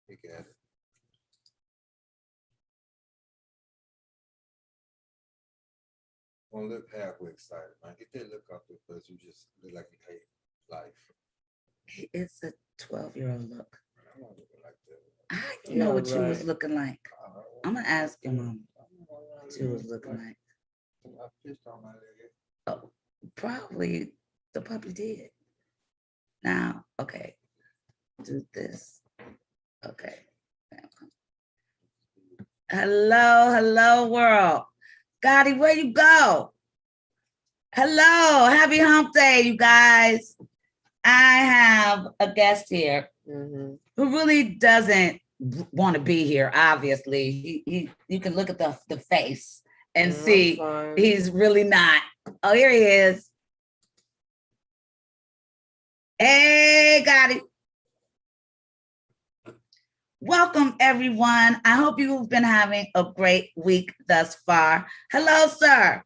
You got it. Don't look halfway excited, man. Get that look off there first. You just look like you hate life. It's a 12-year-old look. I'm not looking like that. I know what you was looking like. I'm gonna ask your mom what you was looking like. I pissed on my leg. Oh, probably the puppy did. Now, okay, do this. Okay. Hello, world. Gotti, where you go? Hello, happy hump day, you guys. I have a guest here who really doesn't want to be here, obviously. You can look at the face and see he's really not. Oh, here he is. Hey, Gotti. Welcome, everyone. I hope you've been having a great week thus far. Hello, sir.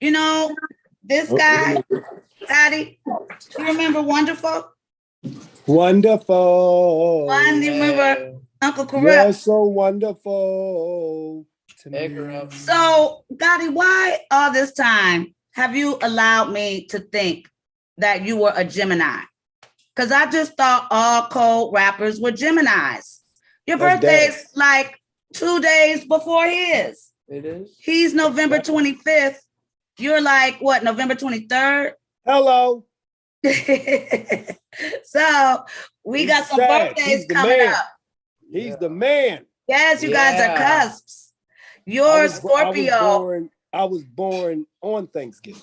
You know, this guy, Gotti, you remember Wonderful? Wonderful. You remember Uncle Kurupt? You're so wonderful to me. So, Gotti, why all this time have you allowed me to think that you were a Gemini? Because I just thought all cold rappers were Geminis. Your birthday's like 2 days before his. It is. He's November 25th. You're like, what, November 23rd? Hello. So we got some birthdays coming up. He's the man. Yes, you guys are cusps. You're Scorpio. I was born on Thanksgiving.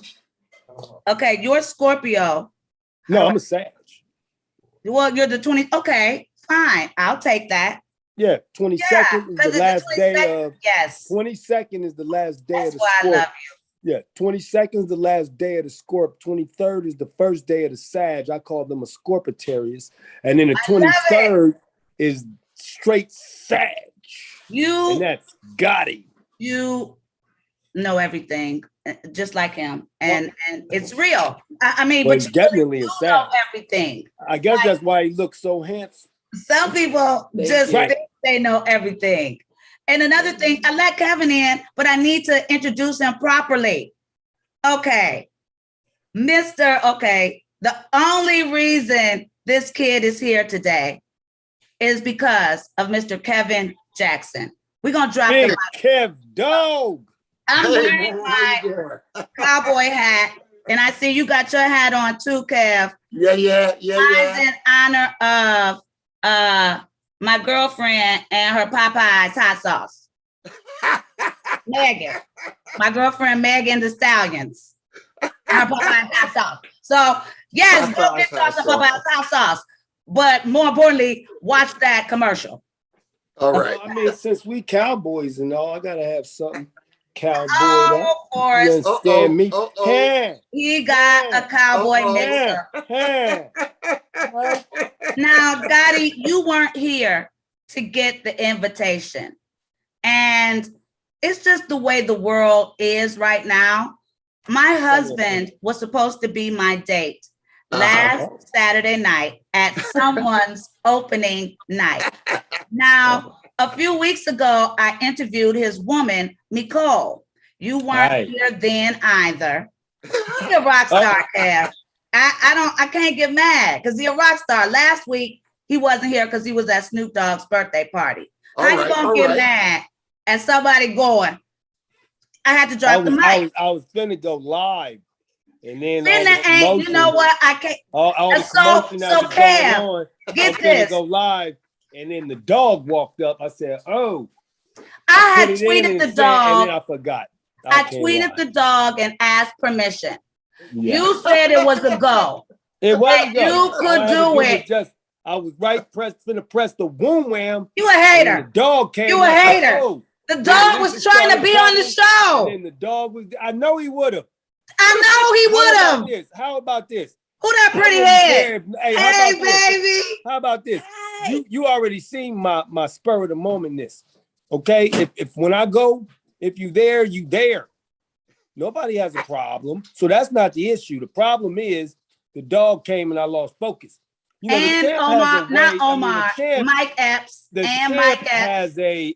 Okay, you're Scorpio. No, I'm a Sag. Well, you're the 20. Okay, fine. I'll take that. Yeah, 22nd is the last day of. Yes. 22nd is the last day of the Scorp. That's why I love you. Yeah, 22nd is the last day of the Scorp. 23rd is the first day of the Sag. I call them a Scorpitarius. And then the 23rd is straight Sag. And that's Gotti. You know everything, just like him. And it's real. I mean, but definitely really a Sag. Know everything. I guess that's why he looks so handsome. Some people just think they know everything. And another thing, I let Kevin in, but I need to introduce him properly. Okay. The only reason this kid is here today is because of Mr. Kevin Jackson. We're going to drop Big him. Kev Dog. I'm wearing my cowboy hat, and I see you got your hat on too, Kev. Yeah. Mine's in honor of my girlfriend and her Popeyes hot sauce. Megan. My girlfriend Megan the Stallions. And her Popeyes hot sauce. So yes, go get yourself some Popeyes hot sauce. But more importantly, watch that commercial. All right. I mean, since we cowboys and all, I gotta have something cowboy. Of course. You understand me? He got a cowboy mixer. Now, Gotti, you weren't here to get the invitation. And it's just the way the world is right now. My husband was supposed to be my date last Saturday night at someone's opening night. Now, a few weeks ago, I interviewed his woman, Nicole. You weren't here then either. He's a rock star, Kev. I can't get mad because he's a rock star. Last week, he wasn't here because he was at Snoop Dogg's birthday party. How you gonna get mad at somebody going? I had to drop the mic. I was finna go live. And then you know what? I can't. All the commotion that was going on. Get this. Go live. And then the dog walked up. I said, "Oh." I had tweeted the dog. And then I forgot. I tweeted the dog and asked permission. Yeah. You said it was a go. It was a go. You could do it. I was finna press the whoom wham. You a hater. The dog came. You a hater. The dog was trying to be on the show. And the dog was. I know he would have. I know he would have. How about this? Who that pretty head? Hey, baby. How about this? You already seen my spur of the momentness. Okay, if when I go, if you there, you there. Nobody has a problem. So that's not the issue. The problem is the dog came and I lost focus. You know, and the champ Omar, has a way, not Omar, the champ, Mike Epps the and champ Mike Epps. has a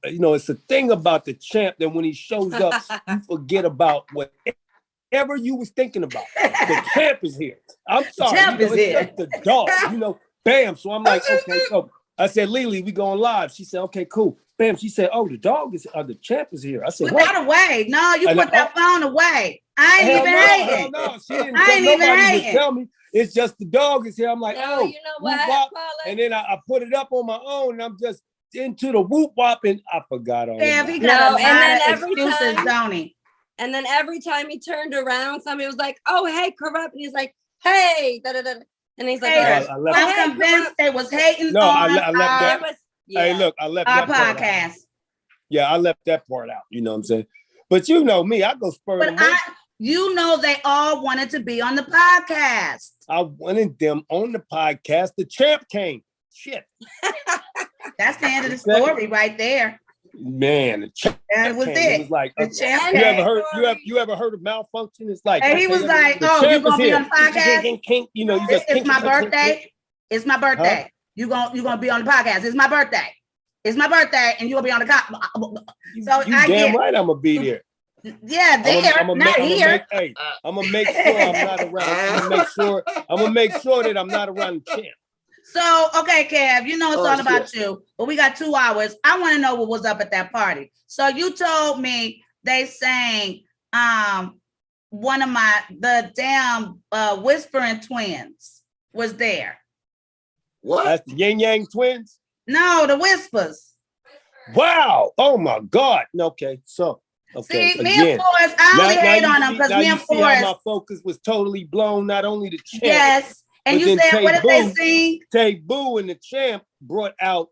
you know, it's a thing about the champ that when he shows up, you forget about whatever you was thinking about. The champ is here. I'm sorry, Champ you know, is it's here. just the dog, you know, bam. So I'm like, okay, so I said, Lily, we going live. She said, okay, cool. Bam, she said, oh, the champ is here. I said, Put that away. No, you And put that phone away. I ain't even hating. Hell no. She didn't I tell ain't even nobody to hating. tell me. It's just the dog is here. I'm like, No, oh, you know what, whoop wop. Paula? And then I put it up on my own, and I'm just into the whoop wop, and I forgot all Yeah, about he it. got No, a and lot then of every excuses, time- don't he? And then every time he turned around, somebody was like, "Oh, hey, Kurupt," and he's like, "Hey," da da da, and he's like, Haters. I left- "Oh, I'm hey, convinced Kurupt." they was hating No, I on left It that. was, Hey, yeah. look, I left our that part out. podcast. Yeah, I left that part out. You know what I'm saying? But you know me, I go spur But them on. you know, they all wanted to be on the podcast. I wanted them on the podcast. The champ came. Shit, That's the end of the story right there. man, the champ That was came. it. It was like, The champ you came. ever heard? You ever heard of malfunction? It's like, And he was like, the "Oh, you champ is gonna be here. on the podcast? Kink, you know, you just It's kink, my kink, kink, kink. birthday. It's my birthday. You gonna be on the podcast? It's my birthday. It's my birthday, and you gonna be on the So You I damn get- right I'm gonna be there. Yeah, there, not here. I'm gonna make sure I'm not around. I'm gonna make sure that I'm not around the champ. So, okay, Kev, you know it's Oh, all about shit. you, but we got 2 hours. I want to know what was up at that party. So you told me they sang one of the damn Whispering Twins was there. What? That's the Yin Yang Twins. No, the Whispers. Wow! Oh my God! Okay, so okay. See, me and Forrest, I only hate on them because me and see how my Forrest. focus was totally blown. Not only the champ, Yes. And but you then said, what did they Tay-Boo- sing? Tay-Boo and the champ brought out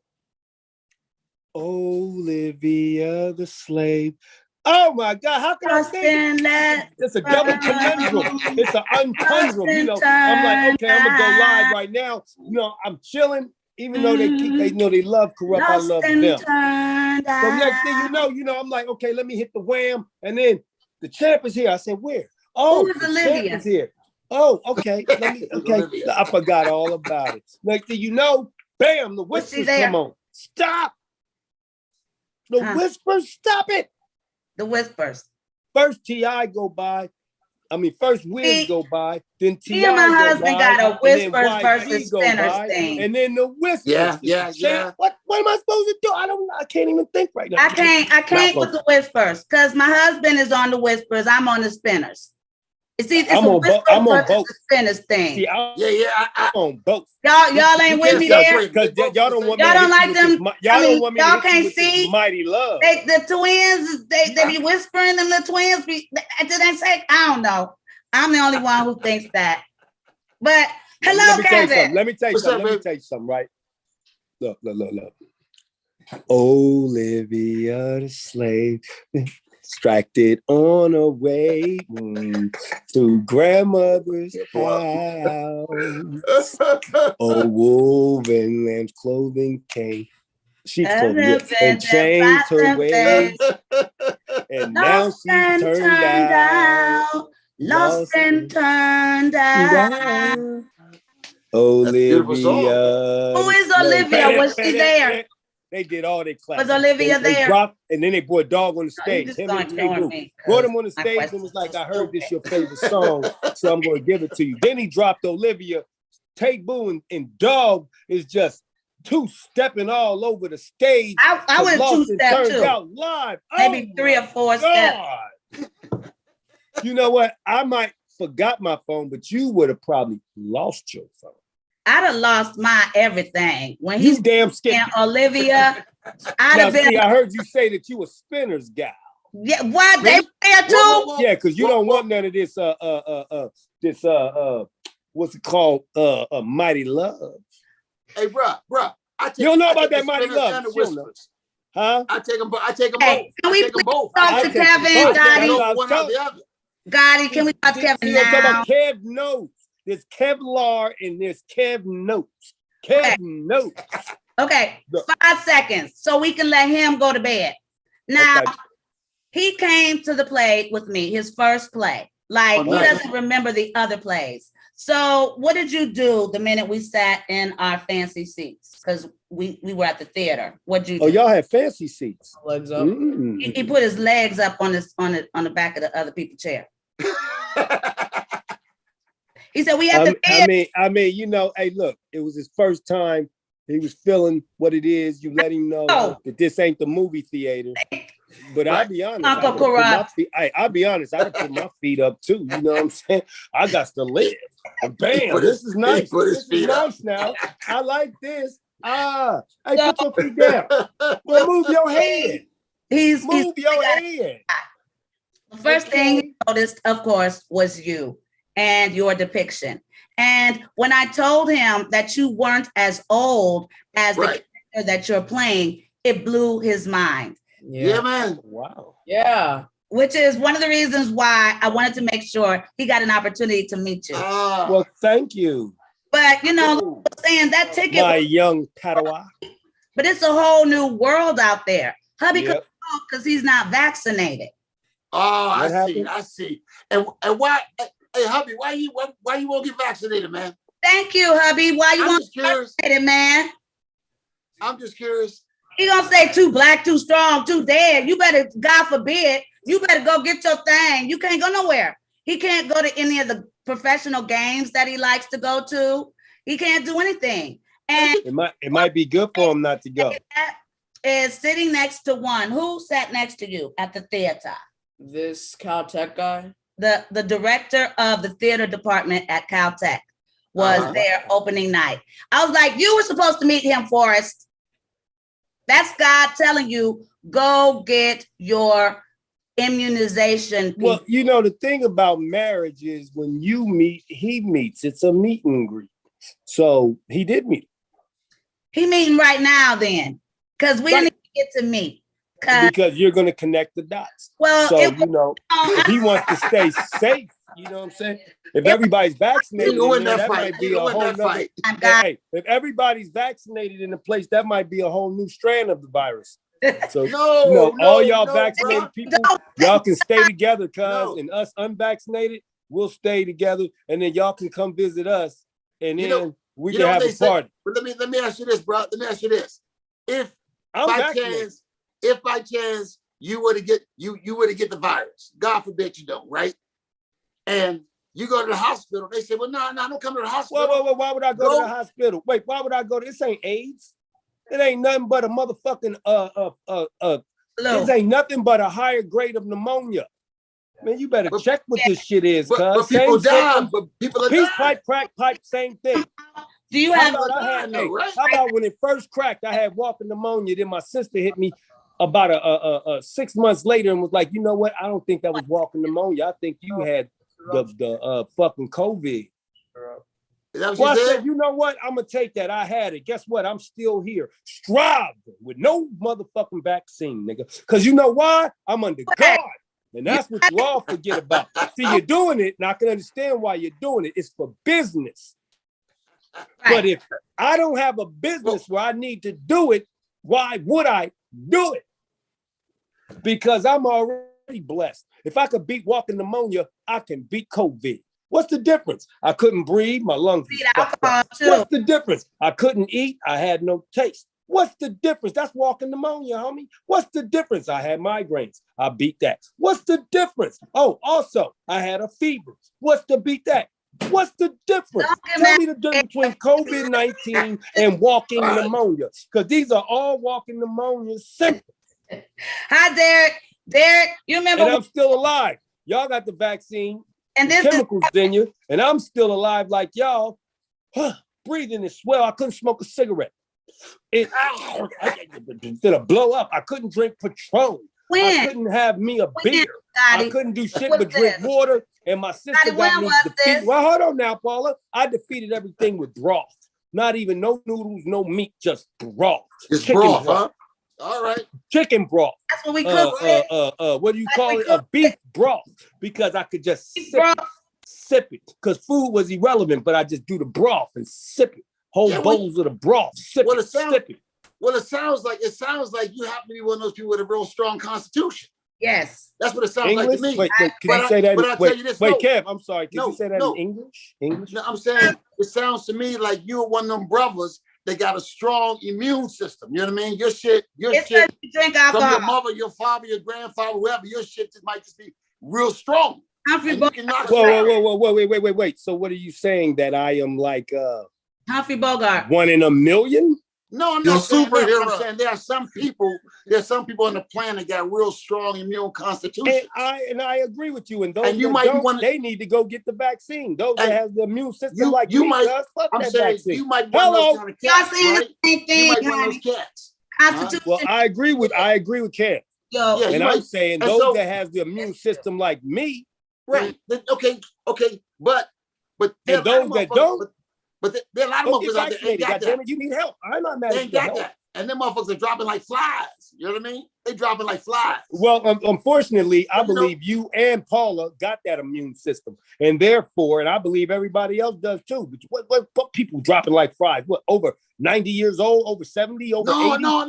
Olivia the slave. Oh my God! How can I say that? It's a double conundrum. It's an unconundrum. You know, I'm like, okay, I'm gonna go live right now. You know, I'm chilling, even though they know they love Kurupt. I love them. So next thing you know, I'm like, okay, let me hit the wham, and then the champ is here. I said, where? Oh, Who is the Olivia? champ is here. Oh, okay. Okay, Olivia. I forgot all about it. Next thing you know, bam, the Was she whispers there? come on. Stop. The Huh. whispers, stop it. The Whispers. First T.I. go by. I mean, first Wiz See, go by, then T.I. Me and my go husband by, got a and then Whispers YG versus go Spinners by, thing. and then the whispers. Yeah, The yeah, champ- yeah. What am I supposed to do? I can't even think right now. I can't with the Whispers because my husband is on the Whispers. I'm on the Spinners. You see, it's I'm a on Whispers I'm on versus both. the Spinners thing. See, I'm Yeah. on both. Y'all ain't with me there. Because y'all don't want me Y'all to don't hit like you with them. this y'all I mean, don't want me to y'all hit you can't with this see. mighty love. The twins, they be whispering them. The twins be. They say, I don't know. I'm the only one who thinks that. But hello, Kevin. Let me tell you What's up, something. Let me babe? tell you something, right? Look. Olivia the slave, distracted on her way to grandmother's house. Oh, woven lamb's clothing came. She's clothing and changed her ways. And now she's turned out. Lost and turned out. Olivia. Who is Olivia? Was she there? They did all their claps. Was Olivia They there? dropped, and then they brought a dog on the No, you stage. just Him don't and ignore Tay-Boo. me, 'cause Brought him on the my stage and questions was like, are I heard this your stupid. favorite song, so I'm going to give it to you. Then he dropped Olivia. Tay-Boo and Dog is just two-stepping all over the stage. I went Lost and two-step Turned too. Out live. Maybe 3 or 4 steps. God. You know what? I might forgot my phone, but you would have probably lost your phone. I'd have lost my everything. When You he's damn scared. and Olivia, I'd Now, have been. see, I heard you say that you a Spinners guy. Yeah, what? They Me? were there too? Whoa. Yeah, because you don't want none of this what's it called? Mighty Love. Hey, bruh. You don't know about that the Mighty Spinners Love, and the you don't know. Whispers. Huh? I take them both. Hey, can I we take them please both. talk I to take them Kevin, both. I Gotti? know one out the other. Gotti, can we talk to Kevin See, I'm talking now? about Kev Notes. There's Kevlar and there's Kev Notes. Kev Notes. Okay, Look. 5 seconds so we can let him go to bed. Now, Okay. he came to the play with me, his first play. Like, Oh, he nice. doesn't remember the other plays. So what did you do the minute we sat in our fancy seats? Because we were at the theater. What'd you do? Oh, y'all had fancy seats. Legs up. He put his legs up on the back of the other people's chair. He said, we have the theater. I mean, you know, hey, look, it was his first time. He was feeling what it is. You let him know that this ain't the movie theater. But I'll be honest. Uncle Kurupt. I'll be honest. I put my feet up too. You know what I'm saying? I got to live. And bam, this is nice. This is nice now. I like this. Hey, put your feet down. Well, move your head. Move your head. The first thing he noticed, of course, was you and your depiction. And when I told him that you weren't as old as the character that you're playing, it blew his mind. Yeah, man. Wow. Yeah. Which is one of the reasons why I wanted to make sure he got an opportunity to meet you. Well, thank you. But, you know, saying that ticket. My young Padawan. But it's a whole new world out there. Hubby couldn't talk because he's not vaccinated. Oh, I see. And why, hey, hubby, why you won't get vaccinated, man? Thank you, hubby. Why you won't get vaccinated, man? I'm just curious. He gonna say too black, too strong, too dead. You better, God forbid, you better go get your thing. You can't go nowhere. He can't go to any of the professional games that he likes to go to. He can't do anything. And it might be good for him not to go. Is sitting next to one. Who sat next to you at the theater? This Caltech guy. The director of the theater department at Caltech was there opening night. I was like, you were supposed to meet him, Forrest. That's God telling you, go get your immunization. Well, you know, the thing about marriage is when you meet, he meets. It's a meet and greet. So he did meet. He meeting right now then, because we didn't get to meet. Because you're going to connect the dots. Well, so, you know, if he wants to stay safe, you know what I'm saying? If everybody's vaccinated, that might be a whole nother. Hey, if everybody's vaccinated in a place, that might be a whole new strand of the virus. So, all y'all vaccinated people, y'all can stay together, and us unvaccinated, we'll stay together, and then y'all can come visit us, and then we can have a party. But let me ask you this, bro. Let me ask you this: If by chance you were to get the virus, God forbid you don't, right? And you go to the hospital, they say, well, no, don't come to the hospital. Well, why would I go to the hospital? Wait, why would I go to this? Ain't AIDS. It ain't nothing but a motherfucking this ain't nothing but a higher grade of pneumonia. Man, you better check what this shit is, cuz. But people die, but people are dying. Pipe, crack, pipe, same thing. Do you have how about when it first cracked, I had walking pneumonia, then my sister hit me about 6 months later and was like, you know what? I don't think that was walking pneumonia. I think you had the fucking COVID. Well, I said, you know what? I'm gonna take that. I had it. Guess what? I'm still here, striving with no motherfucking vaccine, nigga. Because you know why? I'm under God, and that's what you all forget about. See, you're doing it, and I can understand why you're doing it. It's for business. But if I don't have a business where I need to do it, why would I do it? Because I'm already blessed. If I could beat walking pneumonia, I can beat COVID. What's the difference? I couldn't breathe. My lungs were fucked up. What's the difference? I couldn't eat. I had no taste. What's the difference? That's walking pneumonia, homie. What's the difference? I had migraines. I beat that. What's the difference? Oh, also, I had a fever. What's to beat that? What's the difference? Tell me the difference between COVID-19 and walking pneumonia. Because these are all walking pneumonia symptoms. Hi, Derek. Derek, you remember? And I'm still alive. Y'all got the vaccine. And this chemicals in you, and I'm still alive like y'all. Breathing is swell. I couldn't smoke a cigarette. Instead of blow up, I couldn't drink Patron. I couldn't have me a beer. I couldn't do shit but drink water. And my sister got me defeated. Well, hold on now, Paula. I defeated everything with broth. Not even no noodles, no meat, just broth. It's broth, huh? All right. Chicken broth. That's what we cook. What do you call it? A beef broth. Because I could just sip it. Because food was irrelevant, but I just do the broth and sip it. Whole bowls of the broth. Sip it. Well, it sounds like you happen to be one of those people with a real strong constitution. Yes. That's what it sounds English? like to me. Wait, can But you say that? but I'll tell you this, Wait, no. Kev, I'm sorry. Can No, you say that no. in English? English? No, I'm saying it sounds to me like you're one of them brothers that got a strong immune system. You know what I mean? Your shit It's because you drink from alcohol. your mother, your father, your grandfather, whoever, your shit just might just be real strong. Humphrey And you can knock Bogart. shit out. Wait. So what are you saying, that I am like Humphrey Bogart. 1 in a million? No, I'm You're not saying that. But superhero. I'm saying there are some people on the planet that got real strong immune constitutions. And I agree with you. And those And you that might be don't, one of- they need to go get the vaccine. Those that And have the immune system you- like you me, might- cuz, fuck I'm that saying vaccine. you might be one of those kind of Y'all cats, saying right? the same You thing, might be one of honey. those cats. Constitution. Well, I agree with Kev. Yo, Yeah, And you I'm might- saying and those so- that have the immune system like me, Right. Okay. But there are and a lot of those that motherfuckers- don't, But there are a lot of go get motherfuckers out there ain't vaccinated. got God that. damn it, you need help. I'm not mad They at ain't your got help. that. And them motherfuckers are dropping like flies. You know what I mean? They dropping like flies. Well, unfortunately, I But you know- believe you and Paula got that immune system, and therefore, and I believe everybody else does too. But what people dropping like flies? What, over 90 years old, over 70, over 80? No.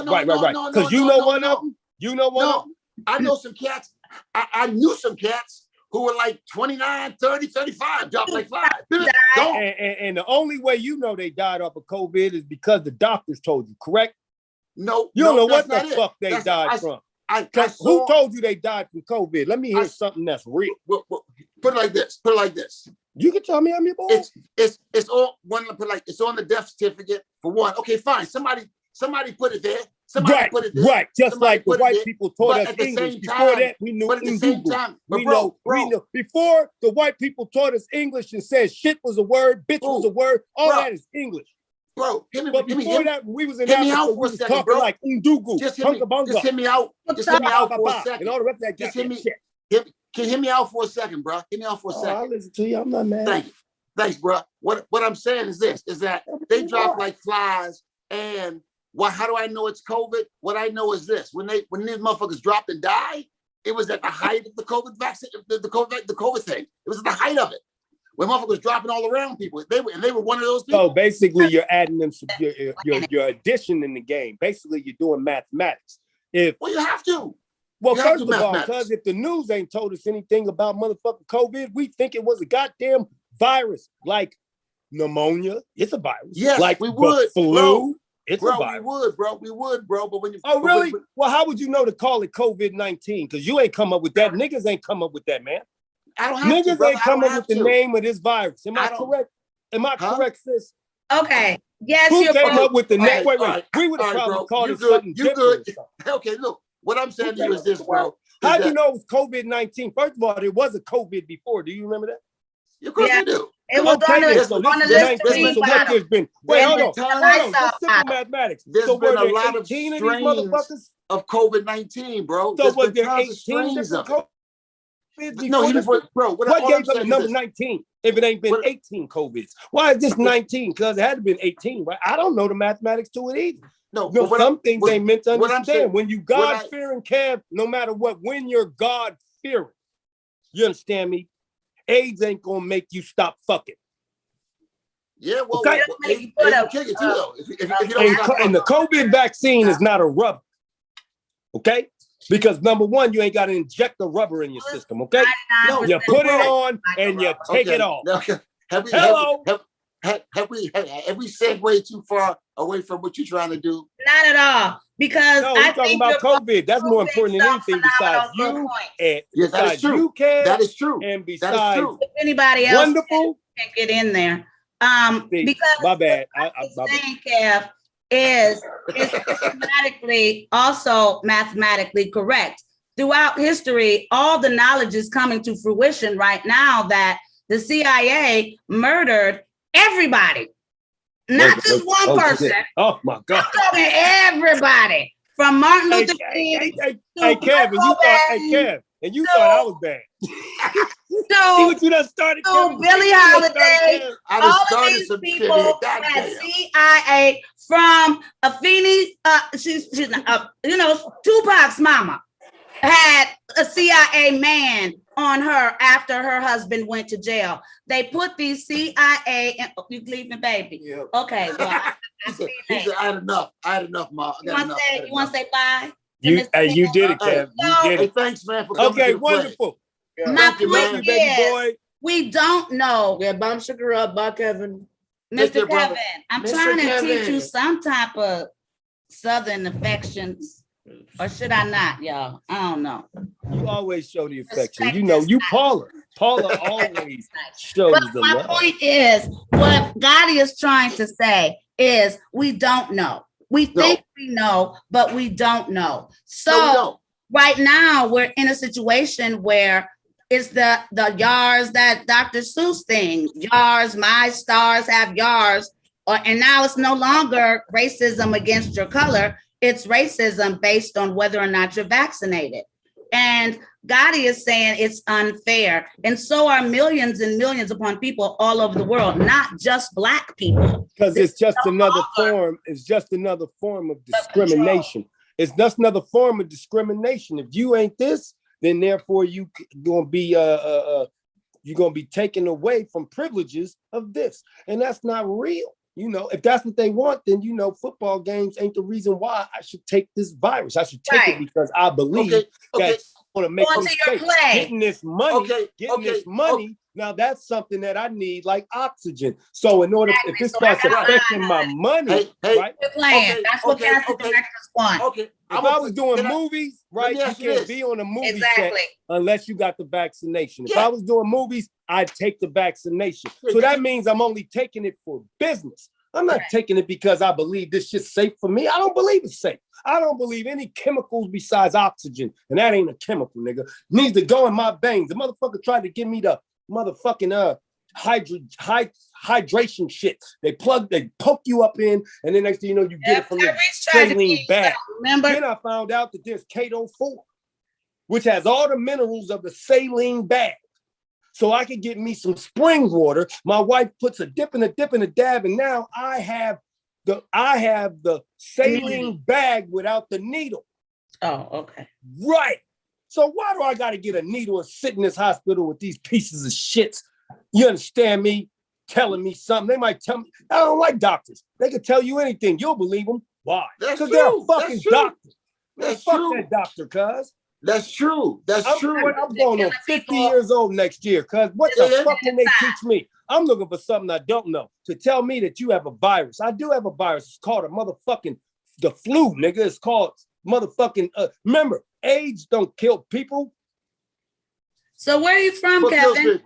Right. Because you know one of them. You know one of them. I know some cats. I knew some cats who were like 29, 30, 35, dropping like flies. Don't. And the only way you know they died off of COVID is because the doctors told you, correct? No. You don't know what that's the not it. fuck they That's- died from. I Who saw, told you they died from COVID? Let me hear something that's real. well, put it like this. You can tell me I'm your boy. It's all one. Put like it's on the death certificate for one. Okay, fine. Somebody put it there. Somebody put it there. Right. Just Somebody like the put it white there. people taught But us at the English. same Before time- that, we knew But at the same Ndugu. time, We but know. bro, Before the white people taught us English and said shit was a word, bitch was a word. All Bro. that is English. bro, But before that, we was in hear me Africa, out for we a was second, talking bro. like Ndugu, just hear me out. What's Just hear me out for a and second. all the rest of that Just goddamn hear me. shit. Can you hear me out for a second, bro? Hear me out for a Oh, second. I'll listen to you. I'm not mad. Thank you. Thanks, bro. What I'm saying is this: is that they drop like flies, and how do I know it's COVID? What I know is this: when these motherfuckers dropped and died, it was at the height of the COVID vaccine, the COVID thing. It was at the height of it. When motherfuckers dropping all around people, they were one of those people. So basically, you're adding them, you're addition in the game. Basically, you're doing mathematics. Well, you have to. Well, You have first to of all, mathematics. because if the news ain't told us anything about motherfucking COVID, we think it was a goddamn virus, like pneumonia. It's a virus. Yes, like we the would, flu. bro. It's a Bro, virus. we would, bro. But when you Oh, really? Well, how would you know to call it COVID-19? Because you ain't come up with that. Niggas ain't come up with that, man. I don't have Niggas to, brother. ain't come up with the name of this virus. Am I I don't- correct? Am I correct, sis? okay. Yes, Who you're came right. up with the name? Wait. all right, We would have all right, probably bro. called You it good, something you different. good. Okay, look. What I'm saying to you is this, bro. How is do you that- know it was COVID-19? First of all, there was a COVID before. Do you remember that? Of course Yeah. you do. It was Okay, on then, the, so on this the is list 19. of So what bottles. there's been? Wait, hold on. There's Just been simple mathematics. There's So been were a there lot of 18 of these strains motherfuckers? of COVID-19, bro. So There's was been there tons of 18 strains different of it. COVIDs No, before you this? put, bro. What all gave I'm them the saying number is this. 19 if it ain't been What- 18 COVIDs? Why is this 19? Because it had to been 18, right? I don't know the mathematics to it either. No, No, but what some things they meant to what I'm saying- understand. When you God-fearing, Kev, no matter what, when you're God-fearing, you understand me? AIDS ain't gonna make you stop fucking. Yeah, well, Okay. AIDS will kill you too, though. If you don't And, stop and the COVID vaccine is not a rubber. Okay? Because number one, you ain't got to inject the rubber in your system. Okay? No, You put it on and you take it off. Okay. Have we segued too far away from what you're trying to do? Not at all. Because No, I we're talking think about you're COVID. That's more important than anything besides phenomenal you points. and Yes, that is besides true. you, Kev, That is true. and That is besides true. If anybody else wonderful. can get in there. See, Because my bad. what My I'm bad. saying, Kev, is also mathematically correct. Throughout history, all the knowledge is coming to fruition right now that the CIA murdered everybody, not just one person. Oh my God. I'm talking everybody, from Martin Luther King Hey, Kev, and you thought, hey, Kev, and you thought I was bad. See what you done started, to Kevin? Billie Holiday. I All done of started these some shit people here. had Goddamn. CIA from Afeni. She's not, Tupac's mama had a CIA man on her after her husband went to jail. They put these CIA. You leaving, baby? Yeah. Okay. Well, He said, I had enough. I had enough, Ma. I you got want enough. to say? You want to say bye? You did it, Kev. You did Hey, it. thanks, man, for coming Okay, to the play. wonderful. My Thank you, man. point baby is, boy. we don't know. Yeah, bomb sugar up, bye, Kevin. Take care, Mr. brother. Kevin, I'm Mr. trying to teach Kevin. you some type of Southern affections. Or should I not, y'all? I don't know. You always show the affection. Respect You know, is you nice. Paula. Paula always shows But the my love. point is, what Gotti is trying to say is we don't know. We think we know, but we don't know. So No, we don't. right now we're in a situation where it's the yars that Dr. Seuss thing. Yars, my stars have yars. And now it's no longer racism against your color. It's racism based on whether or not you're vaccinated. And Gotti is saying it's unfair. And so are millions and millions upon people all over the world, not just Black people. Because it's just another form. It's just another form of discrimination. It's just another form of discrimination. If you ain't this, then therefore you're gonna be taken away from privileges of this. And that's not real. You know, if that's what they want, then football games ain't the reason why I should take this virus. I should take it because I believe that's going to make me safe. Getting this money, now that's something that I need, like oxygen. So in order, if it starts affecting my money, right? That's what casting directors want. Okay. If I was doing movies, right, you can't be on a movie set unless you got the vaccination. If I was doing movies, I'd take the vaccination. So that means I'm only taking it for business. I'm not taking it because I believe this shit's safe for me. I don't believe it's safe. I don't believe any chemicals besides oxygen. And that ain't a chemical, nigga. It needs to go in my veins. The motherfucker tried to give me the motherfucking hydration shit. They poke you up in, and then next thing you know, you get it from the saline bag. Remember? Then I found out that there's Keto-4, which has all the minerals of the saline bag. So I could get me some spring water. My wife puts a dip and a dab, and now I have the saline bag without the needle. Oh, okay. Right. So why do I got to get a needle and sit in this hospital with these pieces of shits? You understand me? Telling me something. They might tell me, I don't like doctors. They can tell you anything. You'll believe them. Why? Because they're a fucking doctor. Fuck that doctor, cuz. That's true. I'm going on 50 years old next year, cuz what the fuck can they teach me? I'm looking for something I don't know. To tell me that you have a virus. I do have a virus. It's called the flu, nigga. It's called motherfucking, remember, AIDS don't kill people. So where are you from, Kevin?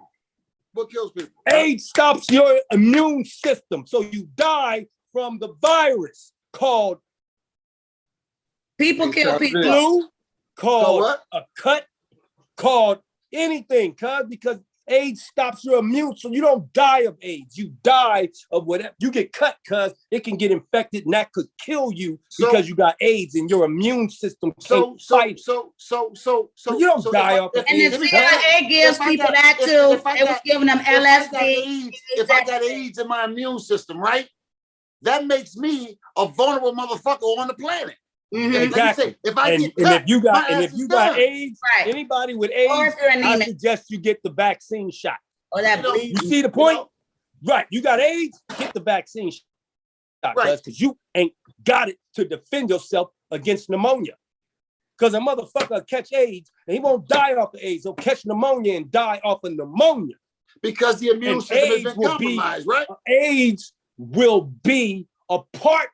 What kills people? AIDS stops your immune system. So you die from the virus called people kill people. Flu, called a cut, called anything, cuz, because AIDS stops your immune, so you don't die of AIDS. You die of whatever. You get cut, cuz it can get infected, and that could kill you because you got AIDS and your immune system can't fight. So you don't die off of AIDS. And the CIA gives people that too. They was giving them LSD. If I got AIDS in my immune system, right? That makes me a vulnerable motherfucker on the planet. Mm-hmm. Exactly. If you got AIDS, anybody with AIDS, I suggest you get the vaccine shot. You see the point? Right. You got AIDS, get the vaccine shot, because you ain't got it to defend yourself against pneumonia. Because a motherfucker will catch AIDS and he won't die off of AIDS. He'll catch pneumonia and die off of pneumonia. Because the immune system has been compromised, right? AIDS will be a part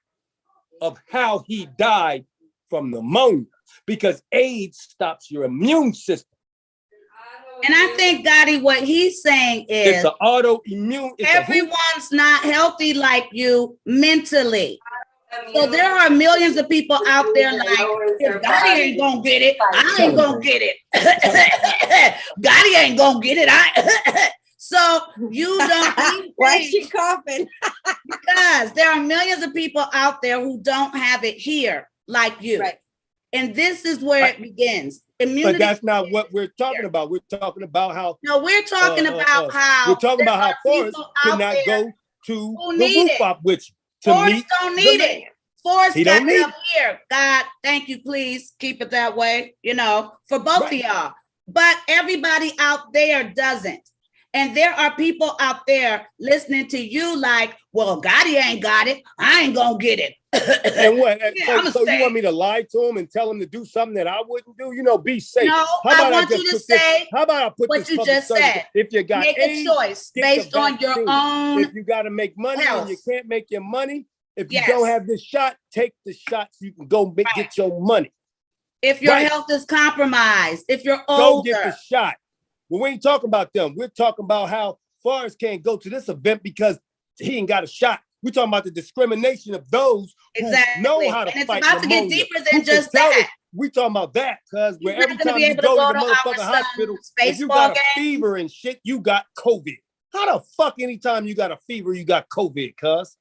of how he died from pneumonia, because AIDS stops your immune system. And I think, Gotti, what he's saying is it's an autoimmune. Everyone's not healthy like you mentally. So there are millions of people out there like, if Gotti ain't gonna get it, I ain't gonna get it. Gotti ain't gonna get it. So you don't need Why is she coughing? Because there are millions of people out there who don't have it here like you. Right. And this is where it begins. Immunity. But that's not what we're talking about. We're talking about how. No, we're talking about how. We're talking about how Forrest cannot go to the roof up with you. Forrest don't need it. Forrest got it up here. God, thank you. Please keep it that way. For both of y'all. But everybody out there doesn't. And there are people out there listening to you like, well, Gotti ain't got it. I ain't gonna get it. And what? Yeah, so you want me to lie to him and tell him to do something that I wouldn't do? Be safe. No, I want you to say how about I put what this you public just service? said. If you got Make AIDS, a choice get based the on your vaccine. own. If you got to make money and you health. can't make your money, if you Yes. don't have this shot, take the shot so you can go get your money. If your Right. health is compromised, if you're Go older. get the shot. Well, we ain't talking about them. We're talking about how Forrest can't go to this event because he ain't got a shot. We're talking about the discrimination of those who know how to and it's fight about to get pneumonia. deeper than just that. We talking about that because You're every not gonna time be you able to go go to the to our motherfucking hospital, son's if you baseball got a fever and shit, you got COVID. How the fuck anytime you got a fever, you got COVID, cuz?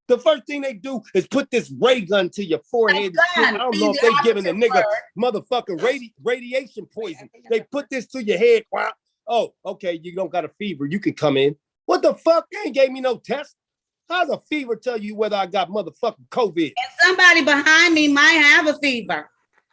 The first thing they do is put this ray gun to your forehead. I don't know if they giving a nigga motherfucking radiation poison. They put this to your head. Wow. Oh, okay, you don't got a fever. You can come in. What the fuck? They ain't gave me no test. How's a fever tell you whether I got motherfucking COVID? And somebody behind me might have a fever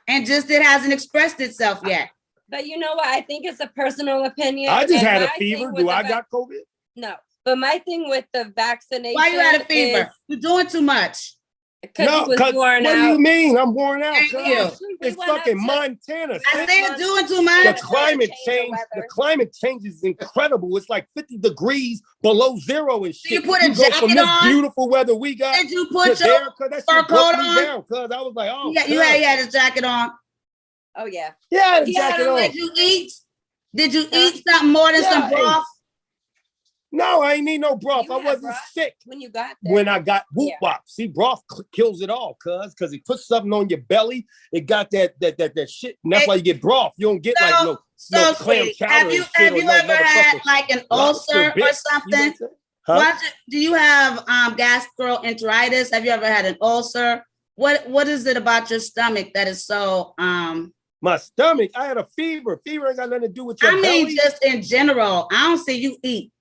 and just it hasn't expressed itself yet. But you know what? I think it's a personal opinion. I just And had a my fever. thing with Do the I got COVID? No. But my thing with the vaccination. Why you had a fever? You're doing too much. Because he was worn what out. do you mean? I'm worn out. Thank you. It's fucking Montana. I said doing too The much. climate change is incredible. It's like 50 degrees below zero and shit. You put a go jacket from this on? beautiful weather we got. Did you put to your there, that fur shit broke coat me on? down, cuz I was like, oh, You had a jacket on. Oh yeah. Yeah, I had a jacket on. Did you eat? Did you eat something more than some broth? No, I ain't need no broth. I wasn't sick when you got there. when I got whoop wop. See, broth kills it all, because it puts something on your belly. It got that shit, and that's why you get broth. You don't get no clam chowder. Have you ever had like an ulcer or something? Do you have gastroenteritis? Have you ever had an ulcer? What is it about your stomach that is so My stomach, I had a fever. Fever ain't got nothing to do with your belly. I mean, just in general. I don't see you eat.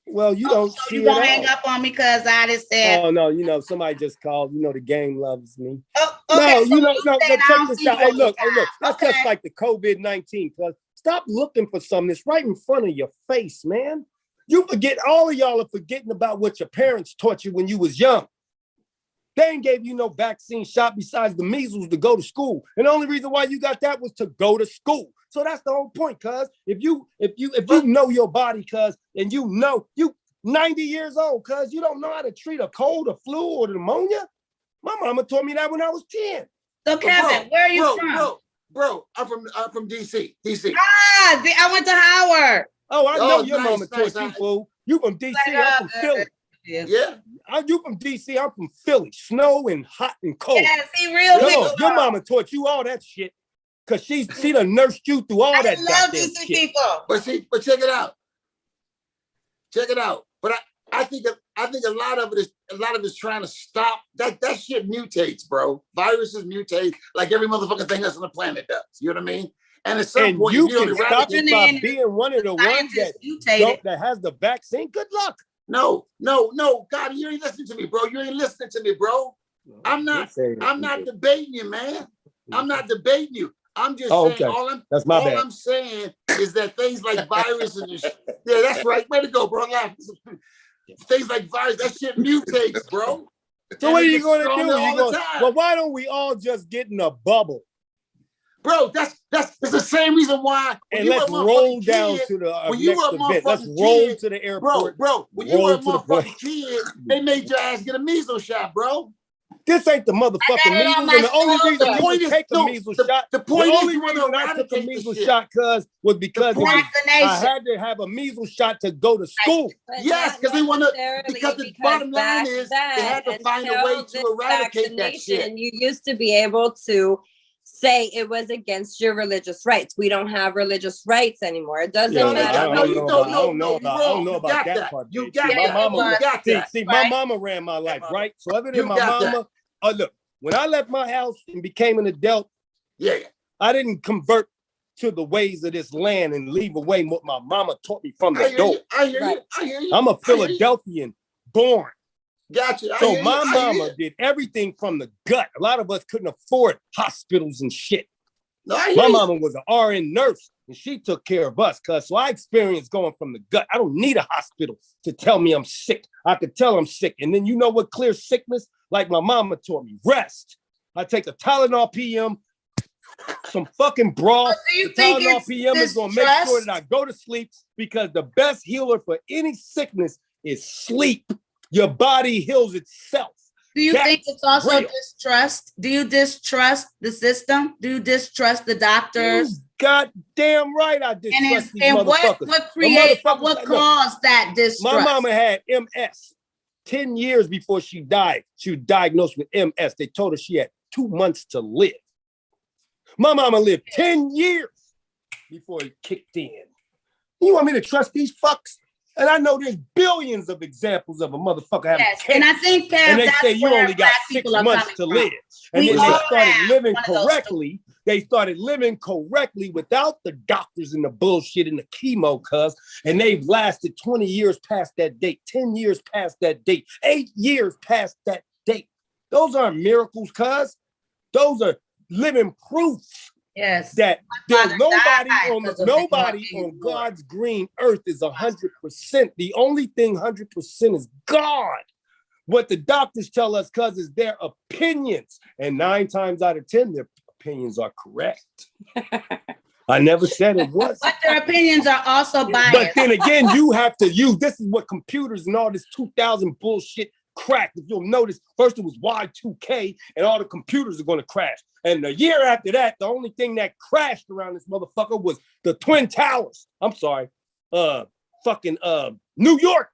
Well, you don't so see you gonna it hang up on me because I just said. Oh no, somebody just called. The game loves me. Oh, okay, no, check this out. Hey, look, that's Okay. just like the COVID-19. Stop looking for something that's right in front of your face, man. You forget, all of y'all are forgetting about what your parents taught you when you was young. They ain't gave you no vaccine shot besides the measles to go to school. And the only reason why you got that was to go to school. So that's the whole point, cuz. If you know your body, cuz, and you 90 years old, cuz, you don't know how to treat a cold, a flu, or pneumonia. My mama told me that when I was 10. So Kevin, where are you from? Bro, I'm from DC. I went to Howard. Oh, I know your mama taught you, fool. You from DC, I'm from Philly. Yeah. You from DC, I'm from Philly. Snow and hot and cold. Yes, he real Come big. on, your mama taught you all that shit. Cause she done nursed you through all that love goddamn DC shit. people. But check it out. Check it out. But I think a lot of it is trying to stop that shit mutates, bro. Viruses mutate like every motherfucking thing else on the planet does. You know what I mean? And at some point, you if you can don't stop it eradicate by being one of the ones that has the vaccine. Good luck. No, God, you ain't listening to me, bro. You ain't listening to me, bro. I'm not debating you, man. I'm not debating you. I'm just saying, okay. I'm saying is that things like viruses and shit, yeah, that's right. Way to go, bro. Laugh. Things like virus, that shit mutates, bro. So what are you going to do? Well, why don't we all just get in a bubble? Bro, that's the same reason why. And let's roll down to the next event. Let's roll to the airport. Bro, when you were a motherfucking kid, they made your ass get a measles shot, bro. This ain't the motherfucking measles. And the only reason you could take a measles shot, the only reason I took a measles shot, was because I had to have a measles shot to go to school. Yes, because they want to. Because the bottom line is they had to find a way to eradicate that shit. You used to be able to say it was against your religious rights. We don't have religious rights anymore. It doesn't matter. I don't know about that part. You got that. See, my mama ran my life, right? So other than my mama, look, when I left my house and became an adult, I didn't convert to the ways of this land and leave away what my mama taught me from the door. I hear you. I'm a Philadelphian born. Gotcha. So my mama did everything from the gut. A lot of us couldn't afford hospitals and shit. No, I hear My you. mama was an RN nurse, and she took care of us, cuz. So I experienced going from the gut. I don't need a hospital to tell me I'm sick. I could tell I'm sick. And then you know what clears sickness? Like my mama taught me, rest. I take a Tylenol PM, some fucking broth. But do you The think Tylenol it's PM is gonna make sure that I go to sleep, because the best healer for any sickness is sleep. Your body heals itself. Do you think That's it's also real. distrust? Do you distrust the system? Do you distrust the doctors? You goddamn right I distrust these motherfuckers. What The created, motherfuckers what that- look, caused that distrust? my mama had MS 10 years before she died. She was diagnosed with MS. They told her she had 2 months to live. My mama lived 10 years before it kicked in. You want me to trust these fucks? And I know there's billions of examples of a motherfucker having Yes, cancer. and I think, Kev, And they that's say you where only got Black 6 people are months coming to from. live. And We then they all started have living one of those correctly. They started living correctly without the doctors and the bullshit and the chemo, cuz. And they've lasted 20 years past that date, 10 years past that date, 8 years past that date. Those aren't miracles, cuz. Those are living proofs Yes. that father there's nobody died on because of nobody ignoring on the Lord. God's green earth is 100%. The only thing 100% is God. What the doctors tell us, cuz, is their opinions, and 9 times out of 10, their opinions are correct. I never said it wasn't. But their opinions are also biased. But then again, you have to use, this is what computers and all this 2000 bullshit cracked. If you'll notice, first it was Y2K and all the computers are going to crash. And the year after that, the only thing that crashed around this motherfucker was the Twin Towers. I'm sorry. New York.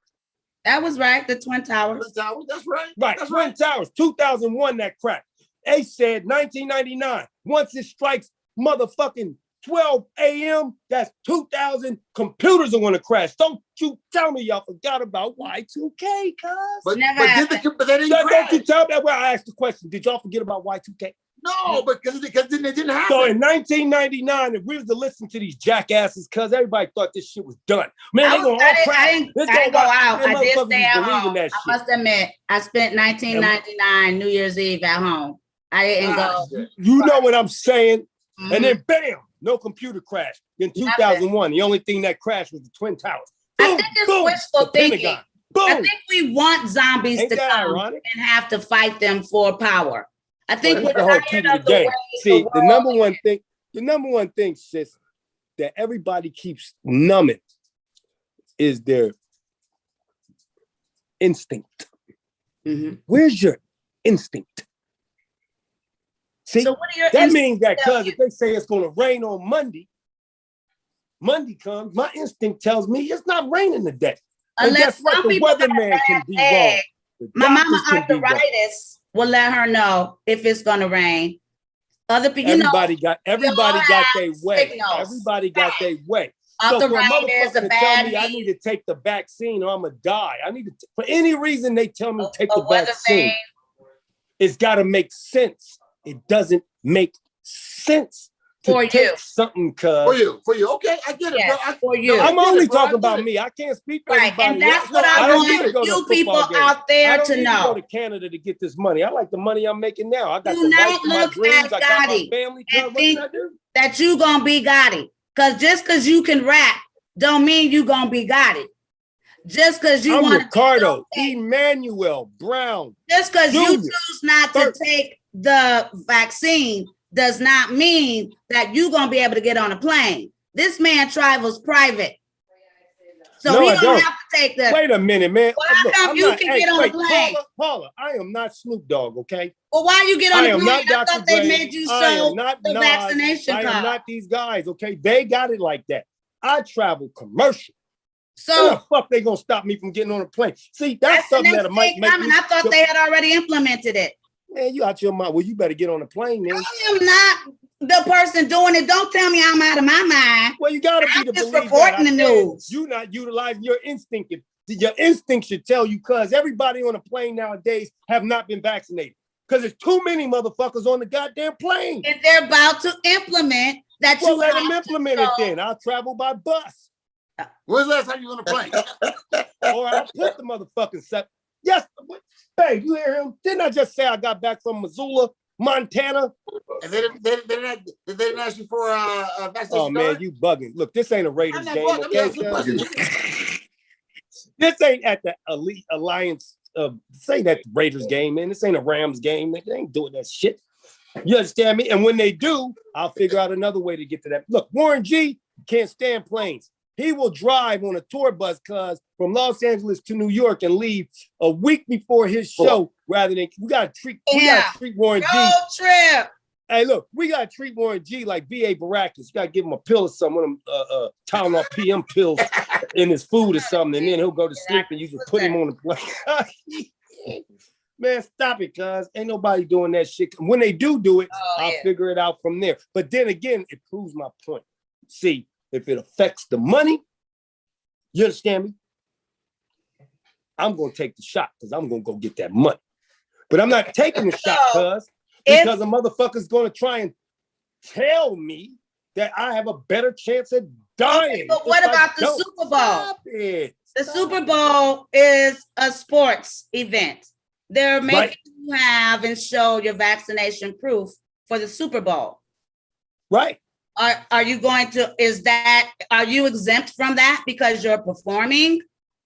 That was right, the Twin Towers. That's right. Right, That's Twin right. Towers, 2001 that cracked. They said 1999, once it strikes motherfucking 12 a.m., that's 2000 computers are going to crash. Don't you tell me y'all forgot about Y2K, cuz. But Never but happened. that didn't Don't crash. you tell me, that's why I asked the question. Did y'all forget about Y2K? No, because it didn't happen. So in 1999, if we was to listen to these jackasses, cuz everybody thought this shit was done. Man, they gonna all crash. I didn't It's go gonna rock. out. Man, I did motherfuckers stay at was believing home. that I shit. must admit, I spent 1999 New Year's Eve at home. I didn't go. shit. You know what I'm saying? Mhm. And then bam, no computer crash. In 2001, the only thing that crashed was the Twin Towers. I Boom, think it's boom, wishful the thinking. Pentagon. I Boom. think we want zombies Ain't to that come ironic? and have to fight them for power. I think That's we're the whole tired key to the of the game. way See, the the world number one thing, sis, that everybody keeps numbing is their instinct. Mhm. Where's your instinct? See, So what are your that instincts means that tell cuz if they say it's gonna rain on Monday, Monday comes, my instinct tells me it's not raining today. And Unless guess what? some The people got weatherman can bad be egg. wrong. The My mama doctors can be wrong. arthritis will let her know if it's gonna rain. Other people, you know, Everybody got their way. signals. Everybody got their way. So for a arthritis, motherfucker a to tell bad me I knee, need to take the vaccine or I'm gonna die, for any reason they tell me take a the weather vaccine, thing. it's got to make sense. It doesn't make sense to For take you. something, For cuz. you. Okay, I get it, Yes, bro. for you. I I'm get only it, bro. I talking get about it. me. I can't speak for Right, everybody and that's else. what I I don't want get it. go to you a people football game. out there I don't to need to go know. to Canada to get this money. I like the money I'm making now. I got Do the not wife of my look dreams. at I got my Gotti family. and What think did I do? that you gonna be Gotti. Cause just cause you can rap don't mean you gonna be Gotti. Just cause you I'm want Ricardo Emmanuel Brown. just cause you Junior. choose not to First. take the vaccine does not mean that you gonna be able to get on a plane. This man travels private. So No, he I don't don't. have to take the Wait a minute, man. Well, how Look, come I'm you not, can get on a plane? Paula, I am not Snoop Dogg, okay? well, why you get on I the am plane? not I Dr. thought they Dre. made you I show am not the Nas. vaccination I am card. not these guys, okay? They got it like that. I travel commercial. When So the fuck they gonna stop me from getting on a plane? See, that's the something next that might thing make coming. me. I thought they had already implemented it. Man, you out your mind. Well, you better get on the plane, man. I am not the person doing it. Don't tell me I'm out of my mind. Well, you gotta be I'm to just believe reporting that. the I said news. you not utilizing your instinct. Your instinct should tell you, cuz everybody on a plane nowadays have not been vaccinated. Because there's too many motherfuckers on the goddamn plane. And they're about to implement that Well, you let have them to implement it show- then. I'll travel by bus. When's the last time you was on a plane? Or I'll put the motherfucking set. Yes, hey, you hear him? Didn't I just say I got back from Missoula? Montana. And they didn't ask you for a vaccination Oh man, card? you bugging. Look, this ain't a Raiders I'm not game, bugging. okay? I'm asking questions. This ain't at the Elite Alliance. This ain't at the Raiders game, man. This ain't a Rams game. They ain't doing that shit. You understand me? And when they do, I'll figure out another way to get to that. Look, Warren G can't stand planes. He will drive on a tour bus, cuz from Los Angeles to New York and leave a week before his show. Rather than we gotta treat Warren G. Road trip. Hey, look, we gotta treat Warren G like B.A. Baracus. You gotta give him a pill or some of them Tylenol PM pills in his food or something, and then he'll go to sleep and you just put him on the plane. Man, stop it, cuz. Ain't nobody doing that shit. When they do it, I'll figure it out from there. But then again, it proves my point. See, if it affects the money, you understand me? I'm gonna take the shot because I'm gonna go get that money. But I'm not taking the shot, cuz, because a motherfucker's gonna try and tell me that I have a better chance at dying. But what about the Super Bowl? The Super Bowl is a sports event. They're making you have and show your vaccination proof for the Super Bowl. Right. Are you going to, are you exempt from that because you're performing?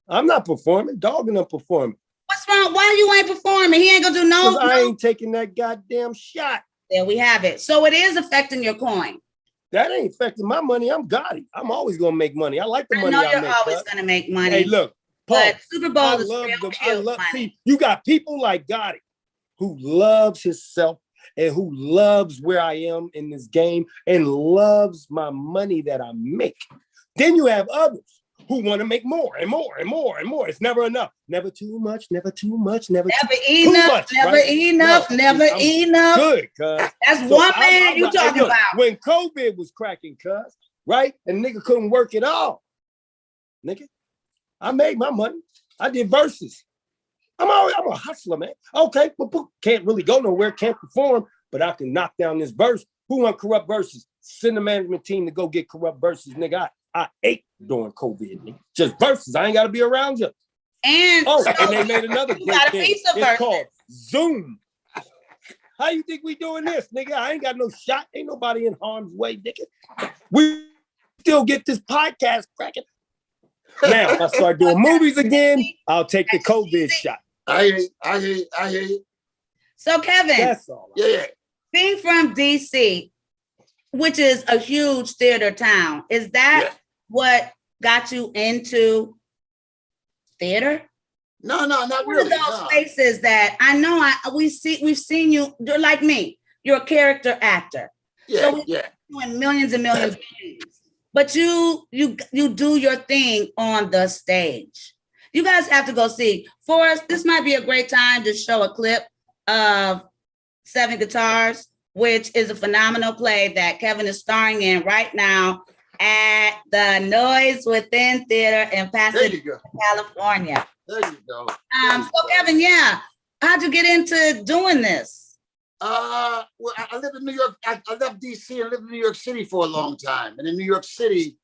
I'm not performing. Dog and I'm performing. What's wrong? Why you ain't performing? He ain't gonna do no. I ain't taking that goddamn shot. There we have it. So it is affecting your coin. That ain't affecting my money. I'm Gotti. I'm always gonna make money. I like the money I make. You're always gonna make money. Hey, look, Paul, but Super Bowl is real cute money. See, you got people like Gotti who loves himself and who loves where I am in this game and loves my money that I make. Then you have others who want to make more and more and more and more. It's never enough. Never too much, never too much, never too much. Never enough, never enough. Good, cuz. That's one man you talking about. When COVID was cracking, cuz, right? And nigga couldn't work at all. Nigga, I made my money. I did verses. I'm a hustler, man. Okay, but can't really go nowhere, can't perform, but I can knock down this verse. Who want Kurupt verses? Send the management team to go get Kurupt verses, nigga. I ate during COVID, nigga. Just verses. I ain't got to be around you. And and they made another great thing. It's called Zoom. How you think we doing this, nigga? I ain't got no shot. Ain't nobody in harm's way, nigga. We still get this podcast cracking. Now, if I start doing movies again, I'll take the COVID shot. I hear you. So, Kevin. That's all. Yeah. Being from DC, which is a huge theater town, is that what got you into theater? No, not One really. of those spaces that I know we've seen you. You're like me. You're a character actor. Yeah, so doing millions and millions of things. But you do your thing on the stage. You guys have to go see. For us, this might be a great time to show a clip of 7 Guitars, which is a phenomenal play that Kevin is starring in right now at the Noise Within Theater in Pasadena, California. There you go. So Kevin, how'd you get into doing this? Well, I lived in New York. I left DC and lived in New York City for a long time. And in New York City,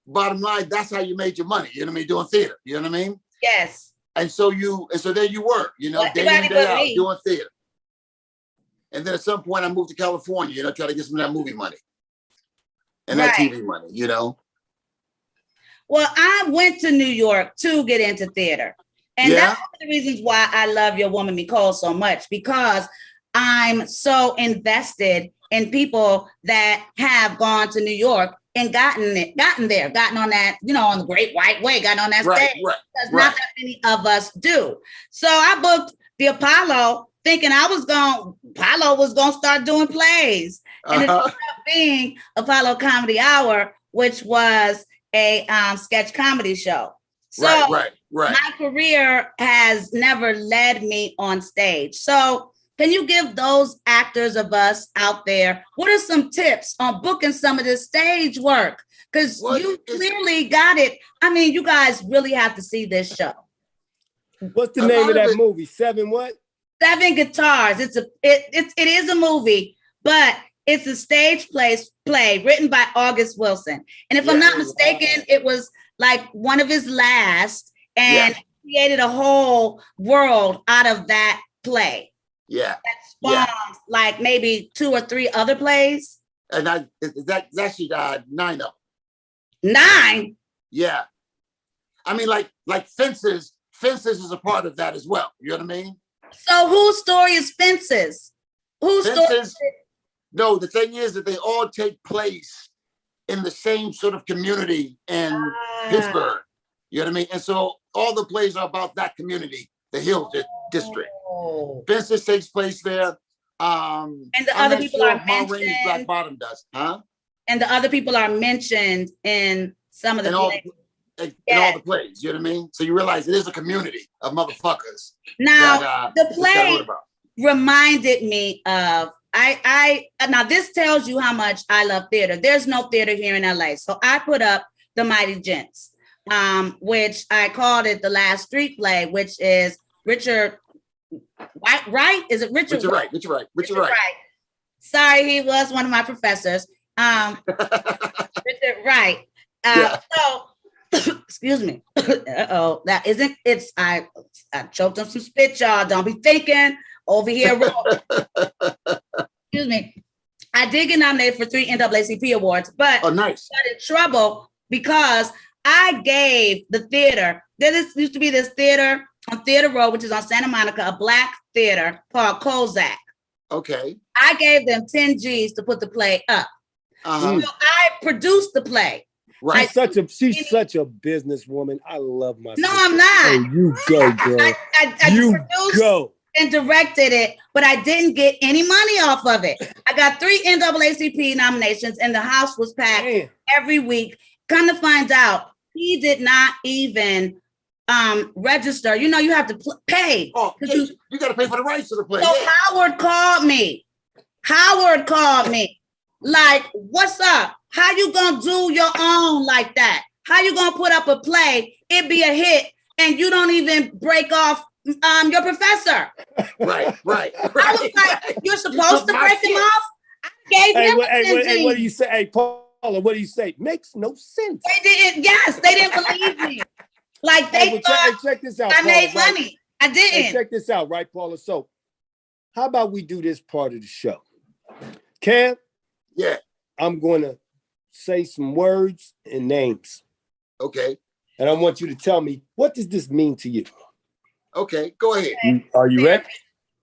bottom line, that's how you made your money. You know what I mean? Doing theater. You know what I mean? Yes. And so there you were, day in, day out, doing theater. And then at some point I moved to California, try to get some of that movie money and that TV money, Well, I went to New York to get into theater. And that's one of the reasons why I love your woman, Nicole, so much, because I'm so invested in people that have gone to New York and gotten on that, on the Great White Way, gotten on that stage. Because not that many of us do. So I booked the Apollo thinking Apollo was going to start doing plays. And it ended up being Apollo Comedy Hour, which was a sketch comedy show. So my career has never led me on stage. So can you give those actors of us out there, what are some tips on booking some of this stage work? Because you clearly got it. I mean, you guys really have to see this show. What's the name of that movie? 7 what? 7 Guitars. It is a movie, but it's a stage play written by August Wilson. And if I'm not mistaken, it was like one of his last and created a whole world out of that play. Yeah. that spawns like maybe 2 or 3 other plays. And it's actually 9 of them. 9? Yeah. I mean, like Fences is a part of that as well. You know what I mean? So whose story is Fences? Whose story? Fences, no, the thing is that they all take place in the same sort of community in Pittsburgh. You know what I mean? And so all the plays are about that community, the Hill District. Fences takes place there. And the other people are mentioned. Black Bottom does, huh? And the other people are mentioned in some of the plays. In all the plays, you know what I mean? So you realize it is a community of motherfuckers. Now, the play reminded me of, now this tells you how much I love theater. There's no theater here in LA. So I put up The Mighty Gents, which I called it The Last Street Play, which is Richard Wright? Is it Richard Wright? Richard Wright. Sorry, he was one of my professors. Richard Wright. So, excuse me. That isn't, I choked on some spit, y'all. Don't be thinking over here. Excuse me. I did get nominated for 3 NAACP awards, but nice. I got in trouble because I gave the theater, there used to be this theater on Theater Row, which is on Santa Monica, a Black theater called Kozak. Okay. I gave them 10 G's to put the play up. So I produced the play. Right. She's such a businesswoman. I love my No, sister. I'm not. Oh, you go, girl. I you produced go. and directed it, but I didn't get any money off of it. I got 3 NAACP nominations and the house was packed every week. Come to find out, he did not even register. You know, you have to pay. Oh, you got to pay for the rights to the play. So Howard called me. Like, what's up? How you gonna do your own like that? How you gonna put up a play, it be a hit, and you don't even break off your professor? Right. I was like, you're supposed to break him off? I gave him hey, what do you say? Hey, Paula, what do you say? Makes no sense. They didn't believe me. Like, they thought check this out, I Paula, made money. I didn't. Hey, check this out, right, Paula? So, how about we do this part of the show? Kev? Yeah. I'm going to say some words and names. Okay. And I want you to tell me, what does this mean to you? Okay, go ahead. Are you ready?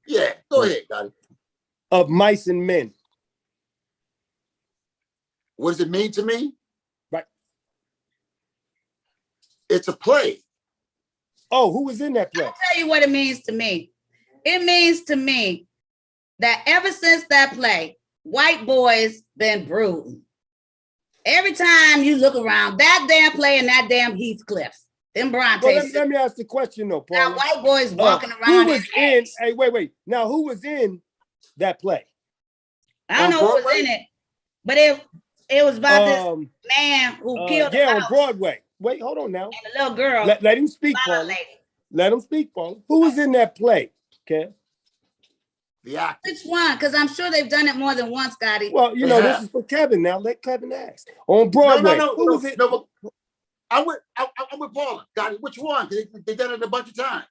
Yeah, go ahead, got it. Of Mice and Men. What does it mean to me? Right. It's a play. Oh, who was in that play? I'll tell you what it means to me. It means to me that ever since that play, white boys been brooding. Every time you look around, that damn play and that damn Heathcliff, them Brontes. Well, let me ask the question though, Paula. Now white boys walking around. Who was in? Hey, wait. Now, who was in that play? I don't know who was in it, but it was about this man who killed a on mouse Broadway. Wait, hold on now. and a little girl. Let him speak, Paula. Let him speak, Paula. Who was in that play? Okay. The actor. Which one? Because I'm sure they've done it more than once, Scotty. Well, you know, this is for Kevin now. Let Kevin ask. On Broadway. Who was it? No, I'm with Paula. Got it. Which one? They done it a bunch of times.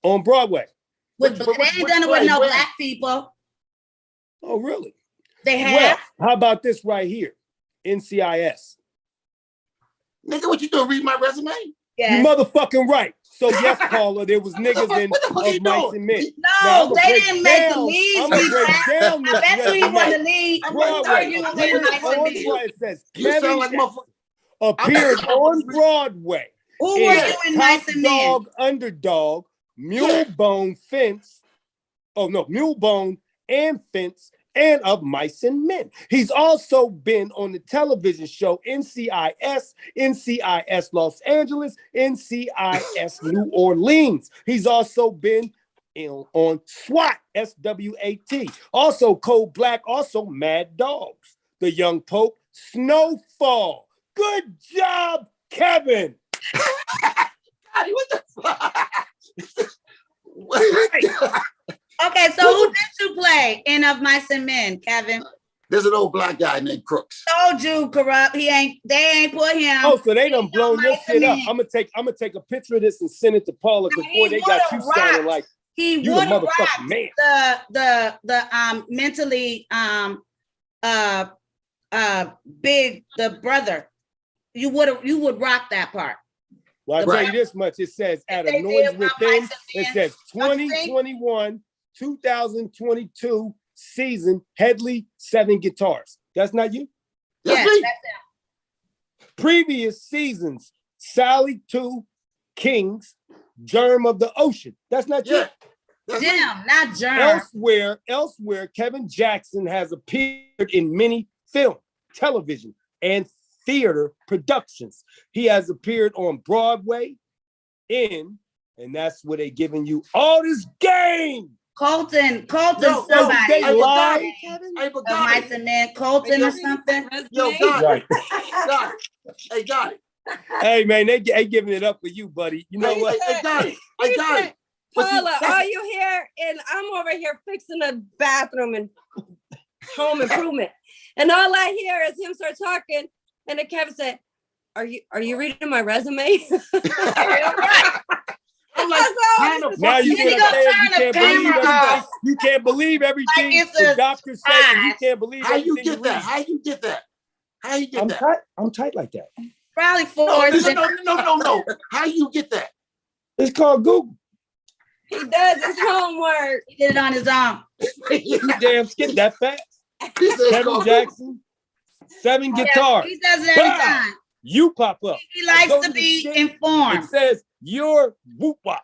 On Broadway. They ain't done it with no black people. Oh, really? They have. Well, how about this right here? NCIS. Nigga, what you doing? Read my resume? Yes. You motherfucking right. So yes, Paula, there was niggas in Of Mice and Men. No, they didn't make the leads. I bet you he wasn't the lead. It says Kevin like appeared on Broadway. Who were you in Mice and Men? Dog, Underdog, Mulebone, Fence. Oh no, Mulebone and Fence, and Of Mice and Men. He's also been on the television show NCIS, NCIS Los Angeles, NCIS New Orleans. He's also been on SWAT, SWAT. Also Code Black, also Mad Dogs, The Young Pope, Snowfall. Good job, Kevin. What the fuck? Okay, so who did you play in Of Mice and Men, Kevin? There's an old black guy named Crooks. Told you, Kurupt. They ain't put him. Oh, so they done blown your shit up. I'm gonna take a picture of this and send it to Paula because boy, they got you sounding like he You a would have motherfucking man. the mentally big the brother. You would rock that part. Well, I tell you this much. It says at a noise within. It says 2021, 2022 season, Headley, 7 guitars. That's not you? That's Yes, me. that's him. Previous seasons, Sally 2, Kings, Germ of the Ocean. That's not you. Yeah. That's me. Jim, not Germ. Elsewhere, Kevin Jackson has appeared in many film, television, and theater productions. He has appeared on Broadway, and that's where they giving you all this game. Colton, Yo, somebody. They Hey, lie. Hey, but Of got mice it. and men, Colton or something. Yo, got Right. it. Got it. Hey, got it. Hey man, they giving it up for you, buddy. You know Hey, what? hey, got it. I got it. But see, Paula, that's- are you here? And I'm over here fixing a bathroom and home improvement. And all I hear is him start talking. And then Kevin said, Are you reading my resume? I'm like, how the Now fuck you You get need to upstairs, turn you the can't believe camera everything. off. You can't believe everything Like it's the a doctor said, and you surprise. can't believe How you everything get that? read. How you get that? How you get I'm that? tight. I'm tight like that. Probably No, forced. no. How you get that? It's called Google. He does his homework. He did it on his own. You damn skip that fast. He said it's Kevin called- Jackson, 7 guitars. He does it every Bah! time. You pop up. He likes go to to the be shit. informed. It says you're whoop wop.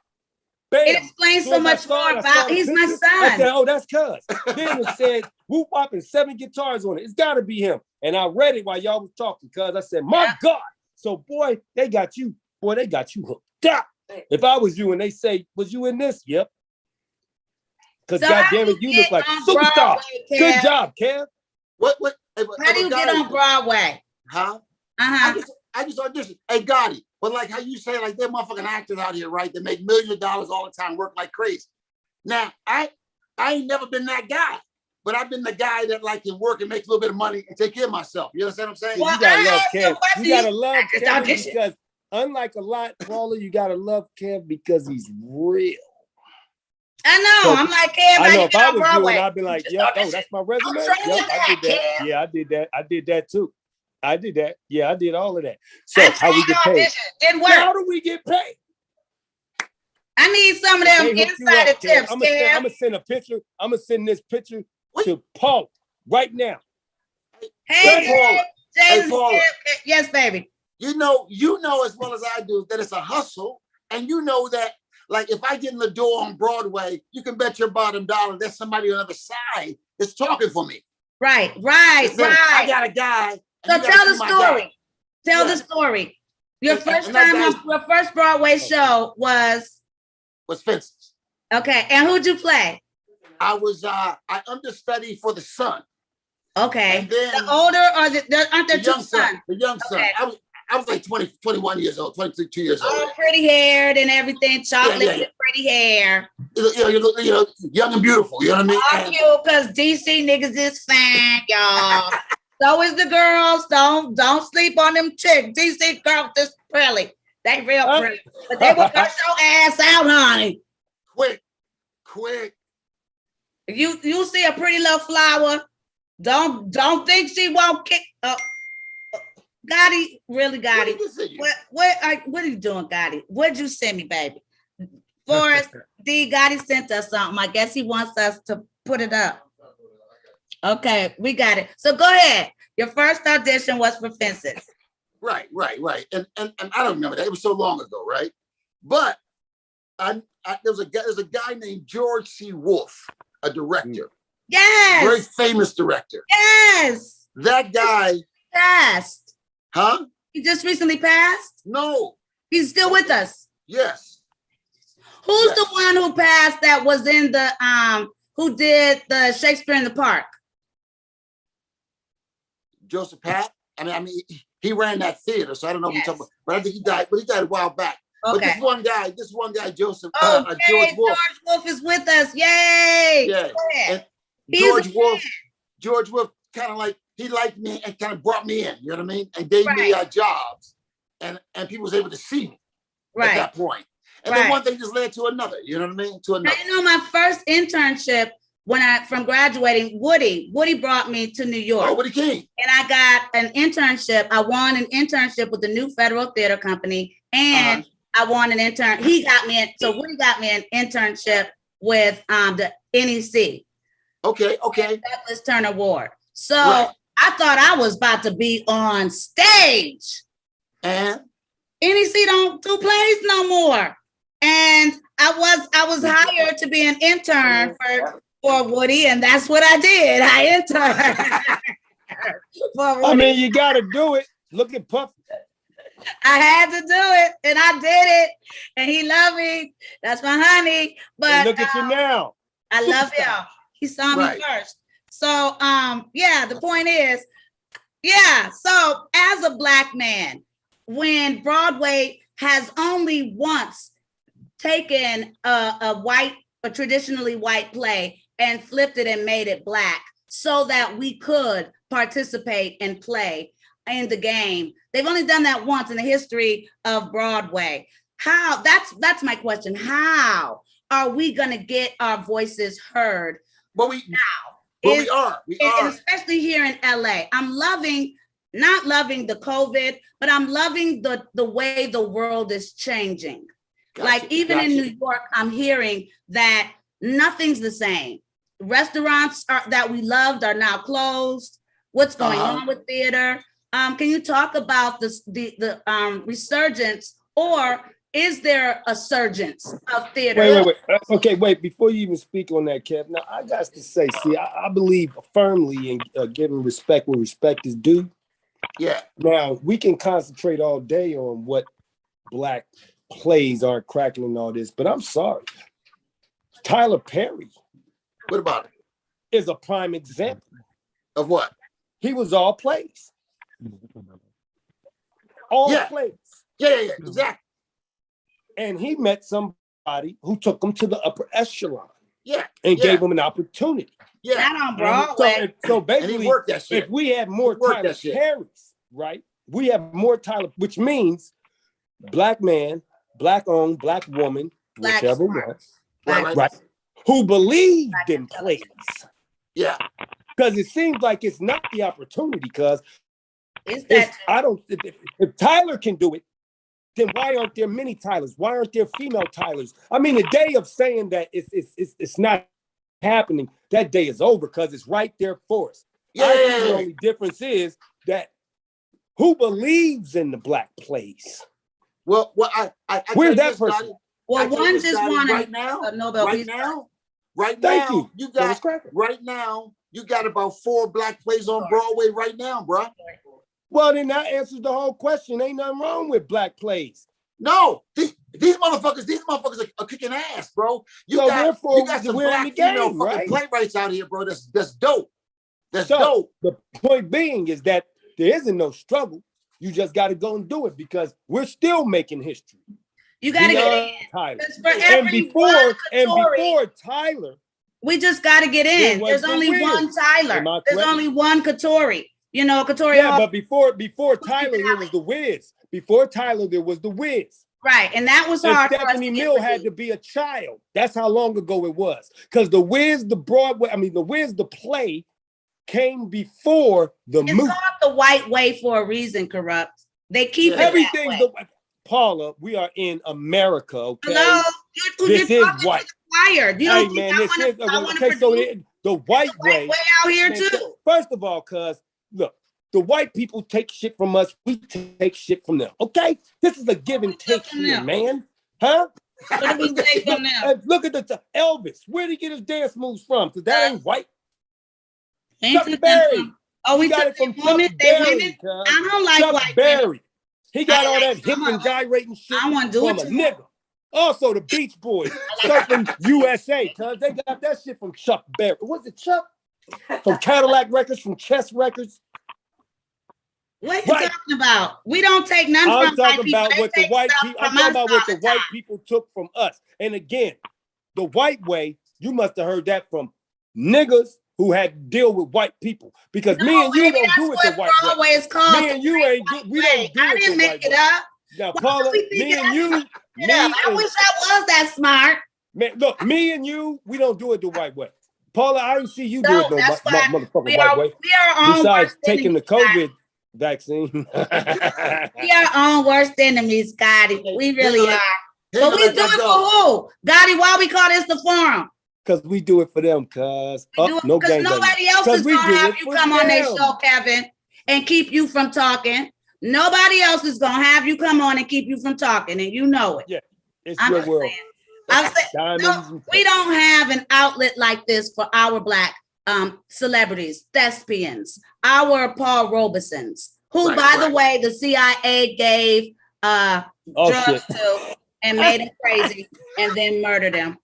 Bam. It explains Soon so as I much saw more it, I saw about. the He's my picture. I said, son. oh, that's cuz. Then it said whoop wop and 7 guitars on it. It's gotta be him. And I read it while y'all was talking, cuz I said, my God. So boy, they got you hooked up. If I was you and they say, was you in this? Yep. Because So goddamn how it, do you you look like a get on superstar. Broadway, Kev? Good job, Kev. What? Hey, How do you get on Broadway? Huh? Uh-huh. I just auditioned. Hey, Gotti. But like how you say, like they're motherfucking actors out here, right? They make millions of dollars all the time, work like crazy. Now, I ain't never been that guy, but I've been the guy that like can work and make a little bit of money and take care of myself. You understand what I'm saying? Well, You gotta I love asked you Kev. a question. You gotta love just Kev auditioned. because unlike a lot, Paula, you gotta love Kev because he's real. I know. So, I'm like, Kev, I how know you if get I on was you, Broadway? and I'd be like, Just yep, oh, audition. that's my resume. trying Yep, to I did that. Kev. Yeah, I did that too. I did that. Yeah, I did all of that. So I how we tried get to paid? audition. Didn't work. How do we get paid? I need some of They them hook you insider up, Kev. tips, I'm Kev. gonna send a picture. I'm gonna send this picture to Paul right now. Hey, Paula. Hey, James. Paula. Yes, baby. You know as well as I do that it's a hustle, and you know that like if I get in the door on Broadway, you can bet your bottom dollar there's somebody on the other side that's talking for me. Right. I got a guy. and So you gotta tell the see my guy. story. Tell Yeah. the story. Your And- first and that time guy's- on your first Broadway show was Was fences. okay. And who'd you play? I was I understudied for the son. Okay. And then The older or aren't there the two young son. sons? The young son. Okay. I was like 20, 21 years old, 22 years old. All pretty haired and everything, chocolate Yeah. with pretty hair. You know, young and beautiful. You know what I mean? All And- cute because DC niggas is fine, y'all. So is the girls. Don't sleep on them chicks. DC girls is pretty. They real pretty. But they will cut your ass out, honey. quick. You see a pretty little flower. Don't think she won't kick up. Gotti, really What Gotti. did you say? What are you doing, Gotti? What'd you send me, baby? Forrest D. Gotti sent us something. I guess he wants us to put it up. Okay, we got it. So go ahead. Your first audition was for Fences. Right. And I don't remember that. It was so long ago, right? But there's a guy named George C. Wolfe, a director, very Yes. famous director. Yes. That guy, Passed. huh? He just recently passed. No. He's still with us. Yes. Who's Yes. the one who passed that was in the who did the Shakespeare in the Park? Joseph Pat. I mean, he ran that theater, so I don't know what Yes. you're talking about. But I think he died. But he died a while back. But Okay. this one guy, Joseph Oh, George Wolfe. George Wolfe is with us. Yay. Yeah. Go ahead. And He's a George Wolfe kind of like he liked me and kind of brought me in. You know what I mean? And gave me jobs, and people was able to see me at Right. that point. And then one thing just led to another. You know what I mean? To another. Now, you know, my first internship from graduating, Woody brought me to New York. Oh, Woody King. And I got an internship. I won an internship with the New Federal Theater Company, and I won an intern. Woody got me an internship with the NEC. Okay. Douglas Turner Ward. So I thought I was about to be on stage. And NEC don't do plays no more. And I was hired to be an intern for Woody, and that's what I did. I interned for Woody. I mean, you got to do it. Look at Puff. I had to do it, and I did it, and he loved me. That's my honey. But and look at you now. I love him. He saw me first. So, the point is, so as a Black man, when Broadway has only once taken a traditionally white play and flipped it and made it Black so that we could participate and play in the game. They've only done that once in the history of Broadway. How? That's my question. How are we going to get our voices heard now? Well, we are. And especially here in LA. I'm not loving the COVID, but I'm loving the way the world is changing. Even in New York, I'm hearing that nothing's the same. Restaurants that we loved are now closed. What's going on with theater? Can you talk about the resurgence, or is there a surgence of theater? Wait. Okay, wait. Before you even speak on that, Kev, now I got to say, I believe firmly in giving respect where respect is due. Yeah. Now, we can concentrate all day on what Black plays aren't cracking and all this, but I'm sorry. Tyler Perry. What about it? Is a prime example. Of what? He was all plays. All plays. Yeah, exactly. And he met somebody who took him to the upper echelon. Yeah. And gave him an opportunity. Yeah. Not on Broadway. So basically, and he worked that shit. If we had more Tyler Perrys, right? We have more Tyler, which means Black man, Black owned, Black woman, whichever one, right? Who believed in plays. Yeah. Because it seems like it's not the opportunity, because if Tyler can do it, then why aren't there many Tylers? Why aren't there female Tylers? I mean, the day of saying that it's not happening, that day is over, because it's right there for us. I think the only difference is that who believes in the Black plays? Well, I where's that person? Well, one just wanted right now. Thank you. You got right now. You got about 4 Black plays on Broadway right now, bro. Well, then that answers the whole question. Ain't nothing wrong with Black plays. No, these motherfuckers are kicking ass, bro. You got some Black female fucking playwrights out here, bro. That's dope. That's dope. The point being is that there isn't no struggle. You just got to go and do it, because we're still making history. You got to get in. Tyler. And before Tyler, we just got to get in. There's only one Tyler. There's only one Katori. You know, Katori. Yeah, but before Tyler, there was the Wiz. Before Tyler, there was the Wiz. Right, and that was hard. Stephanie Mill had to be a child. That's how long ago it was. Because the Wiz, the Wiz, the play came before the movie. It's called the white way for a reason, Kurupt. They keep everything. Paula, we are in America, okay? Hello? This is white. Fired. You hey, man, this is okay. So the white way out here too. First of all, cuz look, the white people take shit from us. We take shit from them. Okay, this is a give and take here, man. Huh? What do we take from them? Look at the Elvis. Where did he get his dance moves from? Because that ain't white. Chuck Berry. Oh, we got it from Chuck Berry. I don't like Chuck white Berry. He got all that hip and gyrating shit I want to do from it a nigga. Also, the Beach Boys, Surfing USA, cuz they got that shit from Chuck Berry. Was it Chuck? From Cadillac Records, from Chess Records. What are you talking about? We don't take none I'm from white people. I'm talking about what the white people took from us. And again, the white way, you must have heard that from niggas who had to deal with white people. Because me and you don't do it the white way. It's called me and you ain't we don't do it the white way. I didn't make it up. Now, Paula, me and you Yeah, I wish I was that smart. Man, look, me and you, we don't do it the white way. Paula, I didn't see you do it no that's why motherfucking white way. We are our own Besides worst taking the enemies, COVID vaccine. we are our own worst enemies, Gotti. We really are. But we do it for who? Gotti, why we call this the forum? Because we do it for them, cuz. No because nobody else is going to have you come on their show, Kevin, and keep you from talking. Nobody else is going to have you come on and keep you from talking, and you know it. Yeah, it's your world. I'm saying, no, we don't have an outlet like this for our Black celebrities, thespians, our Paul Robesons, who, by the way, the CIA gave drugs to and made him crazy and then murdered him.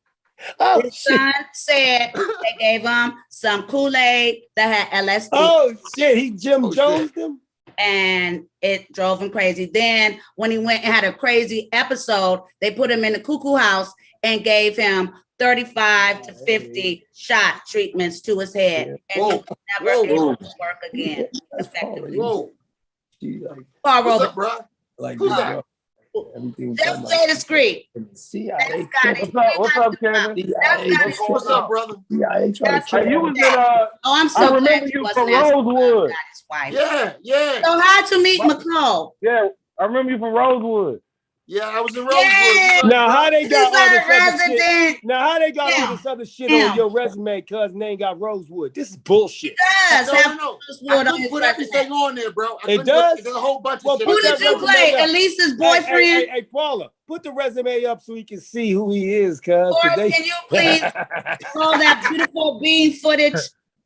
His son said they gave him some Kool-Aid that had LSD. Oh shit, he Jim Jones them? And it drove him crazy. Then when he went and had a crazy episode, they put him in the cuckoo house and gave him 35 to 50 shot treatments to his head. And he never able to work again. Whoa. Paul What's up, bro? Like who's that? Just say discreet. CIA. What's up, Kevin? What's up, brother? Hey, you was in I'm so I remember you from Rosewood. Yeah. So how'd you meet McCall? Yeah, I remember you from Rosewood. Yeah, I was in Rosewood. Now how they got all this other resident. shit? Now how they got all this other shit on your resume? Cause name got Rosewood. This is bullshit. Does No. I couldn't put everything on there, bro. It does. There's a whole bunch of shit. Who did you play? Elisa's boyfriend? Hey, Paula, put the resume up so we can see who he is, cuz. Or can you please roll that beautiful bean footage?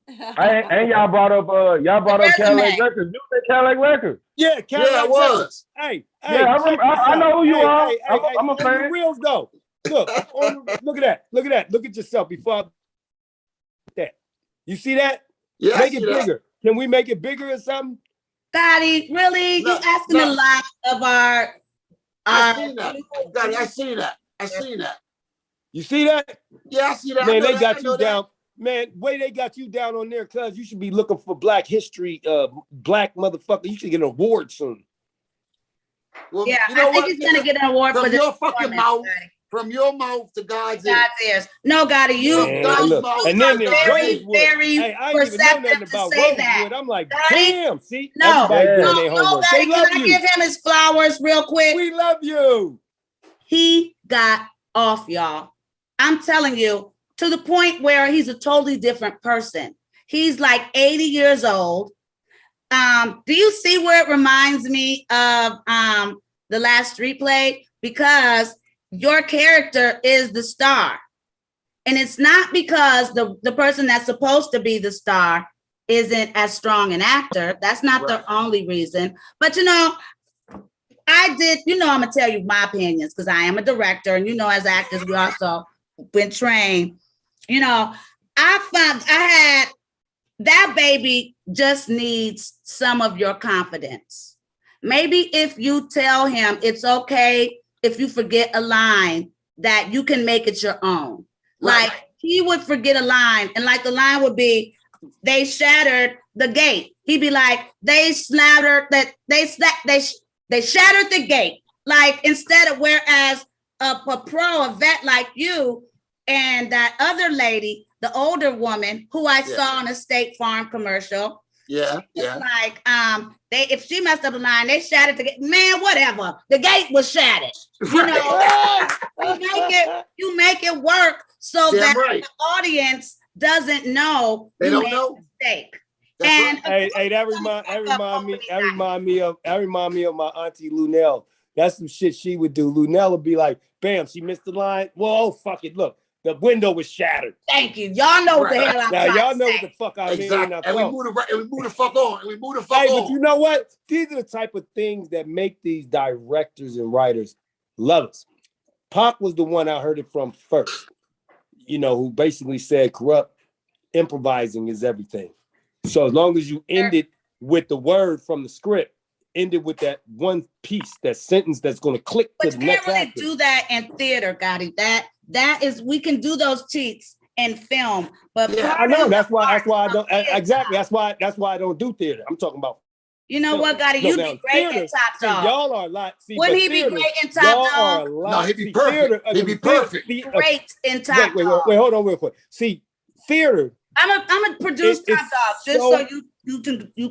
And y'all brought up Cadillac Records. You said Cadillac Records. Yeah, Cadillac it was. Hey, yeah, I know who you are. I'm a fan. The reels though. Look, look at that. Look at yourself before that. You see that? Yeah, make it bigger. Can we make it bigger or something? Gotti, really? You asking a lot of our I seen that. Gotti, I seen that. You see that? Yeah, I see that. Man, they got you down. Man, way they got you down on there, cuz you should be looking for Black history, Black motherfucker. You should get an award soon. Well, yeah, I think he's gonna get an award for your fucking mouth. From your mouth to God's ears. No, Gotti, you. And then there's Rosewood. Very I ain't even know nothing about Rosewood. That. I'm like, Gotti, damn. See, no, everybody doing their homework. Gotti, They love can you. I give him his flowers real quick? We love you. He got off, y'all. I'm telling you, to the point where he's a totally different person. He's like 80 years old. Do you see where it reminds me of The Last Street Play? Because your character is the star. And it's not because the person that's supposed to be the star isn't as strong an actor. That's not the only reason. But I'm gonna tell you my opinions because I am a director, and as actors, we also been trained. I had that baby just needs some of your confidence. Maybe if you tell him it's okay if you forget a line, that you can make it your own. Right. Like he would forget a line, and like the line would be, they shattered the gate. He'd be like, they shattered the gate. Like instead of, whereas a vet like you and that other lady, the older woman who I saw on a State Farm commercial. Yeah. Like if she messed up the line, they shattered the gate. Man, whatever. The gate was shattered. You make it work so that the audience doesn't know they you don't made know. a mistake. And that remind me of my auntie Lunell. That's some shit she would do. Lunell would be like, bam, she missed the line. Whoa, fuck it. Look, the window was shattered. Thank you. Y'all know what the hell I'm trying to say. Y'all know what the fuck I mean. Exactly. And we move the fuck on. But you know what? These are the type of things that make these directors and writers love us. Pac was the one I heard it from first, who basically said Kurupt, improvising is everything. So as long as you end it with the word from the script, end it with that one piece, that sentence that's going to click to the next actor. But you can't really do that in theater, Gotti. That is, we can do those cheats in film, but I know that's why I don't exactly. That's why I don't do theater. I'm talking about You know what, Gotti? No, You'd now, be great theater, in Top see, Dog. y'all are a lot. See, Wouldn't but he be theater, great in Top y'all Dog? are a lot. No, he'd be See, perfect. theater, He'd be perfect. Great in Top Dog. Wait, hold on real quick. See, theater. I'm gonna produce Top it's Dog just so you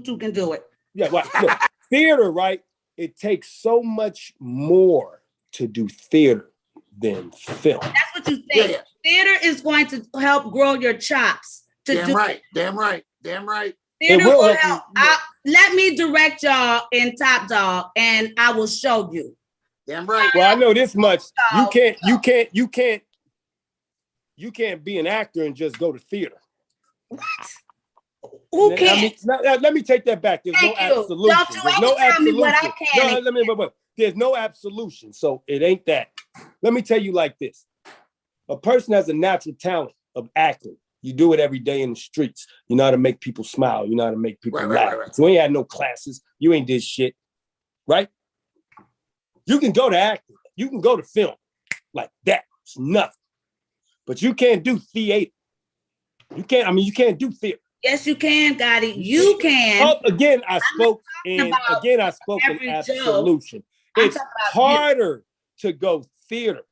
two can do it. Yeah, right. Look, theater, right? It takes so much more to do theater than film. That's what you think. Yeah. Theater is going to help grow your chops. Damn right. Damn right. Damn right. Theater It will will help help. Let me direct y'all in Top Dog, and I will show you. Damn right. Well, I know this much. You can't be an actor and just go to theater. What? Who I mean, can't? let me take that back. There's no Thank you. absolution. Don't you There's ever no tell me what I absolution. can No, and let me, but there's no absolution. So it ain't that. Let me tell you like this. A person has a natural talent of acting. You do it every day in the streets. You know how to make people smile. You know how to make people laugh. Right. So you ain't had no classes. You ain't did shit. Right? You can go to acting. You can go to film. Like that. It's nothing. But you can't do theater. You can't do theater. Yes, you can, Gotti. You can. Oh, again, I spoke in absolution. It's harder to go theater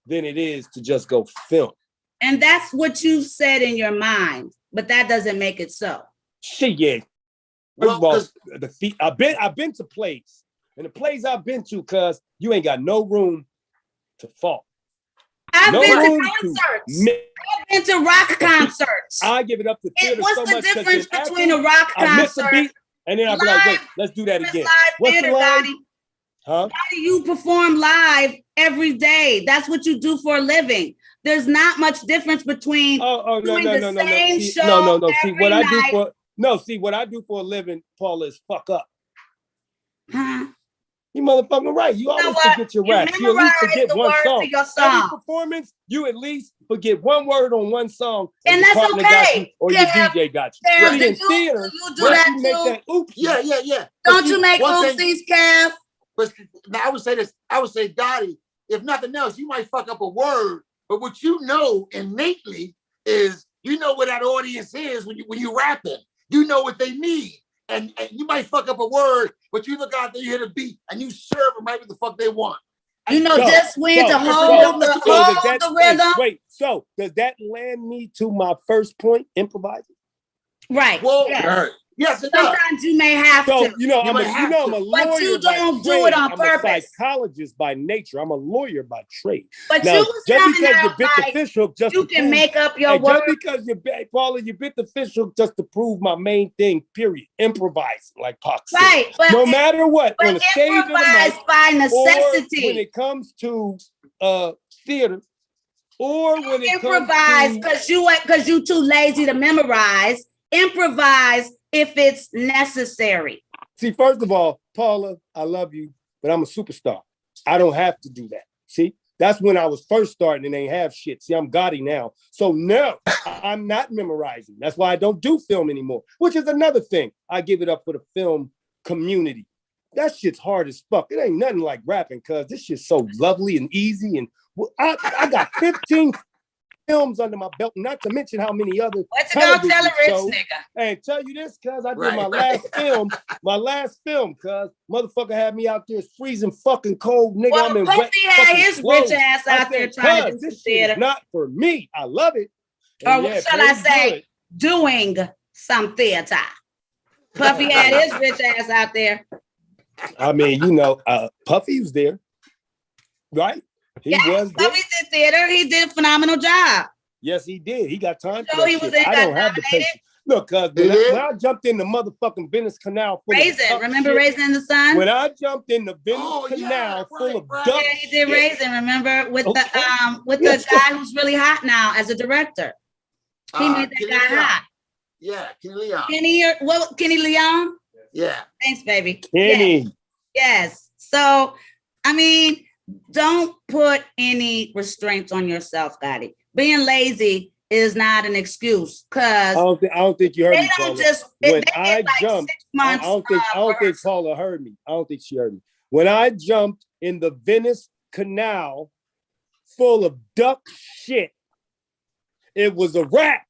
than it is to just go film. And that's what you said in your mind, but that doesn't make it so. Shit, yeah. First of all, I've been to plays, and the plays I've been to, cuz you ain't got no room to fall. I've been to concerts. I've been to rock concerts. I give it up to theater so much. What's the difference between a rock concert? I miss a beat, and then I'll be like, wait, let's do that again. What's the line? Huh? How do you perform live every day? That's what you do for a living. There's not much difference between doing the same show every night. See, what I do for a living, Paula, is fuck up. Huh? You motherfucking right. You always forget your raps. You at least forget one song. Every performance, you at least forget one word on one song. And that's okay. Got you, or your DJ got you. Right. In theater, you do that too. Make that oopsie. Yeah. Don't you make oopsies, Kev? But now I would say this. I would say, Dottie, if nothing else, you might fuck up a word, but what you know innately is you know what that audience is when you rapping. You know what they need. And you might fuck up a word, but you look out there, you hit a beat, and you serve them right what the fuck they want. You know just when to hold the rhythm. Wait, so does that land me to my first point, improvising? Right. Well, yes, it does. Sometimes you may have to. I'm a lawyer. But you don't do it on purpose. I'm a psychologist by nature. I'm a lawyer by trade. But now, you was just because out you bit like the fish hook, just you can make up your words. Just because Paula, you bit the fish hook just to prove my main thing. Period. Improvising, like Pac said. Right. But no matter what, but on the stage or the mic, by necessity. Or when it comes to theater, or when it improvise because you too lazy to memorize. Improvise if it's necessary. See, first of all, Paula, I love you, but I'm a superstar. I don't have to do that. See, that's when I was first starting and ain't have shit. See, I'm Gotti now. So no, I'm not memorizing. That's why I don't do film anymore, which is another thing. I give it up for the film community. That shit's hard as fuck. It ain't nothing like rapping, cuz this shit's so lovely and easy. And I got 15 films under my belt, not to mention how many other television shows. And tell you this, cuz I did my last film, cuz motherfucker had me out there freezing fucking cold, nigga. Well, I'm in wet had his rich ass out there trying to do this shit is not for me. I love it. And or shall I say, doing some theater. Puffy had his rich ass out there. I mean, Puffy was there, right? He was there. Puffy did theater. He did a phenomenal job. Yes, he did. He got time for that shit. I don't have the patience. Look, cuz when I jumped in the motherfucking Venice Canal full Raisin. Remember Raisin in the Sun? When I jumped in the Venice Canal full of duck he did Raisin, remember? With the guy who's really hot now as a director. He made that guy hot. Yeah, Kenny Leon. Kenny Leon? Yeah. Thanks, baby. Kenny. Yes. So, I mean, don't put any restraints on yourself, Gotti. Being lazy is not an excuse because I don't think you heard me, Paula. When I jumped, I don't think Paula heard me. I don't think she heard me. When I jumped in the Venice Canal full of duck shit, it was a wrap.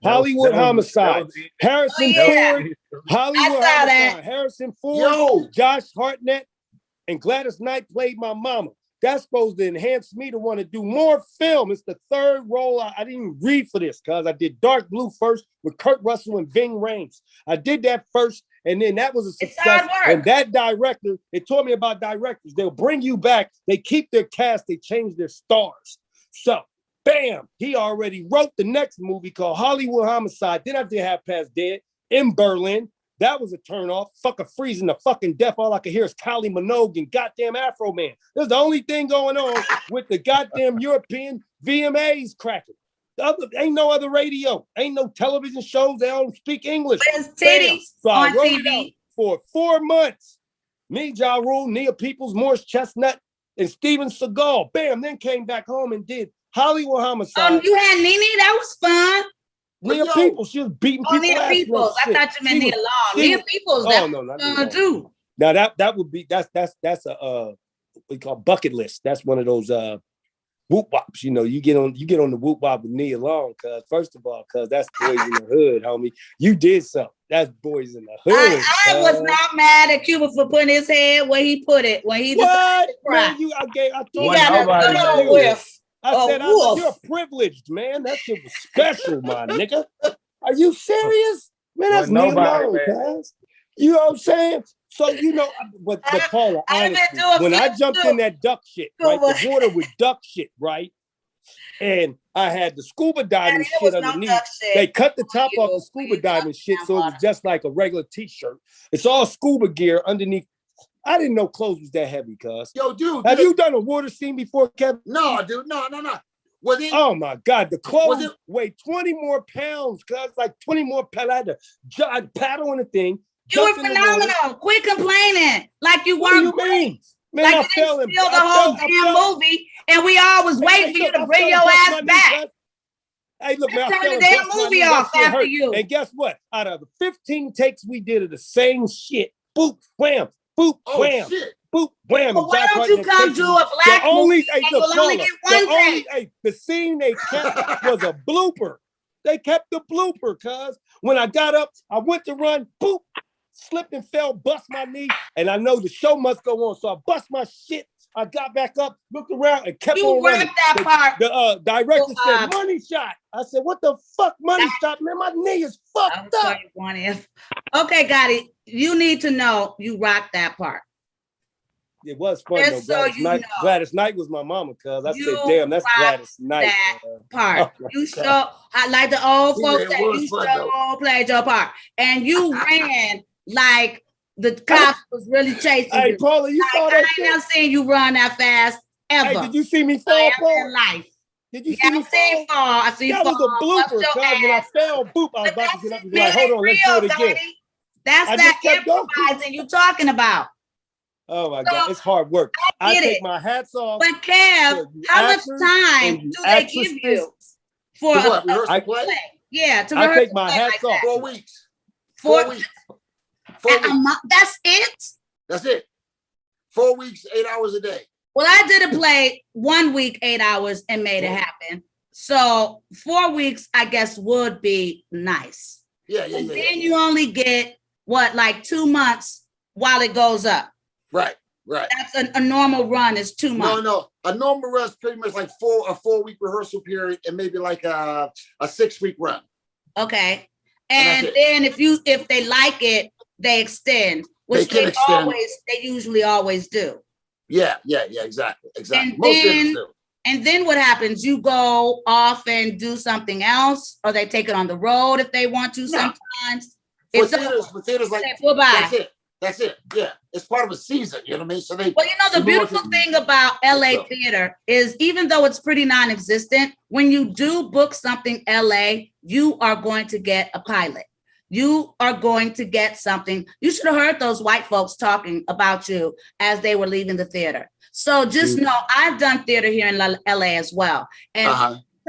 Hollywood Homicide. Harrison Ford. Hollywood Homicide. Harrison Ford. Josh Hartnett and Gladys Knight played my mama. That's supposed to enhance me to want to do more film. It's the third role. I didn't even read for this because I did Dark Blue first with Kurt Russell and Ving Rhames. I did that first, and then that was a success. And that director, it taught me about directors. They'll bring you back. They keep their cast. They change their stars. So, bam, he already wrote the next movie called Hollywood Homicide. Then I did Half Past Dead in Berlin. That was a turnoff. Fucking freezing the fucking death. All I could hear is Kylie Minogue and goddamn Afro Man. That's the only thing going on with the goddamn European VMAs cracking. Ain't no other radio. Ain't no television shows. They don't speak English. So I wrote it out for 4 months. Me, Ja Rule, Nia Peoples, Morris Chestnut, and Steven Seagal. Bam, then came back home and did Hollywood Homicide. You had Nene? That was fun. Nia Peoples, she was beating people. Nia Peoples. I thought you meant Nia Long. Nia Peoples, that was fun too. Now that would be that's a what we call bucket list. That's one of those whoop wops. You know, you get on the whoop wop with Nia Long, cause first of all, cause that's Boys in the Hood, homie. You did something. That's Boys in the Hood. I was not mad at Cuba for putting his head where he put it when he decided to cry. Man, I told you got a little whiff. I said, you're privileged, man. That shit was special, my nigga. Are you serious? Man, that's Nia Long, guys. You know what I'm saying? So, you know, but Paula, honestly, when I jumped in that duck shit, right? The water was duck shit, right? And I had the scuba diving shit underneath. They cut the top off the scuba diving shit, so it was just like a regular t-shirt. It's all scuba gear underneath. I didn't know clothes was that heavy, cuz. Yo, dude. Have you done a water scene before, Kevin? No, dude. No. Oh my God, the clothes weigh 20 more pounds, cuz, like 20 more pounds. I had to paddle on the thing. You were phenomenal. Quit complaining. Like you weren't great. Man, like I you didn't steal the whole damn movie, and we all was waiting for you to bring your ass back. Hey, look, man, turn the damn movie off after you. And guess what? Out of the 15 takes we did of the same shit, boop, wham, boop, wham, boop, wham. Well, why don't you come to a black movie and you'll only get one take? The scene they kept was a blooper. They kept the blooper, cuz. When I got up, I went to run, boop, slipped and fell, bust my knee, and I know the show must go on. So I bust my shit. I got back up, looked around, and kept on running. That part. The director said, money shot. I said, what the fuck, money shot? Man, my knee is fucked up. Okay, got it. You need to know you rocked that part. It was fun, though. Gladys Knight was my mama, cuz. I said, damn, that's Gladys Knight. That part. You like the old folks say, you played your part. And you ran like the cops was really chasing you. Hey, Paula, you saw that shit? I ain't never seen you run that fast ever. Hey, did you see me fall, Paula? Life. Did you see me fall? I see you fall. That was a blooper, cuz. When I fell, boop, I was about to get up and be like, hold on, let's do it again. That's that improvising you talking about. Oh my God, it's hard work. I take my hats off. But Kev, how much time do they give you for a play? Yeah, to I take my hats off. 4 weeks. 4 weeks. 4 weeks. That's it? That's it. 4 weeks, 8 hours a day. Well, I did a play 1 week, 8 hours, and made it happen. So 4 weeks, I guess, would be nice. Yeah. Then you only get, like 2 months while it goes up. Right. That's a normal run is 2 months. No. A normal run is pretty much like a 4 week rehearsal period and maybe like a 6 week run. Okay. And then if they like it, they extend, which they usually always do. Yeah, exactly. And Most things do. And then what happens? You go off and do something else, or they take it on the road if they want to sometimes. For theaters like bye. That's it. Yeah. It's part of a season, you know what I mean? So the beautiful thing about LA theater is even though it's pretty non-existent, when you do book something LA, you are going to get a pilot. You are going to get something. You should have heard those white folks talking about you as they were leaving the theater. So just know I've done theater here in LA as well. And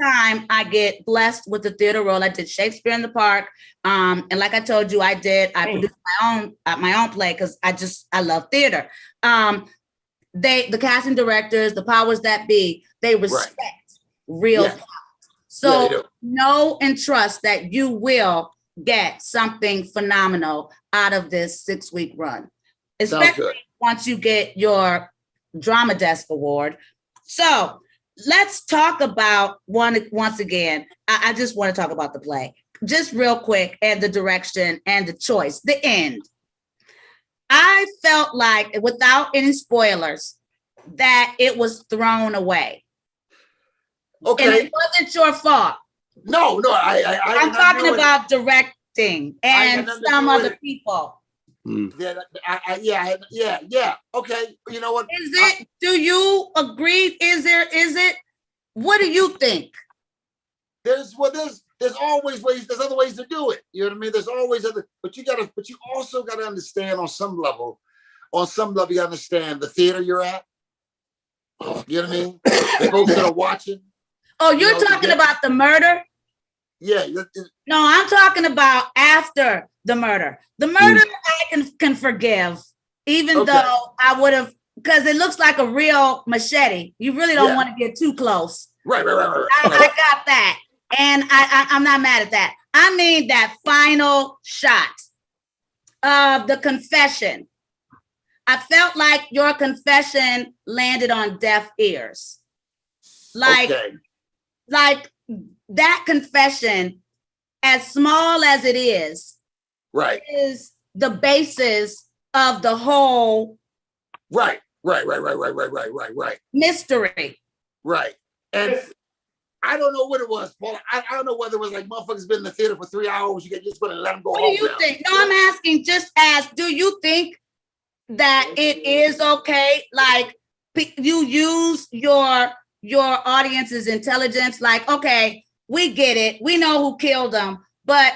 time I get blessed with the theater role. I did Shakespeare in the Park. And like I told you, I produced my own play because I love theater. The casting directors, the powers that be, they respect real talent. So know and trust that you will get something phenomenal out of this 6-week run, especially once you get your Drama Desk Award. So let's talk about once again. I just want to talk about the play, just real quick, and the direction and the choice, the end. I felt like, without any spoilers, that it was thrown away. Okay. And it wasn't your fault. No, I'm talking about directing and some other people. Yeah. Okay. You know what? Is it? Do you agree? Is it? What do you think? There's always ways. There's other ways to do it. You know what I mean? There's always other. But you also gotta understand on some level. On some level, you understand the theater you're at. You know what I mean? The folks that are watching. Oh, you're talking about the murder? Yeah. No, I'm talking about after the murder. The murder I can forgive, even though I would have, because it looks like a real machete. You really don't want to get too close. Right. I got that. And I'm not mad at that. I mean that final shot of the confession. I felt like your confession landed on deaf ears. Like that confession, as small as it is the basis of the whole mystery. Right. And I don't know what it was, Paul. I don't know whether it was like motherfuckers been in the theater for 3 hours. You just gonna let them go. What do you think? No, I'm asking. Just ask. Do you think that it is okay? Like you use your audience's intelligence. Like, okay, we get it. We know who killed them, but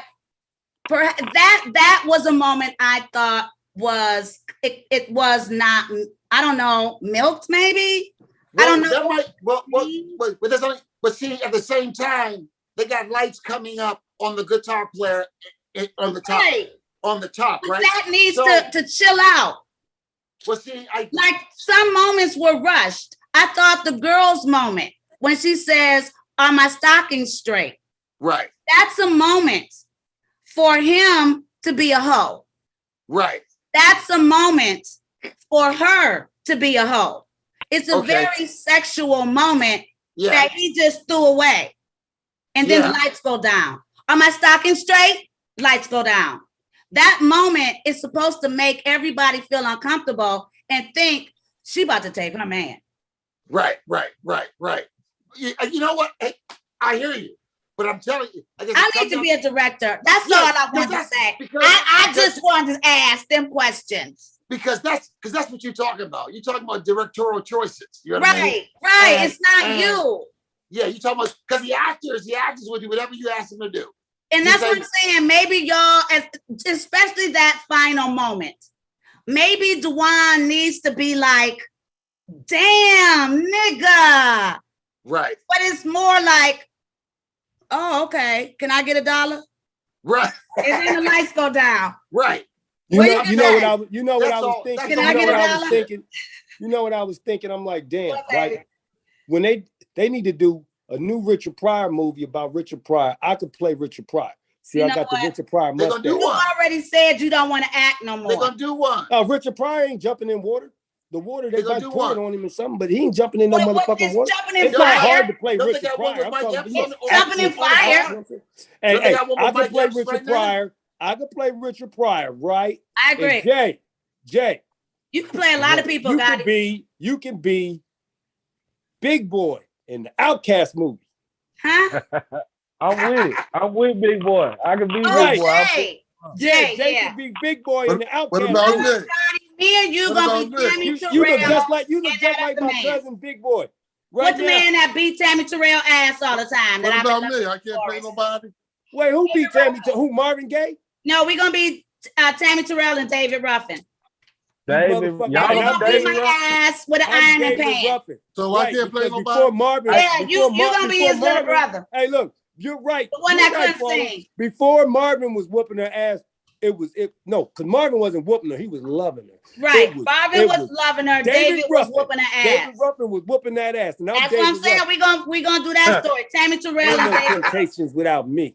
that was a moment I thought was it was not. I don't know, milked maybe. Well, I don't know. But see, at the same time, they got lights coming up on the guitar player on the top. Right. On the top, But right? that needs to chill out. Well, see, like some moments were rushed. I thought the girl's moment when she says, "Are my stockings straight?" Right. That's a moment for him to be a hoe. Right. That's a moment for her to be a hoe. It's a very sexual moment that he just threw away. And then lights go down. Are my stockings straight? Lights go down. That moment is supposed to make everybody feel uncomfortable and think she about to take her man. Right. You know what? Hey, I hear you, but I'm telling you. I need to be a director. That's all I want to say. I just wanted to ask them questions. Because that's what you're talking about. You're talking about directorial choices. You know what I mean? Right. It's not you. Yeah, you're talking about, because the actors will do whatever you ask them to do. And that's what I'm saying. Maybe y'all, especially that final moment, maybe Dewan needs to be like, damn, nigga. Right. But it's more like, oh, okay. Can I get $1? Right. And then the lights go down. Right. You know what I was thinking? Can I get $1? You know what I was thinking? I'm like, damn, right? When they need to do a new Richard Pryor movie about Richard Pryor, I could play Richard Pryor. See, I got the Richard Pryor mustache. You already said you don't want to act no more. They're gonna do one. Richard Pryor ain't jumping in water. The water they might pour it on him or something, but he ain't jumping in no motherfucking water. It's not hard to play Richard Pryor. Jumping in fire. Hey, I can play Richard Pryor. I could play Richard Pryor, right? I agree. And Jay. You can play a lot of people, You can be Big Boy in the Outcast movie. Huh? I'm with it. I'm with Big Boy. I can be Big Boy. Jay can be Big Boy in the Outcast What about movie. Me and you gonna be Tammy Terrell. You look just like my cousin Big Boy. What's the man that beat Tammy Terrell ass all the time? What about me? I can't play nobody. Wait, who beat Tammy? Who, Marvin Gaye? No, we're gonna be Tammy Terrell and David Ruffin. David, y'all gonna beat my ass with an iron and pan. So I can't play nobody. Before Marvin, you gonna be his little brother. Hey, look, you're right. The one that couldn't sing. Before Marvin was whooping her ass, no, because Marvin wasn't whooping her, he was loving her. Right. Marvin was loving her. David was whooping her ass. David Ruffin was whooping that ass. And that's what I'm saying. We're gonna do that story. Tammy Terrell and David Temptations without me.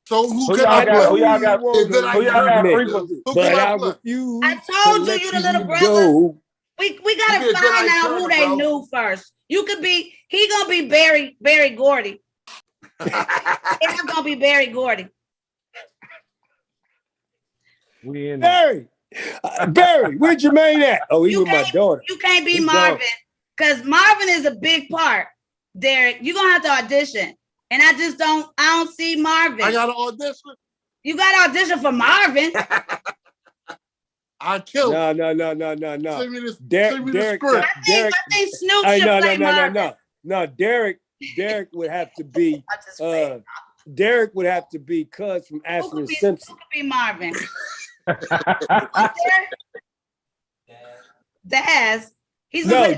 So who y'all got frequency? But I refuse. I told you the little brother. We gotta find out who they knew first. He gonna be Barry Gordy. It's gonna be Barry Gordy. Barry, where Jermaine at? Oh, he with my daughter. You can't be Marvin because Marvin is a big part. Derek, you're gonna have to audition, and I don't see Marvin. I gotta audition. You gotta audition for Marvin. I killed. No. Send me the script. I think Snoop should play Marvin. No. Derek would have to be. Derek would have to be Cuz from Ashton Simpson. Who could be Marvin? Daz. He's no.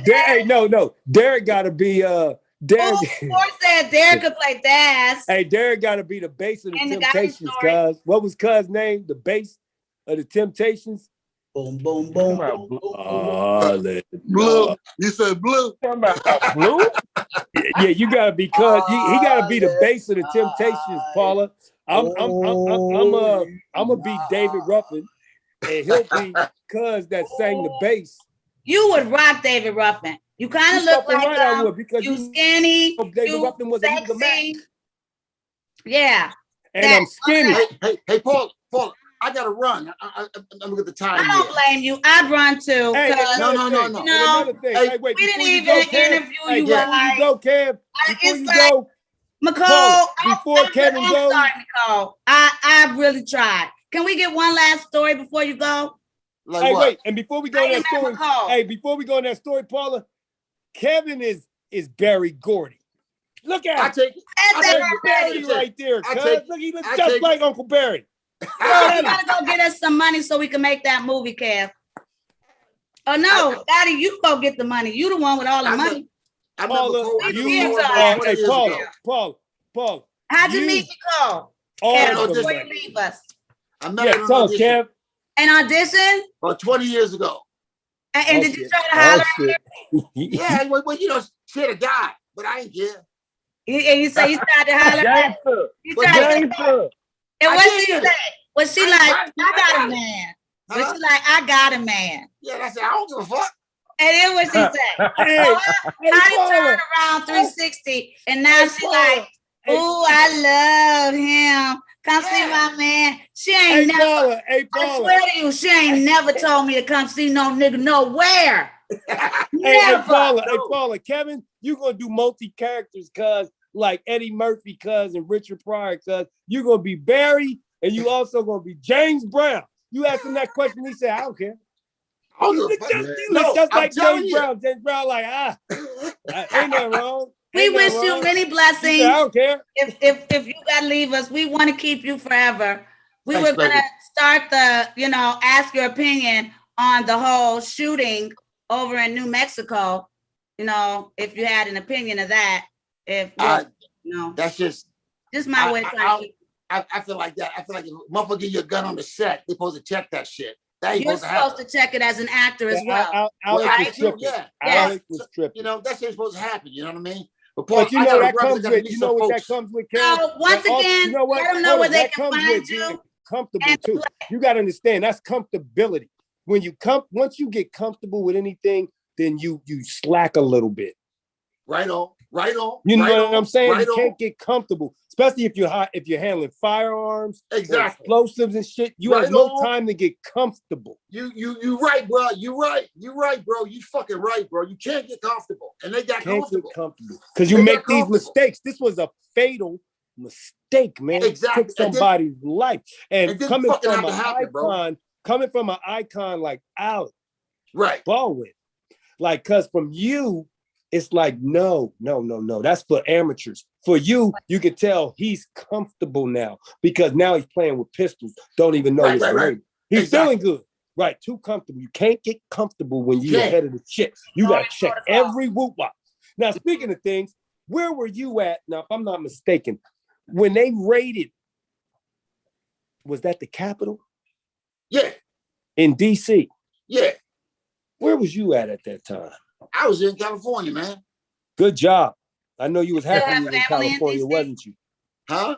Derek got to be. Derek. Said Derek could play Daz. Hey, Derek got to be the bass of the Temptations. Cuz what was Cuz' name? The bass of the Temptations. Boom, boom, boom, boom, boom. Blue. You said blue. Blue? Yeah, you gotta be Cuz. He gotta be the bass of the Temptations, Paula. I'm gonna be David Ruffin, and he'll be Cuz that sang the bass. You would rock David Ruffin. You kind of look like I would, because you skinny. David Ruffin was sexy. Yeah. And I'm skinny. Hey, Paula. I gotta run. I'm looking at the time. I don't blame you. I'd run too. Hey, no. You know, hey, wait, we didn't even interview you. Before you go, Kev. Before you go, McCall. Before Kevin goes. I'm sorry, McCall. I really tried. Can we get one last story before you go? Like hey, what? wait, and before we go in that story, before we go in that story, Paula, Kevin is Barry Gordy. Look at him. That's Barry right there, cuz. Look, he looks just like Uncle Barry. Well, you gotta go get us some money so we can make that movie, Kev. Oh no, Daddy, you go get the money. You the one with all the money. Paula, Paula. How'd you meet Nicole? Kev, before you leave us. Tell us, Kev. An audition? About 20 years ago. And did you try to holler at her? Yeah, well, she had a guy, but I ain't care. And you say you tried to holler at her? And what she say? Was she like, I got a man? Was she like, I got a man? Yeah, that's it. I don't give a fuck. And then what she say? I turned around 360 and now she like, oh, I love him. Come see my man. She ain't never. I swear to you, she ain't never told me to come see no nigga nowhere. Hey, Paula, Kevin, you gonna do multi-characters, cuz like Eddie Murphy, cuz, and Richard Pryor, cuz. You're gonna be Barry, and you also gonna be James Brown. You asked him that question, he said, I don't care. You look just like James Brown. James Brown, like, ain't nothing wrong. We wish you many blessings. I don't care. If you gotta leave us, we want to keep you forever. We were gonna start the, ask your opinion on the whole shooting over in New Mexico. If you had an opinion of that. That's just my way. I feel like that. I feel like if a motherfucker give you a gun on the set, they're supposed to check that shit. You're supposed to check it as an actor as well. Alex was tripping. That shit's supposed to happen. You know what I mean? But that comes with. You know what that comes with? So once again, let them know where they can find you. Comfortable too. You got to understand that's comfortability. When once you get comfortable with anything, then you slack a little bit. Right on. You know what I'm saying? You can't get comfortable, especially if you're handling firearms, explosives and shit. You have no time to get comfortable. You right, bro. You right, bro. You fucking right, bro. You can't get comfortable, and they got comfortable because you make these mistakes. This was a fatal mistake, man. Exactly, it took somebody's life, and coming from an icon like Alec, right, Baldwin, like, cause from you. It's like, no. That's for amateurs. For you, you can tell he's comfortable now because now he's playing with pistols. Don't even know his name. He's feeling good. Right, too comfortable. You can't get comfortable when you're ahead of the shit. You got to check every whoop wop. Now, speaking of things, where were you at? Now, if I'm not mistaken, when they raided, was that the Capitol? Yeah. In DC? Yeah. Where was you at that time? I was in California, man. Good job. I know you was Still happy have you was in family in California, DC? wasn't you? Huh?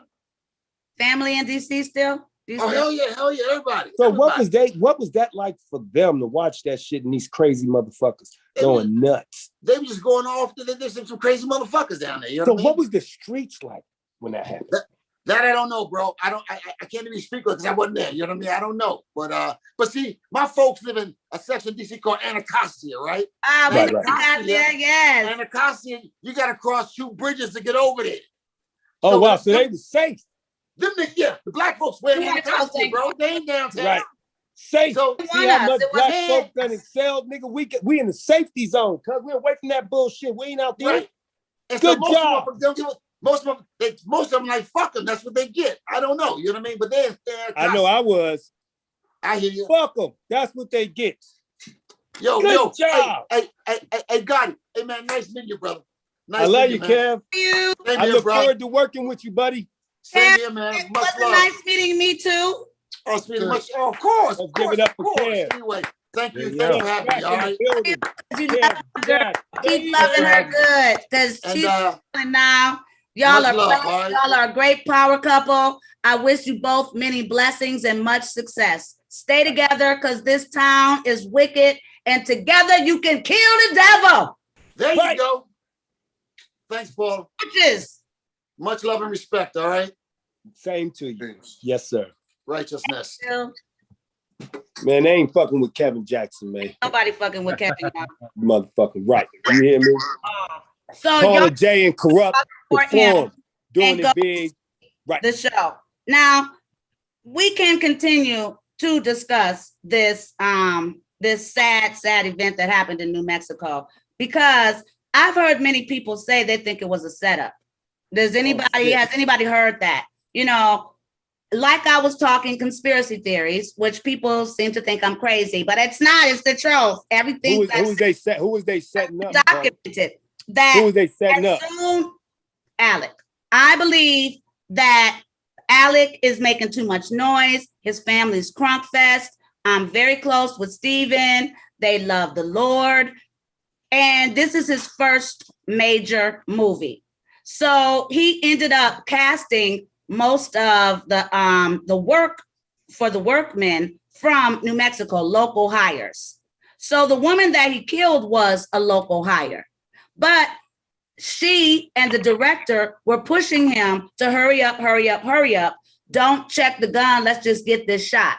Family in DC still? Oh, hell yeah, everybody. So everybody. what was that like for them to watch that shit and these crazy motherfuckers going nuts? They were just going off. There's some crazy motherfuckers down there. You know what was the streets like when that happened? That I don't know, bro. I can't even speak because I wasn't there. You know what I mean? I don't know. But see, my folks live in a section of DC called Anacostia, right? Yes. Anacostia, you gotta cross 2 bridges to get over there. Oh, so wow. So they were safe. The black folks were in Anacostia, bro. They ain't downtown. Right. Safe. So see how much black folk done excelled, nigga. We in the safety zone, cuz we're away from that bullshit. We ain't out there. Right. And good so job. Most of them like, fuck them. That's what they get. I don't know. You know what I mean? But they're I know I was. I hear you. Fuck them. That's what they get. Good job. Hey, got it. Hey, man, nice meeting you, brother. Nice I love you, Kev. I look forward to working with you, buddy. Same here, man. It was nice meeting me too. Oh, speaking much. Oh, of course. Let's give it up for Kev. Anyway, thank you. Thanks for having me. All right. Keep loving her good because she's now. Y'all are a great power couple. I wish you both many blessings and much success. Stay together because this town is wicked, and together you can kill the devil. There you go. Thanks, Paul. Much love and respect. All right. Same to you. Yes, sir. Righteousness. Man, they ain't fucking with Kevin Jackson, man. Nobody fucking with Kevin. Motherfucking right. You hear me? So Paula J and Kurupt perform, doing it big. Right. The show. Now we can continue to discuss this this sad event that happened in New Mexico, because I've heard many people say they think it was a setup. Has anybody heard that? You know, like I was talking conspiracy theories, which people seem to think I'm crazy, but it's not. It's the truth. Everything. Who was they setting up? Documented. That who was they setting up? Alec. I believe that Alec is making too much noise. His family's crunk fest. I'm very close with Steven. They love the Lord. And this is his first major movie. So he ended up casting most of the work for the workmen from New Mexico, local hires. So the woman that he killed was a local hire. But she and the director were pushing him to hurry up. Don't check the gun. Let's just get this shot.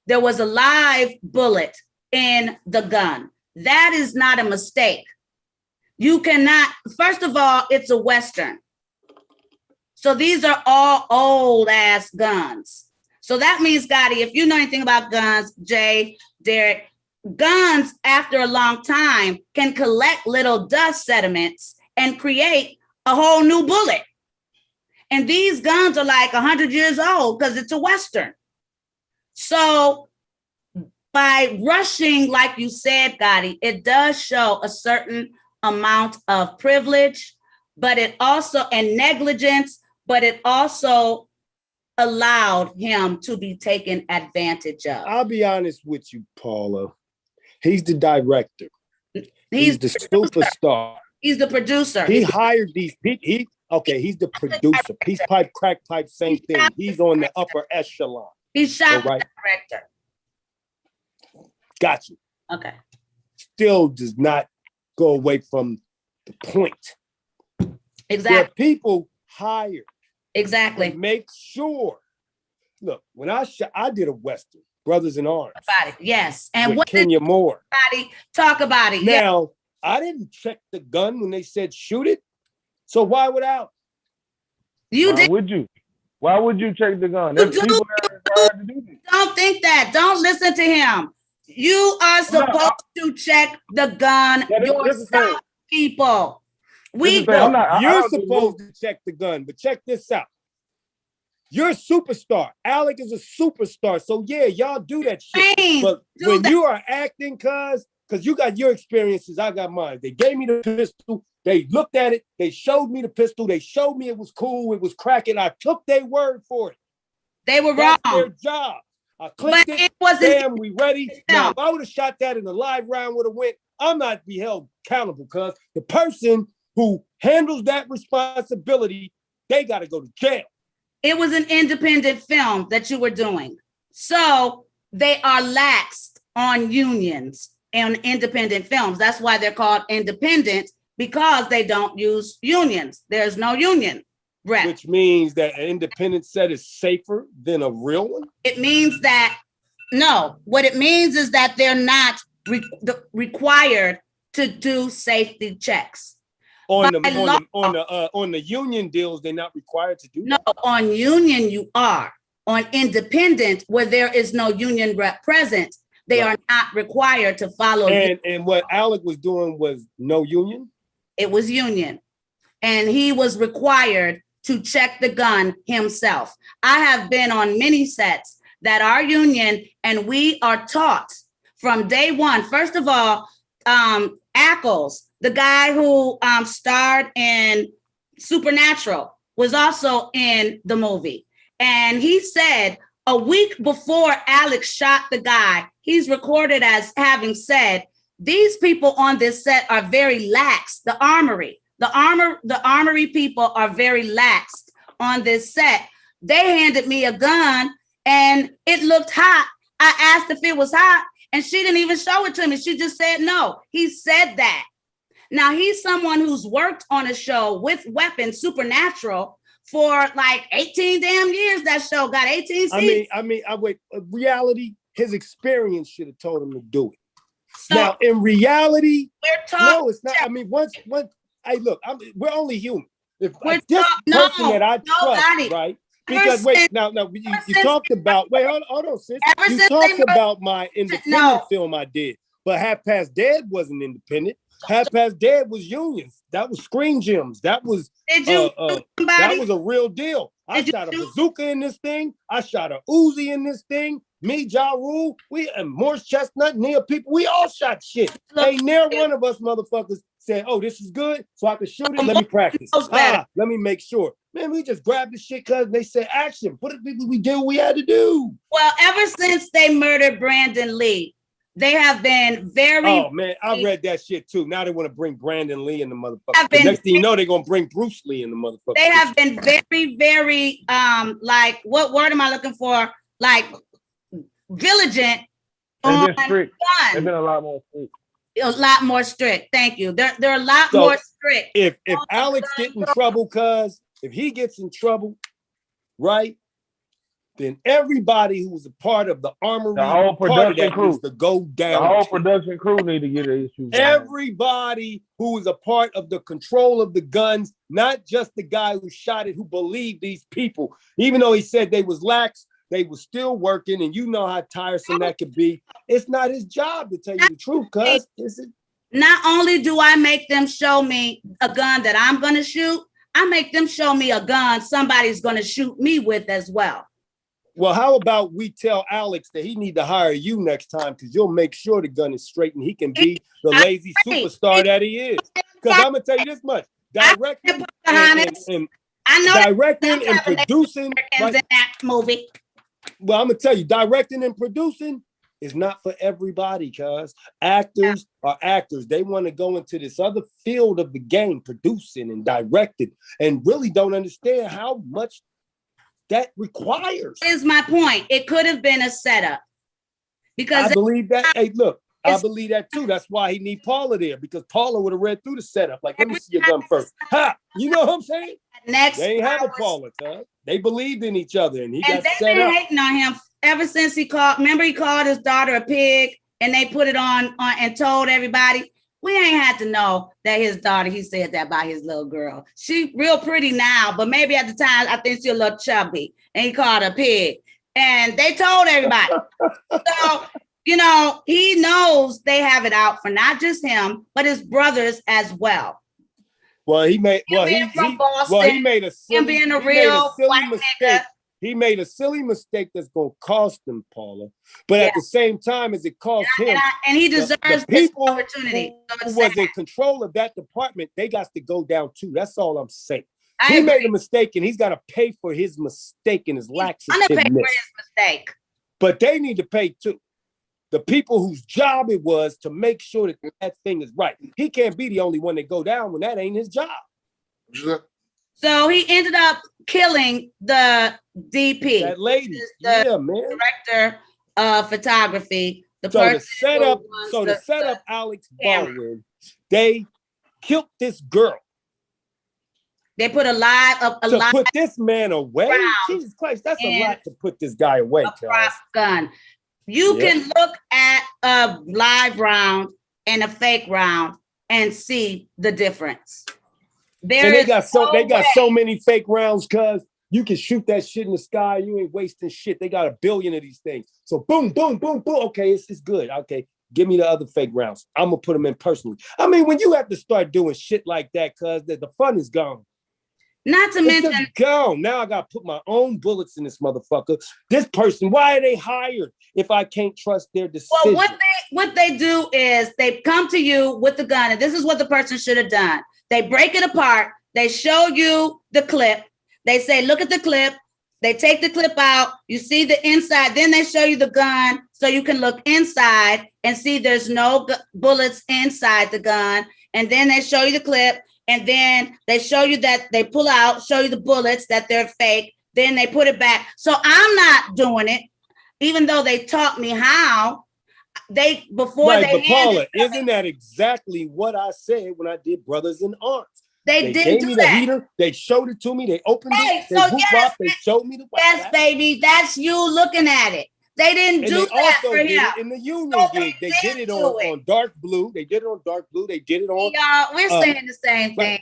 There was a live bullet in the gun. That is not a mistake. You cannot, first of all, it's a Western. So these are all old ass guns. So that means, Gotti, if you know anything about guns, Jay, Derek, guns after a long time can collect little dust sediments and create a whole new bullet. And these guns are like 100 years old because it's a Western. So by rushing, like you said, Gotti, it does show a certain amount of privilege, but it also, and negligence, but it also allowed him to be taken advantage of. I'll be honest with you, Paula. He's the director. He's the superstar. He's the producer. He hired these people. He's the producer. Piece pipe, crack pipe, same thing. He's on the upper echelon. He's shot the director. Got you. Okay. Still does not go away from the point. Exactly. There are people hired. Exactly. Make sure. Look, when I did a Western, Brothers in Arms. About it. Yes. And with what Kenya Moore. Talk about it. Now, I didn't check the gun when they said shoot it. So why would I? Why would you check the gun? There's people that are required to do this. Don't think that. Don't listen to him. You are supposed to check the gun yourself, people. You're supposed to check the gun, but check this out. You're a superstar. Alec is a superstar. So yeah, y'all do that shit. But when you are acting, because you got your experiences, I got mine. They gave me the pistol. They looked at it. They showed me the pistol. They showed me it was cool. It was cracking. I took their word for it. They were wrong. That's their job. I clicked But it. it wasn't. Bam, we ready. Now, No. if I would have shot that in the live round, would have went, I'm not be held accountable because the person who handles that responsibility, they got to go to jail. It was an independent film that you were doing. So they are laxed on unions and independent films. That's why they're called independent, because they don't use unions. There's no union rep. Which means that an independent set is safer than a real one? It means that, no, what it means is that they're not required to do safety checks. On the union deals, they're not required to do No, that. on union you are. On independent, where there is no union rep present, they are not required to follow. And what Alec was doing was no union? It was union. And he was required to check the gun himself. I have been on many sets that are union, and we are taught from day one. First of all, Ackles, the guy who starred in Supernatural, was also in the movie. And he said a week before Alex shot the guy, he's recorded as having said, these people on this set are very lax. The armory people are very lax on this set. They handed me a gun and it looked hot. I asked if it was hot and she didn't even show it to me. She just said no. He said that. Now he's someone who's worked on a show with weapons, Supernatural, for like 18 damn years. That show got 18 seasons. I wait. Reality, his experience should have told him to do it. So, now, in reality, no, it's not. I mean, once, hey, look, we're only human. If this person that I trust, right? Because wait, now, you talked about. Wait, hold on, sis. You talked about my independent film I did, but Half Past Dead wasn't independent. Half Past Dead was unions. That was Screen Gems. That was that was a real deal. I shot a bazooka in this thing. I shot a Uzi in this thing. Me, Ja Rule, we and Morse Chestnut, Nia people, we all shot shit. Ain't near one of us motherfuckers said, "Oh, this is good, so I can shoot it. Let me practice. Let me make sure." Man, we just grabbed the shit because they said action. What we did what we had to do. Well, ever since they murdered Brandon Lee, they have been very. Oh man, I read that shit too. Now they want to bring Brandon Lee in the motherfucker. The next thing you know, they're gonna bring Bruce Lee in the motherfucker. They have been very, very like, what word am I looking for? Like vigilant. They've been strict. They've been a lot more strict. A lot more strict. Thank you. They're a lot more strict. If Alex gets in trouble, cuz if he gets in trouble, right? Then everybody who was a part of the armory, the whole production crew, needs to go down. The whole production crew need to get an issue. Everybody who was a part of the control of the guns, not just the guy who shot it, who believed these people, even though he said they was lax, they were still working, and you know how tiresome that could be. It's not his job to tell you the truth, cuz. Not only do I make them show me a gun that I'm gonna shoot, I make them show me a gun somebody's gonna shoot me with as well. Well, how about we tell Alex that he need to hire you next time, because you'll make sure the gun is straight and he can be the lazy superstar that he is. Because I'm gonna tell you this much: directing and producing in that movie. Well, I'm gonna tell you, directing and producing is not for everybody, cuz actors are actors. They want to go into this other field of the game, producing and directing, and really don't understand how much that requires. Is my point. It could have been a setup. Because I believe that. Hey, look, I believe that too. That's why he need Paula there, because Paula would have read through the setup. Like, let me see your gun first. Ha! You know what I'm saying? Next, they ain't have a Paula, cuz. They believed in each other, and he got set up. They've been hating on him ever since he called. Remember, he called his daughter a pig, and they put it on and told everybody. We ain't had to know that his daughter, he said that about his little girl. She real pretty now, but maybe at the time, I think she a little chubby, and he called her a pig. And they told everybody. So, you know, he knows they have it out for not just him, but his brothers as well. Well, he made he made a silly mistake. He made a silly mistake that's going to cost him, Paula. But at the same time as it cost him, and he deserves this opportunity. Who was in control of that department, they got to go down too. That's all I'm saying. He made a mistake, and he's got to pay for his mistake and his laxity. I'm gonna pay for his mistake. But they need to pay too. The people whose job it was to make sure that thing is right. He can't be the only one that go down when that ain't his job. So he ended up killing the DP. That lady, the man. Director of photography. To set up Alex Baldwin, they killed this girl. They put put this man away. Jesus Christ, that's a lot to put this guy away. A prop gun. You can look at a live round and a fake round and see the difference. They got so many fake rounds, cuz you can shoot that shit in the sky. You ain't wasting shit. They got 1 billion of these things. So boom, boom, boom, boom. Okay, it's good. Okay, give me the other fake rounds. I'm gonna put them in personally. I mean, when you have to start doing shit like that, cuz the fun is gone. Not to mention, gone. Now I got to put my own bullets in this motherfucker. This person, why are they hired if I can't trust their decision? Well, what they do is they come to you with the gun, and this is what the person should have done. They break it apart. They show you the clip. They say, look at the clip. They take the clip out. You see the inside. Then they show you the gun so you can look inside and see there's no bullets inside the gun. And then they show you the clip. And then they show you that they pull out, show you the bullets, that they're fake. Then they put it back. So I'm not doing it, even though they taught me how. But Paula, isn't that exactly what I said when I did Brothers in Arms? They gave me the heater. They showed it to me. They opened it. They showed me the weapon. Yes, baby, that's you looking at it. They didn't do that for him. They also did it in the union gig. They did it on dark blue. They did it on dark blue. They did it on. Y'all, we're saying the same thing.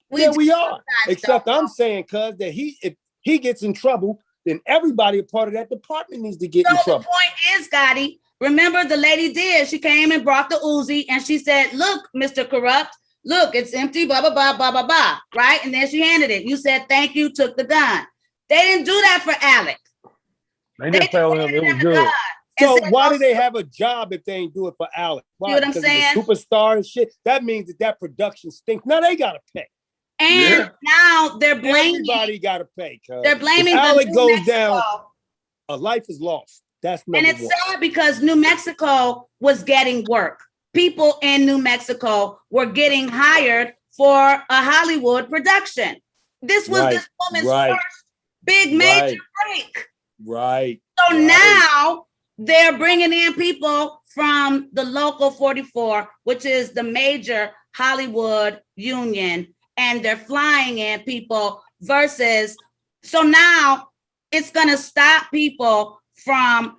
We are. Except I'm saying, cuz that if he gets in trouble, then everybody a part of that department needs to get in trouble. The point is, Gotti, remember the lady did. She came and brought the Uzi and she said, look, Mr. Kurupt, look, it's empty, blah, blah, blah, blah, blah, blah. Right? And then she handed it. You said, thank you, took the gun. They didn't do that for Alex. They just told him it was good. So why do they have a job if they ain't do it for Alex? Why? You know what I'm saying? Superstar and shit. That means that production stinks. Now they gotta pay. And now they're blaming. Everybody gotta pay. They're blaming. If Alex goes down, a life is lost. That's number one. And it's sad because New Mexico was getting work. People in New Mexico were getting hired for a Hollywood production. This was this woman's first big major break. Right. So now they're bringing in people from the local 44, which is the major Hollywood union, and they're flying in people versus. So now it's going to stop people from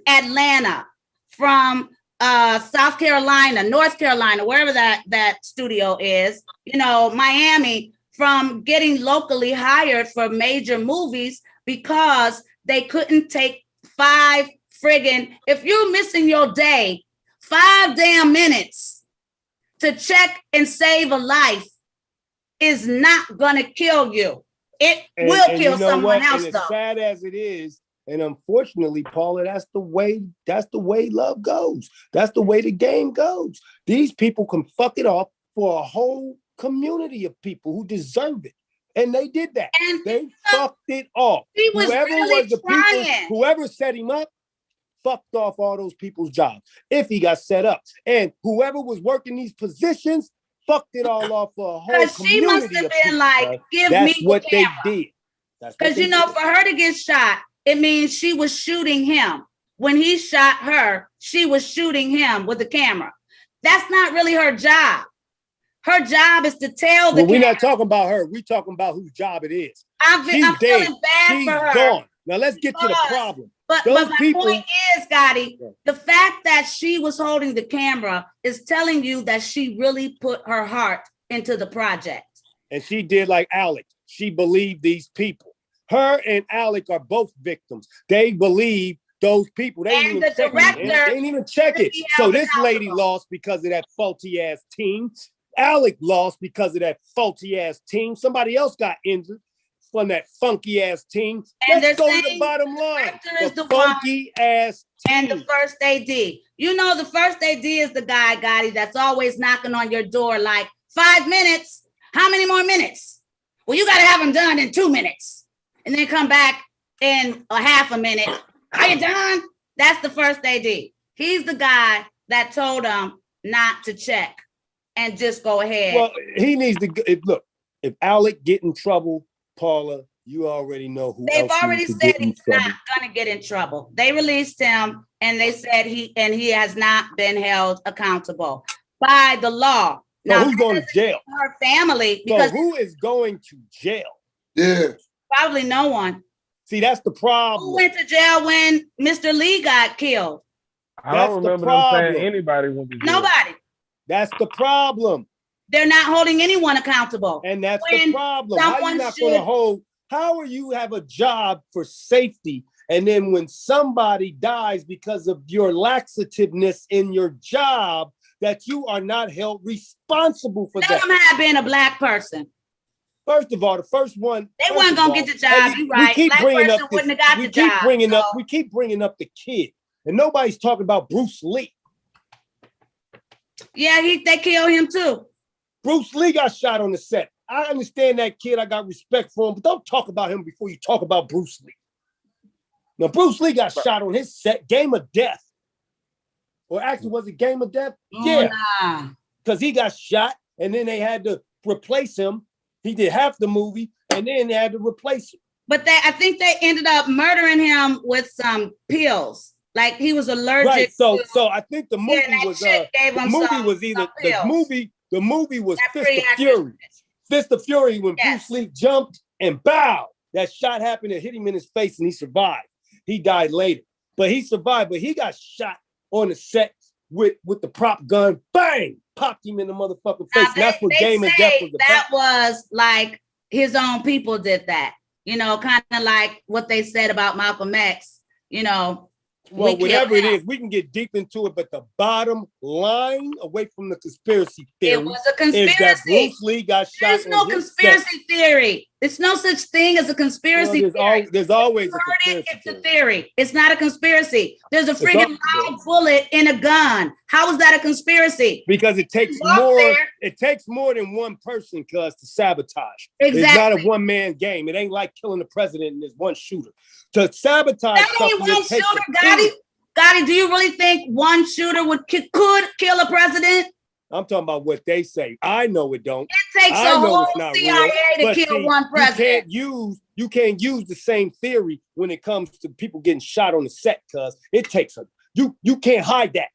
Atlanta, from South Carolina, North Carolina, wherever that studio is, Miami, from getting locally hired for major movies because they couldn't take if you're missing your day, 5 damn minutes to check and save a life is not gonna kill you. It will kill someone else, and though. As sad as it is, and unfortunately, Paula, that's the way love goes. That's the way the game goes. These people can fuck it off for a whole community of people who deserve it. And they did that. And they fucked it off. Whoever set him up, fucked off all those people's jobs if he got set up. And whoever was working these positions fucked it all off for a whole community. She must have been like, give me the camera. They did. Because for her to get shot, it means she was shooting him. When he shot her, she was shooting him with the camera. That's not really her job. Her job is to tell the. We're not talking about her. We're talking about whose job it is. I'm feeling bad for her. Gone. Now let's get to the problem. But my point is, Gotti, the fact that she was holding the camera is telling you that she really put her heart into the project. And she did like Alec. She believed these people. Her and Alec are both victims. They believe those people. They didn't even check it. So this lady lost because of that faulty ass team. Alec lost because of that faulty ass team. Somebody else got injured from that funky ass team. And let's go to the bottom line. The funky ass team. And the first AD. The first AD is the guy, Gotti, that's always knocking on your door like 5 minutes. How many more minutes? Well, you got to have them done in 2 minutes. And then come back in a half a minute. Are you done? That's the first AD. He's the guy that told them not to check and just go ahead. Well, he needs to look. If Alec get in trouble, Paula, you already know who. They've else already needs to said get in he's trouble. not gonna get in trouble. They released him, and they said he has not been held accountable by the law. So Now, who's going to jail? her family, So because who is going to jail? Yeah. probably no one. See, that's the problem. Who went to jail when Mr. Lee got killed? I don't remember them saying anybody went to jail. Nobody. That's the problem. They're not holding anyone accountable. And that's When the problem. How are you not going to hold? How are you have a job for safety, and then when somebody dies because of your laxativeness in your job, that you are not held responsible for None that? of them have been a black person. First of all, the first one. They weren't gonna get the job. Hey, You right. We keep Black bringing person up wouldn't this. have got We the keep job. bringing up. So- We keep bringing up the kid, and nobody's talking about Bruce Lee. Yeah, they killed him too. Bruce Lee got shot on the set. I understand that kid. I got respect for him, but don't talk about him before you talk about Bruce Lee. Now, Bruce Lee got shot on his set, Game of Death. Or actually, was it Game of Death? Yeah. Nah. Because he got shot, and then they had to replace him. He did half the movie, and then they had to replace him. But I think they ended up murdering him with some pills. Like he was allergic. Right. So to, I think the movie was gave the him movie was either the movie was Fist of Fury. Fist of Fury when Bruce Lee jumped and bowed. That shot happened and hit him in his face, and he survived. He died later, but he survived. But he got shot on the set with the prop gun. Bang! Popped him in the motherfucking face. Now, That's what Game of Death was about. That was like his own people did that. You know, kind of like what they said about Malcolm X. You know. Well, whatever it is, we can get deep into it, but the bottom line, away from the conspiracy theory, it was a conspiracy. Is that Bruce Lee got shot. There's no conspiracy theory. There's no such thing as a conspiracy theory. There's always a conspiracy It's a theory. It's not a conspiracy. There's a freaking live bullet in a gun. How is that a conspiracy? Because it takes more. It takes more than one person, cuz, to sabotage. Exactly. It's not a one-man game. It ain't like killing the president and there's one shooter. To sabotage that ain't one shooter, Gotti, do you really think one shooter could kill a president? I'm talking about what they say. I know it don't. It takes a whole CIA to kill one president. You can't use the same theory when it comes to people getting shot on the set, cuz it takes you can't hide that.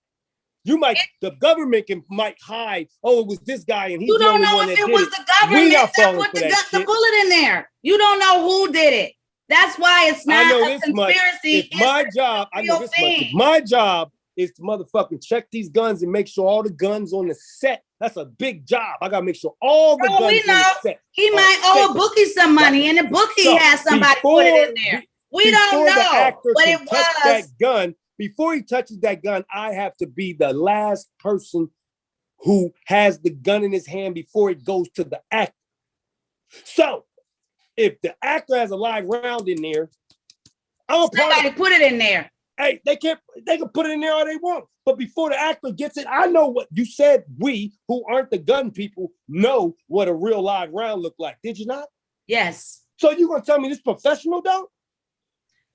The government might hide. Oh, it was this guy, and he's you don't the only know one if that it did was the government that put the bullet in there. You don't know who did it. That's why it's not a conspiracy. It's my job. I know this much. My job is to motherfucking check these guns and make sure all the guns on the set. That's a big job. I gotta make sure all the guns on the set. He might owe a bookie some money, and the bookie has somebody put it in there. We don't know, but it was that gun. Before he touches that gun, I have to be the last person who has the gun in his hand before it goes to the actor. So if the actor has a live round in there, somebody put it in there. Hey, they can put it in there all they want. But before the actor gets it, I know what you said. We who aren't the gun people know what a real live round look like. Did you not? Yes. So you gonna tell me this professional don't?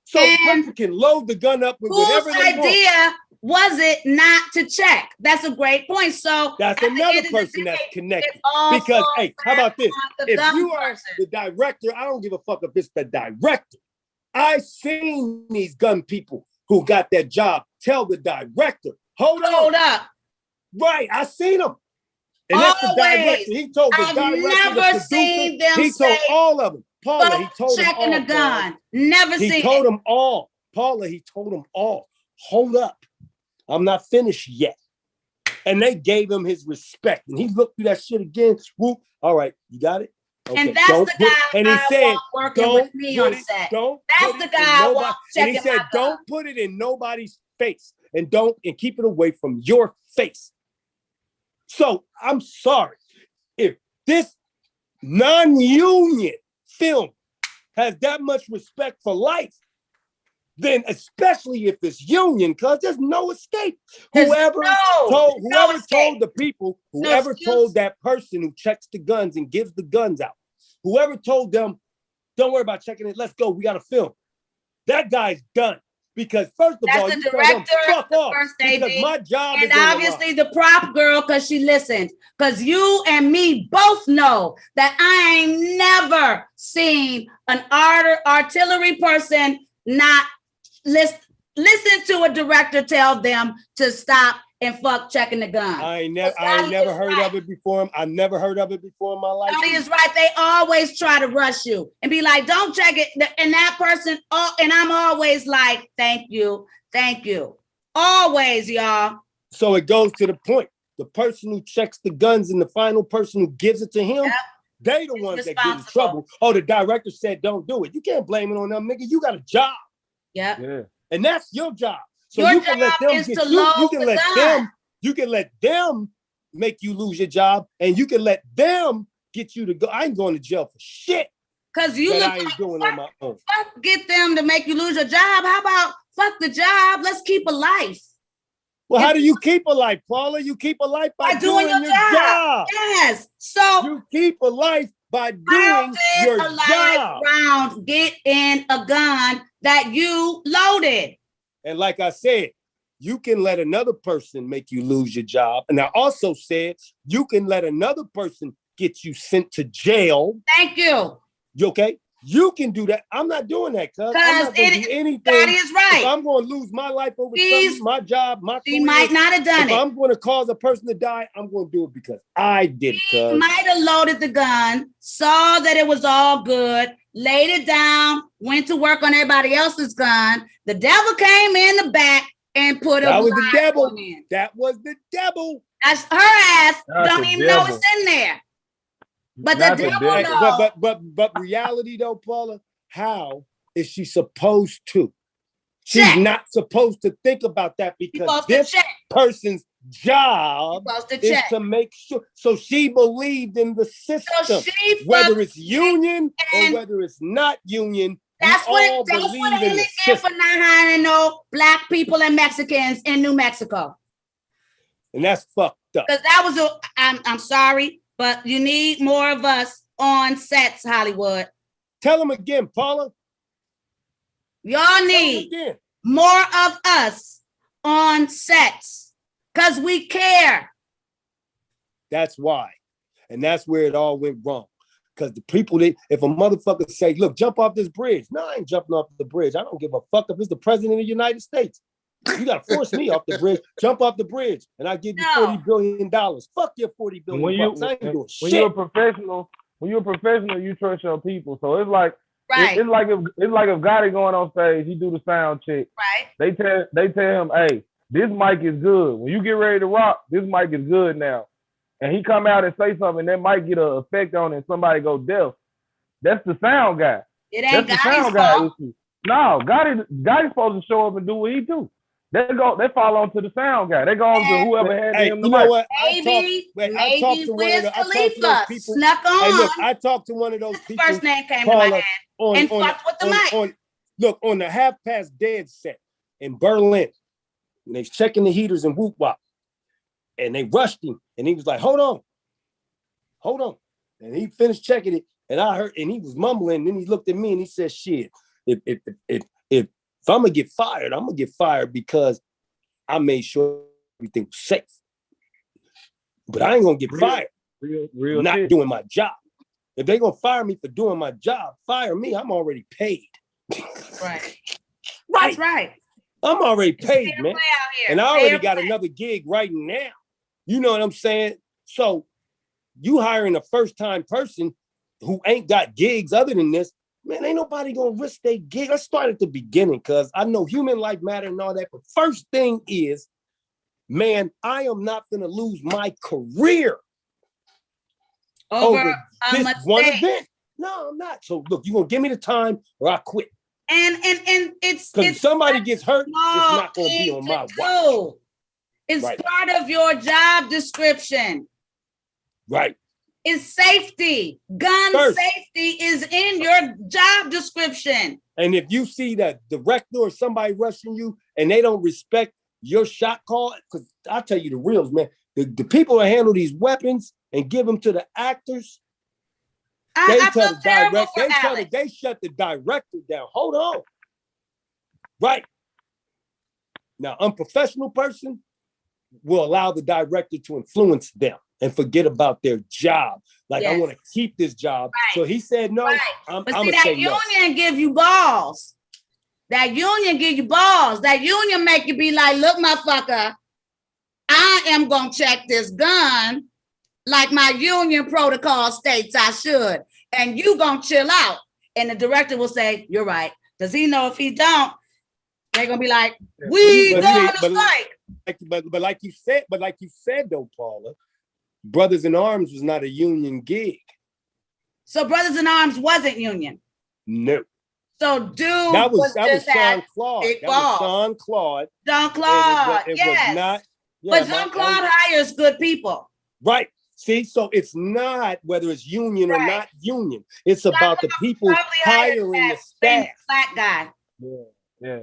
So people can load the gun up with whatever they want. Whose idea was it not to check? That's a great point. So that's another person that's connected. Because hey, how about this? If you are the director, I don't give a fuck if it's the director. I seen these gun people who got that job tell the director, hold up. Right, I seen them. And that's the director. He told the director, never seen them he told all of them. Paula, he told them all. Checking a gun. Never seen it. He told them all. Paula, he told them all. Hold up. I'm not finished yet. And they gave him his respect. And he looked through that shit again. Whoop. All right, you got it? Okay. And that's the guy and he said, working with me on set. That's the guy I want checking. And he said, don't put it in nobody's face. And keep it away from your face. So I'm sorry. If this non-union film has that much respect for life, then especially if it's union, because there's no escape. Whoever told the people, whoever told that person who checks the guns and gives the guns out, whoever told them, don't worry about checking it, let's go, we got to film. That guy's done. Because first of all, That's you the tell them director, fuck the off first because AD, my job is and on the obviously line. the prop girl because she listened. Because you and me both know that I ain't never seen an artillery person not listen to a director tell them to stop and fuck checking the gun. I ain't never heard of it before. I never heard of it before in my life. Dottie is right. They always try to rush you and be like, don't check it. And that person, and I'm always like, thank you. Always, y'all. So it goes to the point. The person who checks the guns and the final person who gives it to him, they the ones that get in trouble. Oh, the director said don't do it. You can't blame it on them, nigga. You got a job. Yeah. And that's your job. So your you can let them is get to you. load You can the let gun. you can let them make you lose your job, and you can let them get you to go. I ain't going to jail for shit. Because you that look I ain't like, doing on my own. Fuck get them to make you lose your job. How about fuck the job? Let's keep a life. Well, how do you keep a life, Paula? You keep a life by doing your job. Yes. So you keep a life by doing your job. Round get in a gun that you loaded. And like I said, you can let another person make you lose your job. And I also said you can let another person get you sent to jail. Thank you. You okay? You can do that. I'm not doing that, cuz. I'm not going to do anything. That is right. If I'm going to lose my life over something, my job, my career. She might not have done it. If I'm going to cause a person to die, I'm going to do it because I did it, cuz. She might have loaded the gun, saw that it was all good, laid it down, went to work on everybody else's gun. The devil came in the back and put that a was the devil. in. That was the devil. That's her ass. That's don't even know it's in there. But the devil knows. But reality though, Paula, how is she supposed to? She's not supposed to think about that because this person's job is to make sure. So she believed in the system, whether it's union or whether it's not union. That's what they look in for not hiring no black people and Mexicans in New Mexico. And that's fucked up. Because that was I'm sorry, but you need more of us on sets, Hollywood. Tell them again, Paula. Y'all need more of us on sets because we care. That's why. And that's where it all went wrong. Because the people, if a motherfucker say, look, jump off this bridge. No, I ain't jumping off the bridge. I don't give a fuck if it's the president of the United States. You got to force me off the bridge. Jump off the bridge and I give you $40 billion. Fuck your $40 billion bucks. I ain't doing shit. When you're a professional, you trust your people. So it's like, it's like if Gotti going on stage, he do the sound check. Right. They tell him, hey, this mic is good. When you get ready to rock, this mic is good now. And he come out and say something, that might get an effect on it and somebody go deaf. That's the sound guy. It ain't That's the sound guy issue. No, Gotti's supposed to show up and do what he do. They fall on to the sound guy. They go on to whoever had him the mic. You know what? Maybe I talked to one of those people. Snuck on. Hey, look, I talked to one of those people. First name came to my head. And fucked with the mic. Look, on the Half Past Dead set in Berlin, and they was checking the heaters and whoop wop. And they rushed him. And he was like, hold on. And he finished checking it. And I heard, and he was mumbling. And then he looked at me and he said, shit, if I'm going to get fired, I'm going to get fired because I made sure everything was safe. But I ain't going to get fired for not doing my job. If they're going to fire me for doing my job, fire me. I'm already paid. Right. That's right. I'm already paid, man. And I already got another gig right now. You know what I'm saying? So you hiring a first-time person who ain't got gigs other than this, man, ain't nobody gonna risk their gig. Let's start at the beginning, because I know human life matter and all that. But first thing is, man, I am not gonna lose my career over this one event. No, I'm not. So look, you gonna give me the time or I quit. And it's because if somebody gets hurt, it's not gonna be on my watch. It's part of your job description. Right. It's safety. Gun safety is in your job description. And if you see that director or somebody rushing you and they don't respect your shot call, because I'll tell you the reals, man. The people that handle these weapons and give them to the actors, they shut the director down. Hold on. Right. Now, unprofessional person will allow the director to influence them and forget about their job. Like, I want to keep this job. Right. So he said no. Right. I'm gonna say no. That union give you balls. That union give you balls. That union make you be like, look, motherfucker, I am gonna check this gun like my union protocol states I should, and you gonna chill out. And the director will say, you're right. Does he know if he don't, they're gonna be like, we going to strike. But like you said though, Paula, Brothers in Arms was not a union gig. So Brothers in Arms wasn't union. No. So dude, that was Sean Claude. That was Sean Claude. Sean Claude. It was not. Yeah, but Sean Claude hires good people. Right. See, so it's not whether it's union or not union. It's about the people hiring the staff. Black guy. Yeah.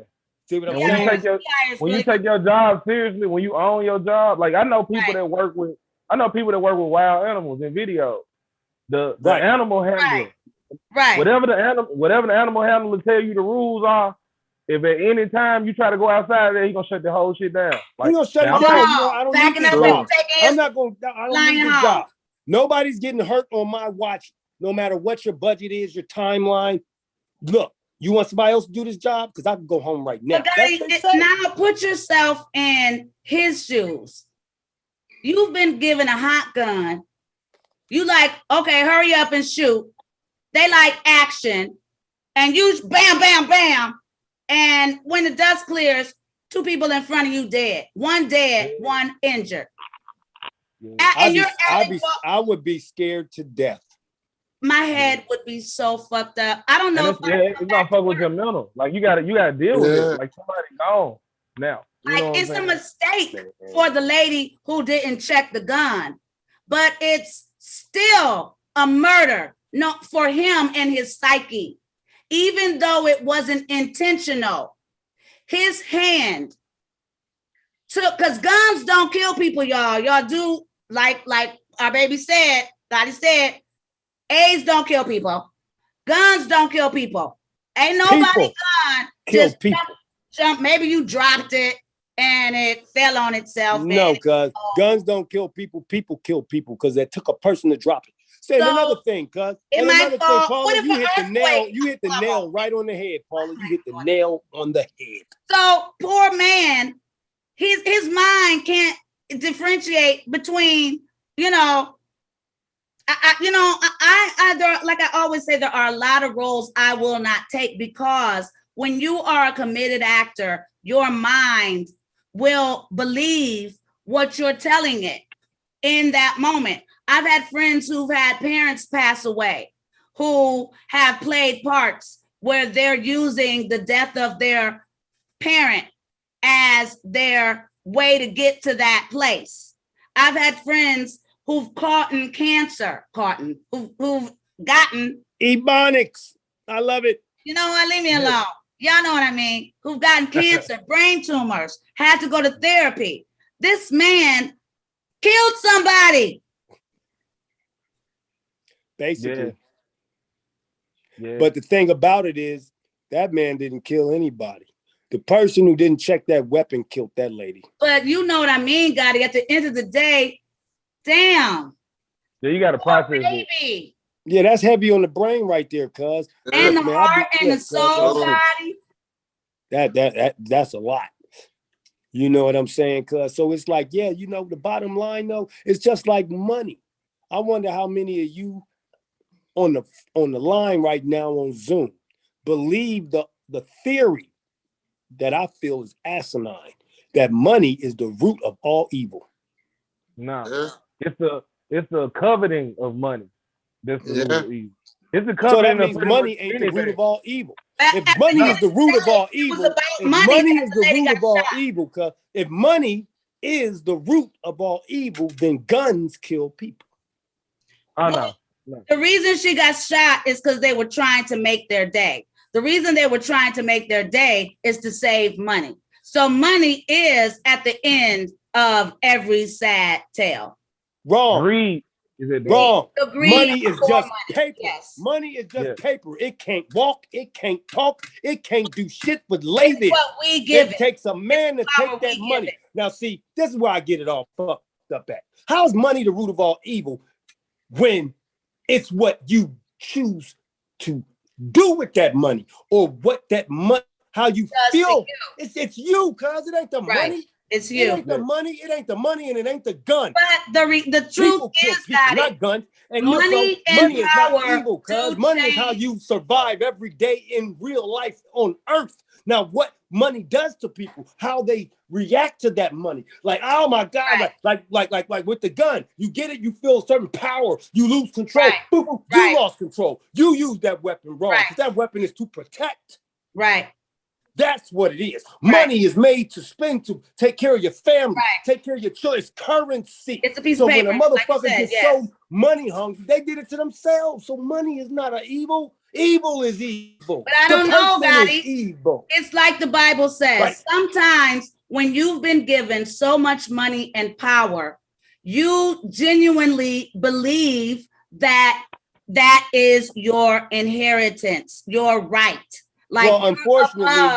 See what I'm saying? When you take your job seriously, when you own your job, like I know people that work with wild animals in videos. The animal handler. Right. Whatever the animal handler tell you the rules are, if at any time you try to go outside there, he's gonna shut the whole shit down. Like, he's gonna shut it down. I don't need this job. I don't need this job. Nobody's getting hurt on my watch, no matter what your budget is, your timeline. Look, you want somebody else to do this job? Because I can go home right now. Now put yourself in his shoes. You've been given a hot gun. You like, okay, hurry up and shoot. They like action. And you bam, bam, bam. And when the dust clears, 2 people in front of you dead. One dead, one injured. I would be scared to death. My head would be so fucked up. I don't know. It's gonna fuck with your mental. Like you gotta deal with it. Like somebody gone now. Like it's a mistake for the lady who didn't check the gun, but it's still a murder. Not for him and his psyche. Even though it wasn't intentional, his hand took, because guns don't kill people, y'all. Y'all do, like our baby said, Gotti said, AIDS don't kill people. Guns don't kill people. Ain't nobody gun kill people. Jump. Maybe you dropped it and it fell on itself. No, cuz guns don't kill people. People kill people because it took a person to drop it. Say another thing, cuz. And another thing, Paula, you hit the nail right on the head, Paula. You hit the nail on the head. So poor man, his mind can't differentiate between, like I always say, there are a lot of roles I will not take, because when you are a committed actor, your mind will believe what you're telling it in that moment. I've had friends who've had parents pass away, who have played parts where they're using the death of their parent as their way to get to that place. I've had friends who've gotten cancer, who've gotten Ebonics. I love it. You know what? Leave me alone. Y'all know what I mean. Who've gotten cancer, brain tumors, had to go to therapy. This man killed somebody. Basically. Yeah. But the thing about it is that man didn't kill anybody. The person who didn't check that weapon killed that lady. But you know what I mean, Gotti. At the end of the day, damn. Yeah, you got to process it. Yeah, that's heavy on the brain right there, cuz. And the heart and the soul, Gotti. That's a lot. You know what I'm saying, cuz? So it's like, yeah, the bottom line though, it's just like money. I wonder how many of you on the line right now on Zoom believe the theory that I feel is asinine, that money is the root of all evil. No, it's the coveting of money that's the root of evil. It's the coveting. So that means money ain't the root of all evil. If money is the root of all evil, cuz if money is the root of all evil, then guns kill people. Oh no. The reason she got shot is because they were trying to make their day. The reason they were trying to make their day is to save money. So money is at the end of every sad tale. Wrong. Greed. Wrong. Money is just paper. Yes. Money is just paper. It can't walk. It can't talk. It can't do shit but lay there. What we give it takes a man to take that money. Now, see, this is where I get it all fucked up at. How's money the root of all evil when it's what you choose to do with that money or what that money, how you feel? It's you, cuz it ain't the money. It's you. It ain't the money. It ain't the money, and it ain't the gun. But the truth is that not guns. And money is power not evil, cuz money is how you survive every day in real life on earth. Now, what money does to people, how they react to that money. Like, oh my God, like with the gun, you get it, you feel a certain power, you lose control. Boom, boom, you lost control. You use that weapon wrong because that weapon is to protect. Right. That's what it is. Money is made to spend to take care of your family, take care of your children. It's currency. It's a piece of paper. When a motherfucker gets so money hungry, they did it to themselves. So money is not an evil. Evil is evil. But I don't know, Gotti. Evil. It's like the Bible says. Sometimes when you've been given so much money and power, you genuinely believe that that is your inheritance, your right. Like, well, unfortunately,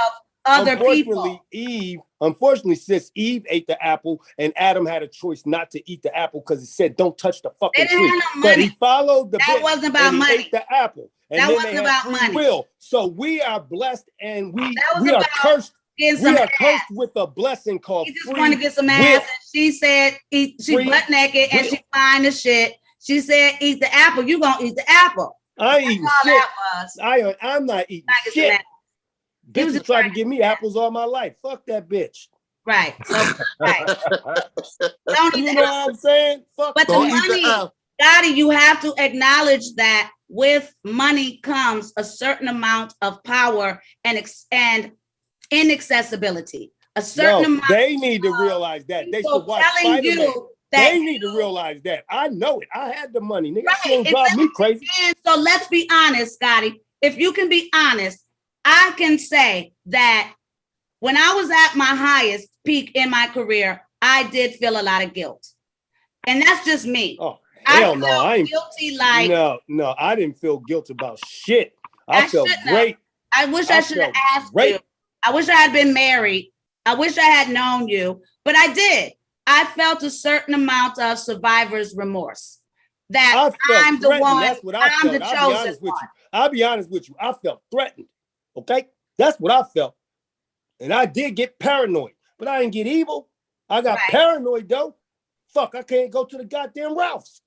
sis, Eve ate the apple and Adam had a choice not to eat the apple because it said, don't touch the fucking tree. But he followed the that wasn't about money. Ate the apple. And that then wasn't they had about free money. will. So we are blessed and we are cursed. We are cursed with a blessing called free will. He just wanted to get some ass. And she said, she butt naked and she fine as shit. She said, eat the apple. You gonna eat the apple. I ain't eating shit. I'm not eating shit. Bitches tried to give me apples all my life. Fuck that bitch. Right. So, Don't you know what I'm saying? Fuck. But the money, Gotti, you have to acknowledge that with money comes a certain amount of power and inaccessibility. A certain amount. They need to realize that. They should watch Spider-Man. They need to realize that. I know it. I had the money. Nigga, don't drive me crazy. So let's be honest, Gotti. If you can be honest, I can say that when I was at my highest peak in my career, I did feel a lot of guilt. And that's just me. Oh, hell no. I ain't guilty like No, I didn't feel guilty about shit. I felt great. I wish I should have asked you. I wish I had been married. I wish I had known you, but I did. I felt a certain amount of survivor's remorse. That I'm the one. That's what I felt. I'm the chosen one. I'll be honest with you. I felt threatened. Okay? That's what I felt. And I did get paranoid, but I didn't get evil. I got paranoid though. Fuck, I can't go to the goddamn Ralph's.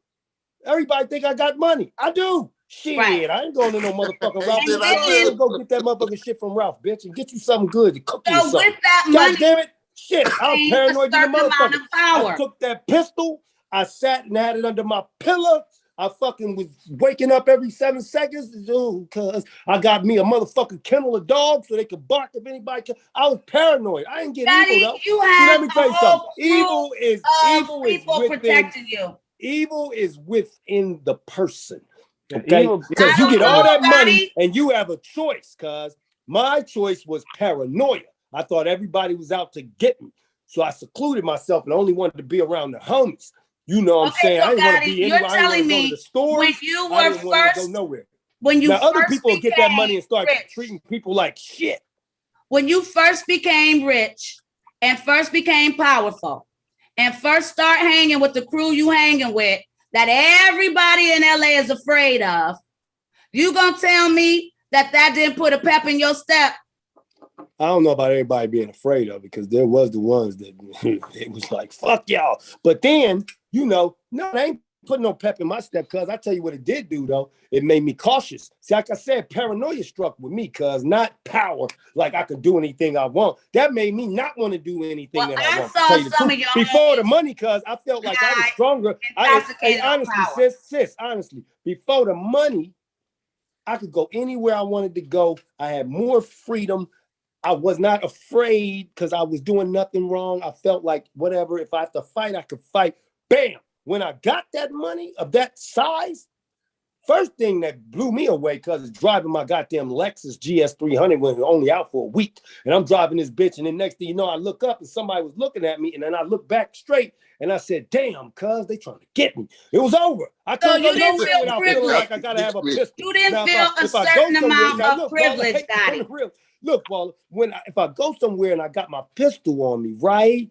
Everybody think I got money. I do. Shit, I ain't going to no motherfucking Ralph's. Let's go get that motherfucking shit from Ralph, bitch, and get you something good to cook you something. With that God money, damn it. Shit, I was paranoid to the motherfucker. I took that pistol. I sat and had it under my pillow. I fucking was waking up every 7 seconds because I got me a motherfucking kennel of dogs so they could bark if anybody can. I was paranoid. I didn't get evil though. Let me tell you something. Evil is protecting you. Evil is within the person. Okay, because you get all that money and you have a choice. Cause my choice was paranoia. I thought everybody was out to get me, so I secluded myself and only wanted to be around the homies. You know what I'm saying? So I didn't want to be anywhere. You're telling me go to the stores. When you were first, go nowhere. When you now other people get that money and start treating people like shit. When you first became rich and first became powerful and first start hanging with the crew you hanging with that everybody in LA is afraid of, you gonna tell me that didn't put a pep in your step? I don't know about everybody being afraid of it because there was the ones that it was like, fuck y'all. But then, no, they ain't putting no pep in my step, cuz I tell you what it did do, though. It made me cautious. See, like I said, paranoia struck with me, cuz not power, like I could do anything I want. That made me not want to do anything that I want. I saw some of your before the money, cuz I felt like I was stronger. Honestly, sis, honestly, before the money, I could go anywhere I wanted to go. I had more freedom. I was not afraid because I was doing nothing wrong. I felt like whatever, if I have to fight, I could fight. Bam! When I got that money of that size, First thing that blew me away, because it's driving my goddamn Lexus GS300 when it was only out for a week. And I'm driving this bitch. And then next thing you know, I look up and somebody was looking at me. And then I look back straight and I said, damn, cuz they trying to get me. It was over. I couldn't go nowhere without feeling like I got to have a pistol. You didn't feel a certain amount of privilege, got it. Look, Paula, if I go somewhere and I got my pistol on me, right?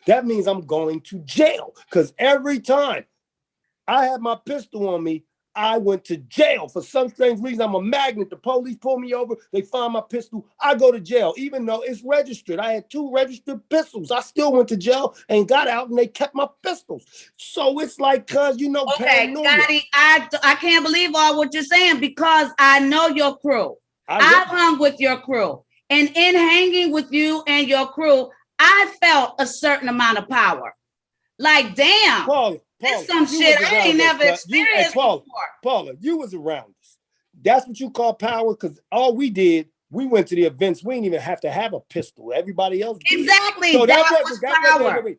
That means I'm going to jail. Because every time I had my pistol on me, I went to jail. For some strange reason, I'm a magnet. The police pull me over. They find my pistol. I go to jail, even though it's registered. I had 2 registered pistols. I still went to jail and got out, and they kept my pistols. So it's like, cuz, you know, paranoia. Gotti, I can't believe all what you're saying, because I know your crew. I've hung with your crew. And in hanging with you and your crew, I felt a certain amount of power. Like, damn. Paula, That's some shit I ain't never experienced before. Paula, you was around us. That's what you call power, because all we did, we went to the events. We didn't even have to have a pistol. Everybody else did. Exactly. So that was power.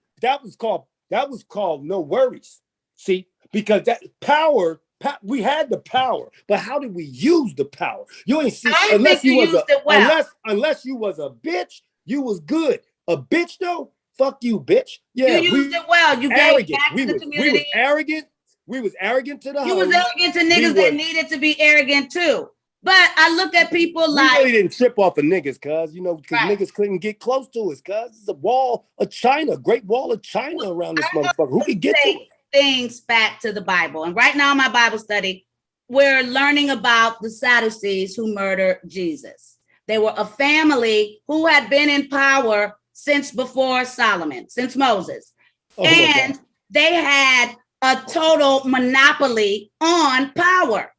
That was called no worries. See, because that power, we had the power, but how did we use the power? You ain't see, unless you was a bitch, you was good. A bitch though, fuck you, bitch. Yeah, you used it well. You gave back to the community. We was arrogant. We was arrogant to the You was arrogant to niggas that needed to be arrogant too. But I look at people like, we really didn't trip off of niggas, cuz, you know, because niggas couldn't get close to us, cuz it's a wall of China, Great Wall of China around this motherfucker. Who could get to it? Things back to the Bible. And right now in my Bible study, we're learning about the Sadducees who murdered Jesus. They were a family who had been in power since before Solomon, since Moses. And they had a total monopoly on power,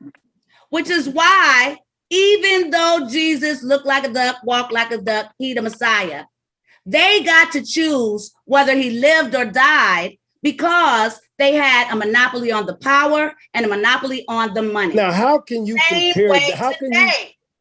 which is why even though Jesus looked like a duck, walked like a duck, he the Messiah, they got to choose whether he lived or died, because they had a monopoly on the power and a monopoly on the money. Now, how can you compare? How can you?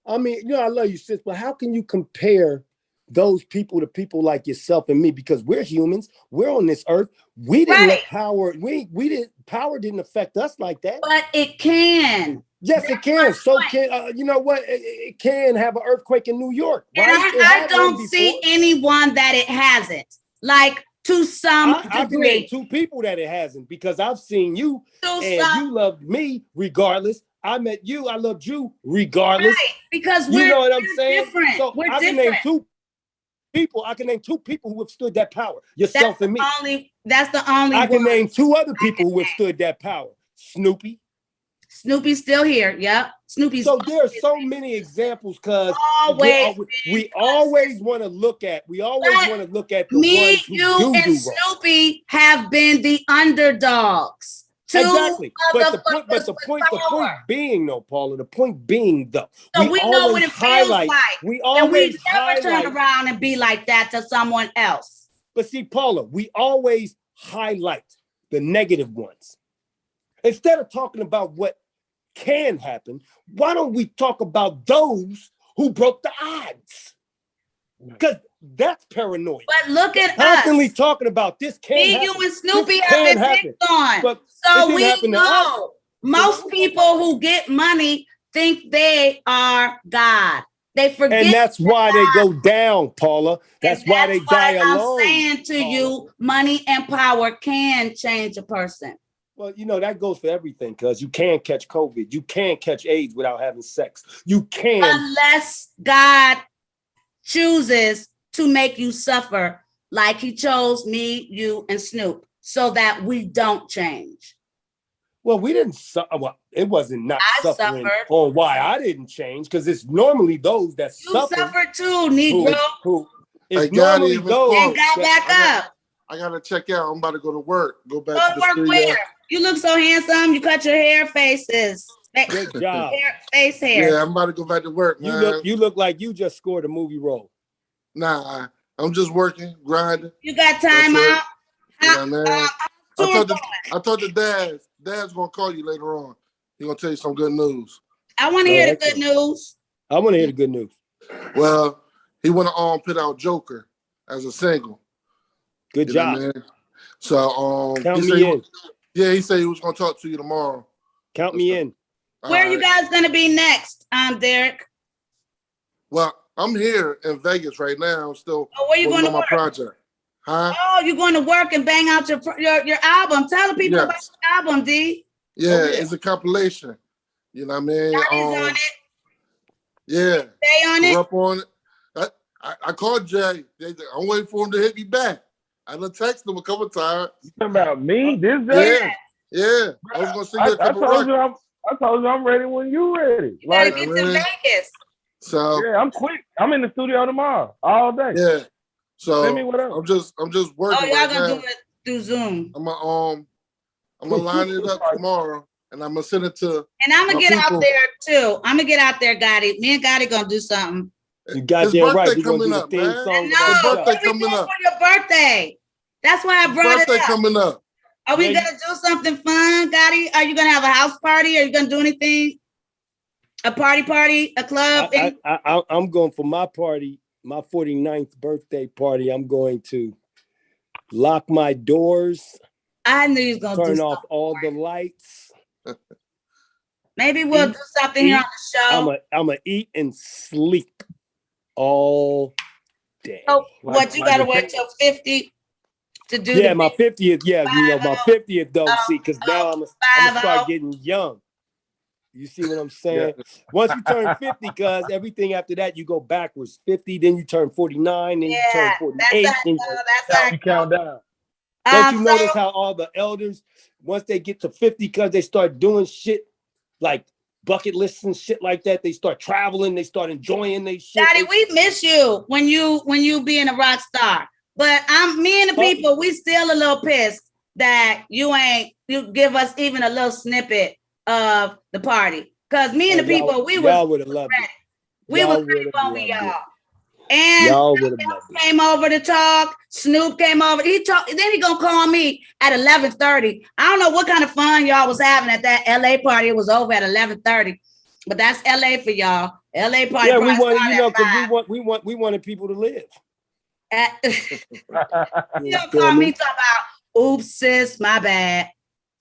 I mean, you know, I love you, sis, but how can you compare those people to people like yourself and me? Because we're humans. We're on this earth. We didn't let power. We didn't. Power didn't affect us like that. But it can. Yes, it can. So can you know what? It can have an earthquake in New York. Right? And I don't see anyone that it hasn't. Like, to some degree. I can name 2 people that it hasn't, because I've seen you you loved me regardless. I met you, I loved you regardless. Right, because you know what I'm saying? Different. So we're I can different. name 2 people. I can name 2 people who withstood that power. Yourself and me. That's the only I can name 2 other people who withstood that power. Snoopy. Snoopy's still here. Yep. Snoopy's. So there are so many examples, because we always want to look at the ones who you and Snoopy have been the underdogs. Exactly. But the point being, though, Paula, the point being, though, so we know what it feels like. We always never turn around and be like that to someone else. But see, Paula, we always highlight the negative ones. Instead of talking about what can happen, why don't we talk about those who broke the odds? Because that's paranoia. But look at constantly talking about this can't happen. You and Snoopy have been picked on. But so we know most people who get money think they are God. They forget. And that's why they go down, Paula. That's why they die alone. I'm saying to you, money and power can change a person. Well, you know, that goes for everything, because you can't catch COVID. You can't catch AIDS without having sex. You can. Unless God chooses to make you suffer like he chose me, you, and Snoop, so that we don't change. Well, we didn't suffer. Well, it wasn't not suffering on why I didn't change, because it's normally those that suffer. You suffered too, Negro. It's normally those and got back up. I gotta check out. I'm about to go to work. Go back to the work studio. where? You look so handsome. You cut your hair, faces. Good job. Face hair. Yeah, I'm about to go back to work, man. You look like you just scored a movie role. Nah, I'm just working, grinding. You got time out? Yeah, man. I told the dad's gonna call you later on. He's gonna tell you some good news. I want to hear the good news. I want to hear the good news. Well, he want to put out Joker as a single. Good job. Man? So count me in. He said he was gonna talk to you tomorrow. Count me in. Where are you guys gonna be next, Derek? Well, I'm here in Vegas right now. I'm still where you working going on my project. Huh? Oh, you're going to work and bang out your album. Tell the people about your album, D. Yeah, it's a compilation. You know what I mean? On it. Yeah. Stay on Kurupt on it. I called Jay. I'm waiting for him to hit me back. I done texted him a couple of times. You talking about me? This day? Yeah. I was gonna send you a couple I told you I'm ready when you ready. You gotta get to Vegas. So yeah, I'm quick. I'm in the studio tomorrow all day. Yeah. So send me whatever. I'm just working. Oh, y'all right gonna now. do it through Zoom. I'm gonna line it up tomorrow, and I'm gonna send it to. And I'm gonna get out there too. I'm gonna get out there, Gotti. Me and Gotti gonna do something. You got there right. We're gonna do the theme song. No, birthday coming up for your birthday. That's why I brought it up. Birthday coming up. Are we gonna do something fun, Gotti? Are you gonna have a house party? Are you gonna do anything? A party, a club? I'm going for my party, my 49th birthday party. I'm going to lock my doors. I knew you was gonna turn off all the lights. Maybe we'll do something here on the show. I'm gonna eat and sleep all day. So what you gotta wait till 50 to do? Yeah, my 50th. Yeah, my 50th though. See, because now I'm gonna start getting young. You see what I'm saying? Yeah. Once you turn 50, cause everything after that you go backwards. 50, then you turn 49, then you turn 48. That's how you count down. Don't you notice how all the elders, once they get to 50, cause they start doing shit like bucket lists and shit like that, they start traveling, they start enjoying their shit. Daddy, we miss you when you being a rock star. But me and the people, we still a little pissed that you give us even a little snippet of the party. Cause me and the people, we would have loved it. We was ready for y'all. And came over to talk. Snoop came over. He talked. Then he gonna call me at 11:30. I don't know what kind of fun y'all was having at that LA party. It was over at 11:30, but that's LA for y'all. LA party. Yeah, we wanted, because we wanted people to live. You don't call me talking about, oops, sis, my bad.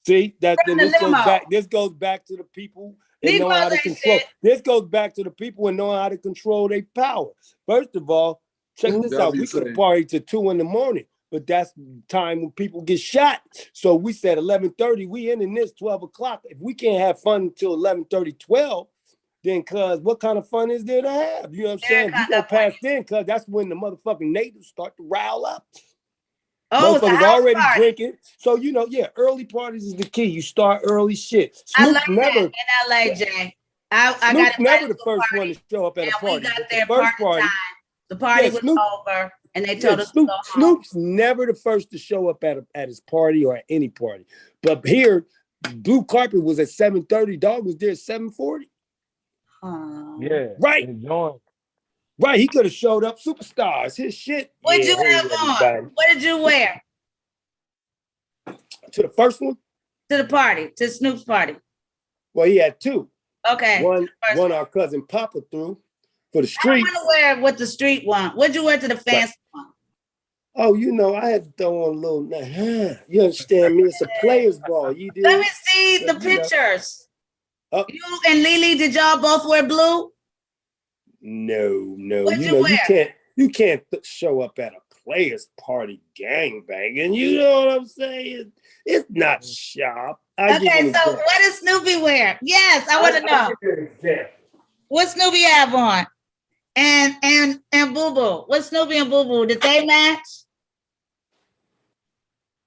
See that? Then this goes back. This goes back to the people. And know how to control. This goes back to the people and know how to control their power. First of all, check this out. We could have partied to 2 a.m, but that's time when people get shot. So we said 11:30. We ending this 12 o'clock. If we can't have fun until 11:30, 12, then cuz what kind of fun is there to have? You know what I'm saying? You go past then, cuz that's when the motherfucking natives start to rile up. Oh, motherfuckers already drinking. So, early parties is the key. You start early shit. Snoop never in LA, Jay. I got never the first one to show up at a party. We got there first party. The party was over, and they told us to go home. Snoop's never the first to show up at his party or at any party. But here, Blue Carpet was at 7:30. Dog was there at 7:40. Yeah. Right. Enjoying. Right, he could have showed up. Superstars, his shit. What did you have on? What did you wear? To the first one? To the party, to Snoop's party. Well, he had 2. Okay. One our cousin Papa threw for the street. I want to wear what the street want. What'd you wear to the fancy one? Oh, I had to throw on a little. You understand me? It's a players ball. You do. Let me see the pictures. You and Lily, did y'all both wear blue? No. You can't show up at a players party gangbanging. You know what I'm saying? It's not sharp. Okay, so what does Snoopy wear? Yes, I want to know. What Snoopy have on? And Boo Boo. What Snoopy and Boo Boo? Did they match?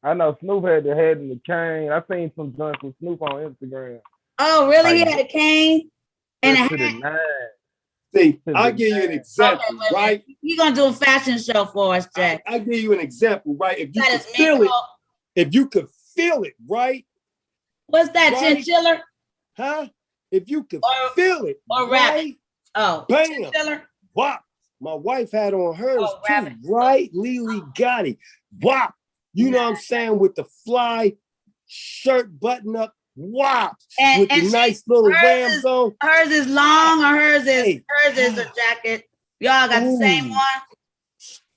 I know Snoop had the head and the cane. I seen some joints with Snoop on Instagram. Oh, really? He had a cane and a hat. See, I'll give you an example, right? You're going to do a fashion show for us, Jack. I'll give you an example, right? If you could feel it, right? What's that, chinchilla? Huh? If you could feel it, or right? Oh, bam! Chinchilla? Wop! My wife had on hers too, right? Lily Gotti. Wop! You know what I'm saying? With the fly shirt button up. Wow! With the nice little Rams on. Hers is long, or hers is a jacket. Y'all got the same one.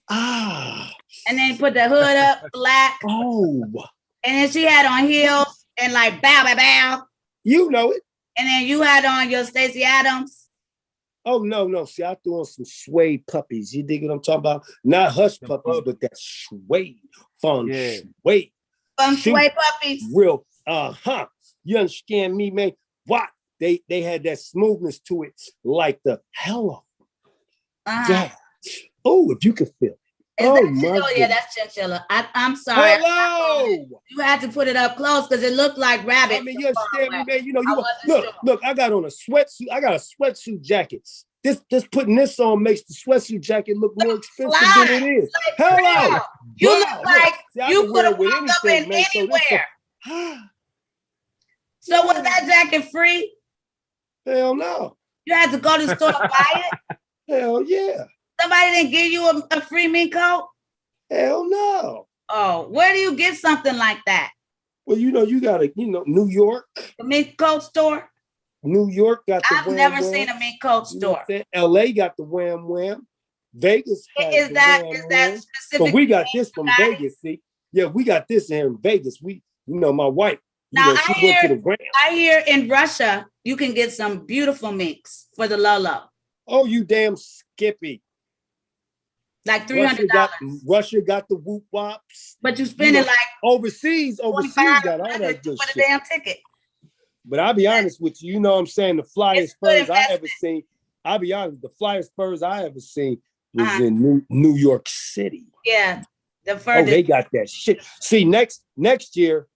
And then put the hood up, black. Oh. And then she had on heels and like bow, bow, bow. You know it. And then you had on your Stacey Adams. Oh no. See, I threw on some suede puppies. You dig what I'm talking about? Not hush puppies, but that suede. Suede. Fun suede puppies. Real, You understand me, man? What? They had that smoothness to it, like the hello. Yeah. Oh, if you could feel it. Yeah, that's chinchilla. I'm sorry. Hello. You had to put it up close because it looked like rabbit. I mean, you understand me, man? You know, look. I got on a sweatsuit. I got a sweatsuit jacket. This putting this on makes the sweatsuit jacket look more expensive than it is. Hello. You look like you could have walked up in anywhere. So was that jacket free? Hell no. You had to go to the store to buy it? Hell yeah. Somebody didn't give you a free mink coat? Hell no. Oh, where do you get something like that? Well, you got New York. The mink coat store? New York got the I've never seen a mink coat store. LA got the Wham Wham. Vegas has is that specific? But we got this from Vegas, see? Yeah, we got this here in Vegas. My wife. Now I hear in Russia you can get some beautiful minks for the Lolo. Oh, you damn skippy. Like $300. Russia got the whoop wops. But you spend it like overseas got all that good shit. A damn ticket. But I'll be honest with you, what I'm saying? The flyest Spurs I ever seen. I'll be honest, the flyest Spurs I ever seen was in New York City. Yeah. The furthest. Oh, they got that shit. See, next year,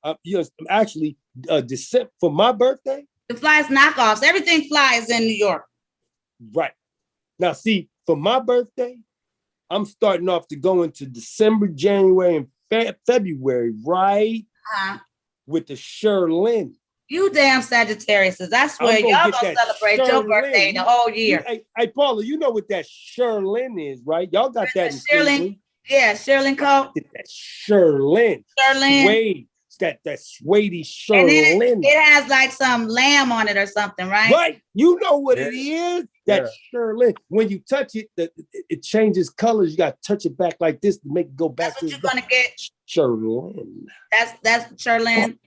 actually, December for my birthday. The flies knockoffs. Everything flies in New York. Right. Now, see, for my birthday, I'm starting off to go into December, January, and February, right? With the Sherlin. You damn Sagittarius. I swear, y'all gonna celebrate your birthday the whole year. Hey, Paula, you know what that Sherlin is, right? Y'all got that in Sherlin. Yeah, Sherlin coat. That Sherlin. Suede. That suedey Sherlin. It has like some lamb on it or something, right? Right. You know what it is? That Sherlin. When you touch it, it changes colors. You got to touch it back like this to make it go back. That's what you're gonna get. Sherlin. That's Sherlin.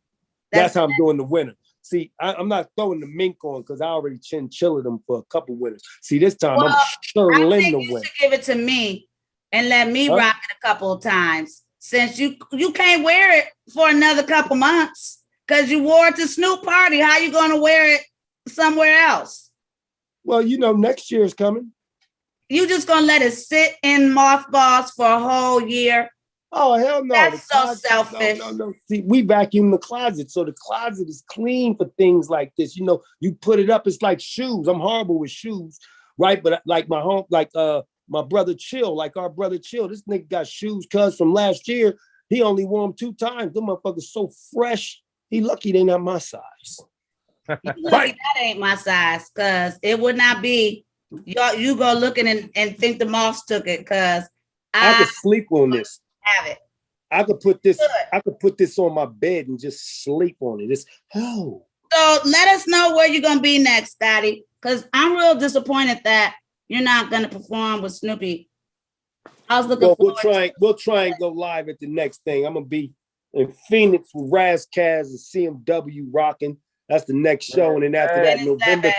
That's how I'm doing the winter. See, I'm not throwing the mink on because I already chinchilled them for a couple winters. See, this time I'm Sherlin the winter. You should give it to me and let me rock it a couple of times. Since you can't wear it for another couple months because you wore it to Snoop party. How you gonna wear it somewhere else? Well, next year is coming. You just gonna let it sit in mothballs for a whole year? Oh, hell no. That's so selfish. No. See, we vacuum the closet. So the closet is clean for things like this. You put it up, it's like shoes. I'm horrible with shoes, right? But like my brother Chill, like our brother Chill, this nigga got shoes from last year. He only wore them 2 times. Them motherfuckers so fresh. He lucky they not my size. Lucky that ain't my size, because it would not be. You go looking and think the moths took it, because I could sleep on this. Have it. I could put this on my bed and just sleep on it. So let us know where you're gonna be next, Scotty, because I'm real disappointed that you're not gonna perform with Snoopy. I was looking forward. We'll try and go live at the next thing. I'm gonna be in Phoenix with Raz Kaz and CMW rocking. That's the next show, and then after that, November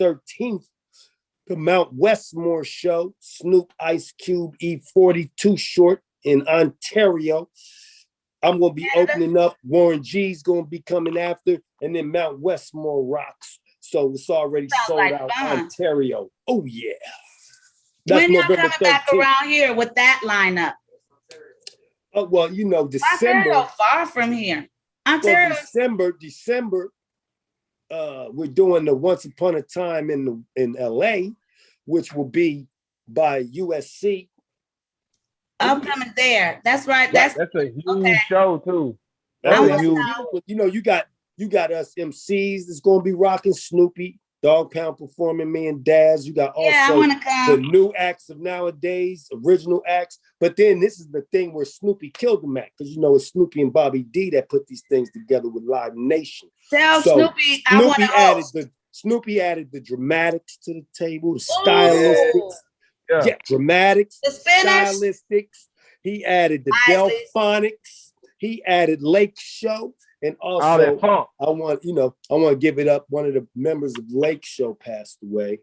13th. The Mount Westmore show, Snoop, Ice Cube, E42 short in Ontario. I'm going to be opening up. Warren G's going to be coming after, and then Mount Westmore rocks. So it's already sold out. Fun. Ontario. Oh, yeah. That's when y'all coming back around here with that lineup? Oh, well, December. Ontario far from here. Ontario. Well, December. We're doing the Once Upon a Time in LA, which will be by USC. I'm coming there. That's right. That's a huge show too. That's a huge. You got us MCs that's gonna be rocking. Snoopy, Dog Pound performing, me and Daz. You got also the new acts of nowadays, original acts. But then this is the thing where Snoopy killed them at, because it's Snoopy and Bobby D that put these things together with Live Nation. Tell Snoopy I want to host. Snoopy added the dramatics to the table, the stylistics. Dramatics, the stylistics. He added the Delphonics. He added Lake Show. And also, I want to give it up. One of the members of Lake Show passed away.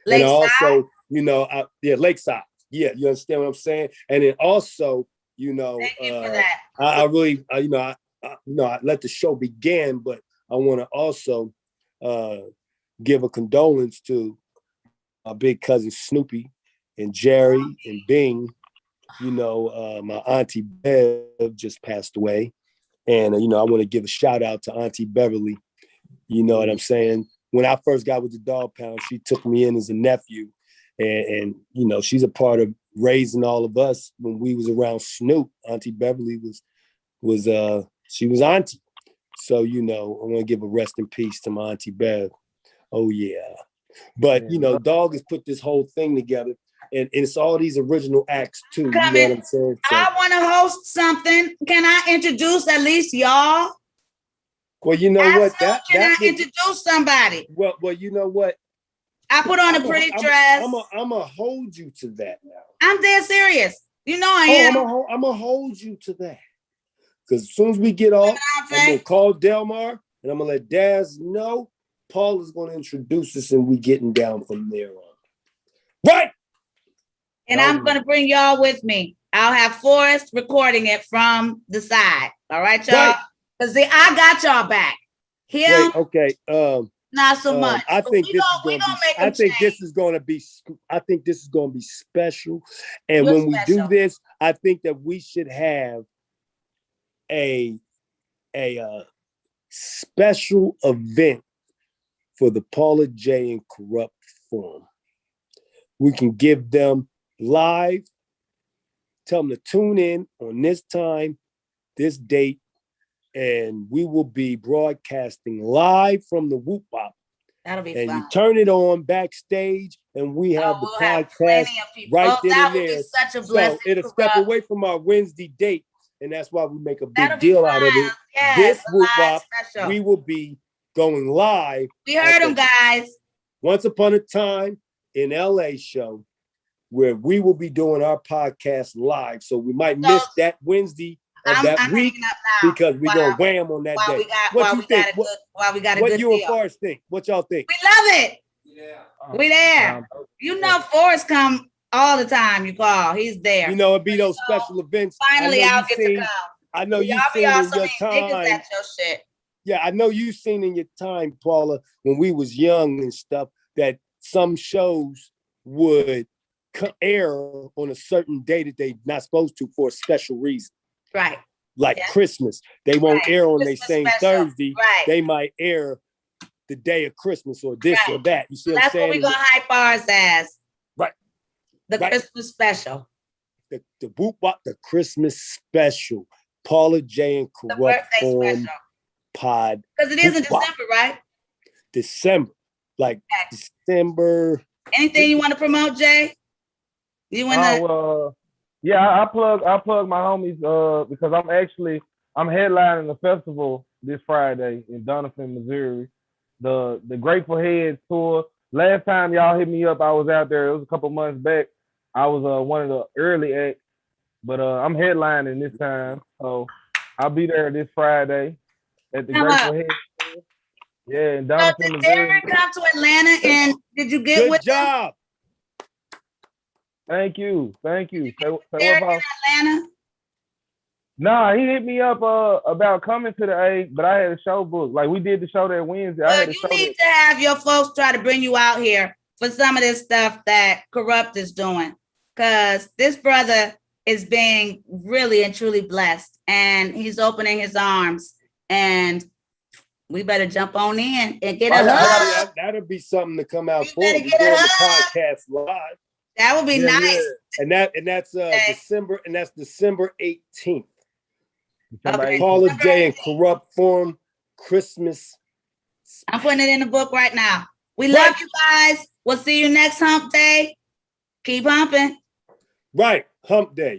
Lakeside? And also, Lakeside. Yeah, you understand what I'm saying? And then also, thank you for that. I really, I let the show begin, but I want to also give a condolence to my big cousin Snoopy and Jerry and Bing. My auntie Bev just passed away. And, I want to give a shout out to Auntie Beverly. You know what I'm saying? When I first got with the Dog Pound, she took me in as a nephew. And she's a part of raising all of us when we was around Snoop. Auntie Beverly was she was auntie. So, I want to give a rest in peace to my Auntie Bev. Oh, yeah. But, Dog has put this whole thing together. And it's all these original acts, too. You know what I'm saying? So, I want to host something. Can I introduce at least y'all? Well, you know what? Can I introduce somebody? Well, you know what? I put on a pretty dress. I'm going to hold you to that now. I'm dead serious. You know I am. I'm going to hold you to that. Because as soon as we get off, I'm going to call Delmar and I'm going to let Daz know Paul is going to introduce us and we getting down from there on. Right. And I'm going to bring y'all with me. I'll have Forrest recording it from the side. All right, y'all? Because I got y'all back. Him, okay. not so much. I think this is going to be special. And when we do this, I think that we should have a special event for the Paula J and Kurupt Forum. We can give them live, tell them to tune in on this time, this date, and we will be broadcasting live from the Whoop Wop. That'll be fun. And you turn it on backstage, and we have the podcast right then and there. Such a blessing. So it'll step away from our Wednesday date, and that's why we make a big deal out of it. Yes, this Whoop Wop, we will be going live. We heard them, guys. Once Upon a Time in LA show, where we will be doing our podcast live. So we might miss that Wednesday of that week because we're going to wham on that day. What you think? What you and Forrest think? What y'all think? We love it. Yeah. We there. Forrest come all the time. You call. He's there. It'd be those special events. Finally, I'll get to come. I know you've seen in your time. Yeah, I know you've seen in your time, Paula, when we was young and stuff, that some shows would air on a certain day that they're not supposed to for a special reason. Right. Like Christmas. They won't air on their same Thursday. Right. They might air the day of Christmas or this or that. You see what I'm saying? That's what we're going to hype ours as. Right. The Christmas special. The Whoop Wop, the Christmas special. Paula J and Kurupt Forum Pod. Because it is in December, right? December. December. Anything you want to promote, Jay? You want to? I plug my homies because I'm headlining the festival this Friday in Doniphan, Missouri. The Grateful Heads tour. Last time y'all hit me up, I was out there. It was a couple months back. I was one of the early acts, but I'm headlining this time, so I'll be there this Friday at the Grateful Heads tour. Yeah, in Doniphan, Missouri. Did Derek come to Atlanta and did you get with him? Good job. Thank you. Derek in Atlanta? Nah, he hit me up about coming to the A, but I had a show booked. Like we did the show that Wednesday. You need to have your folks try to bring you out here for some of this stuff that Kurupt is doing, because this brother is being really and truly blessed, and he's opening his arms, and we better jump on in and get a hug. That'll be something to come out for. We're doing the podcast live. That would be nice. Yeah. And that's December 18th. Okay. Paula J and Kurupt Forum Christmas. I'm putting it in the book right now. We love you guys. We'll see you next hump day. Keep humping. Right. Hump day.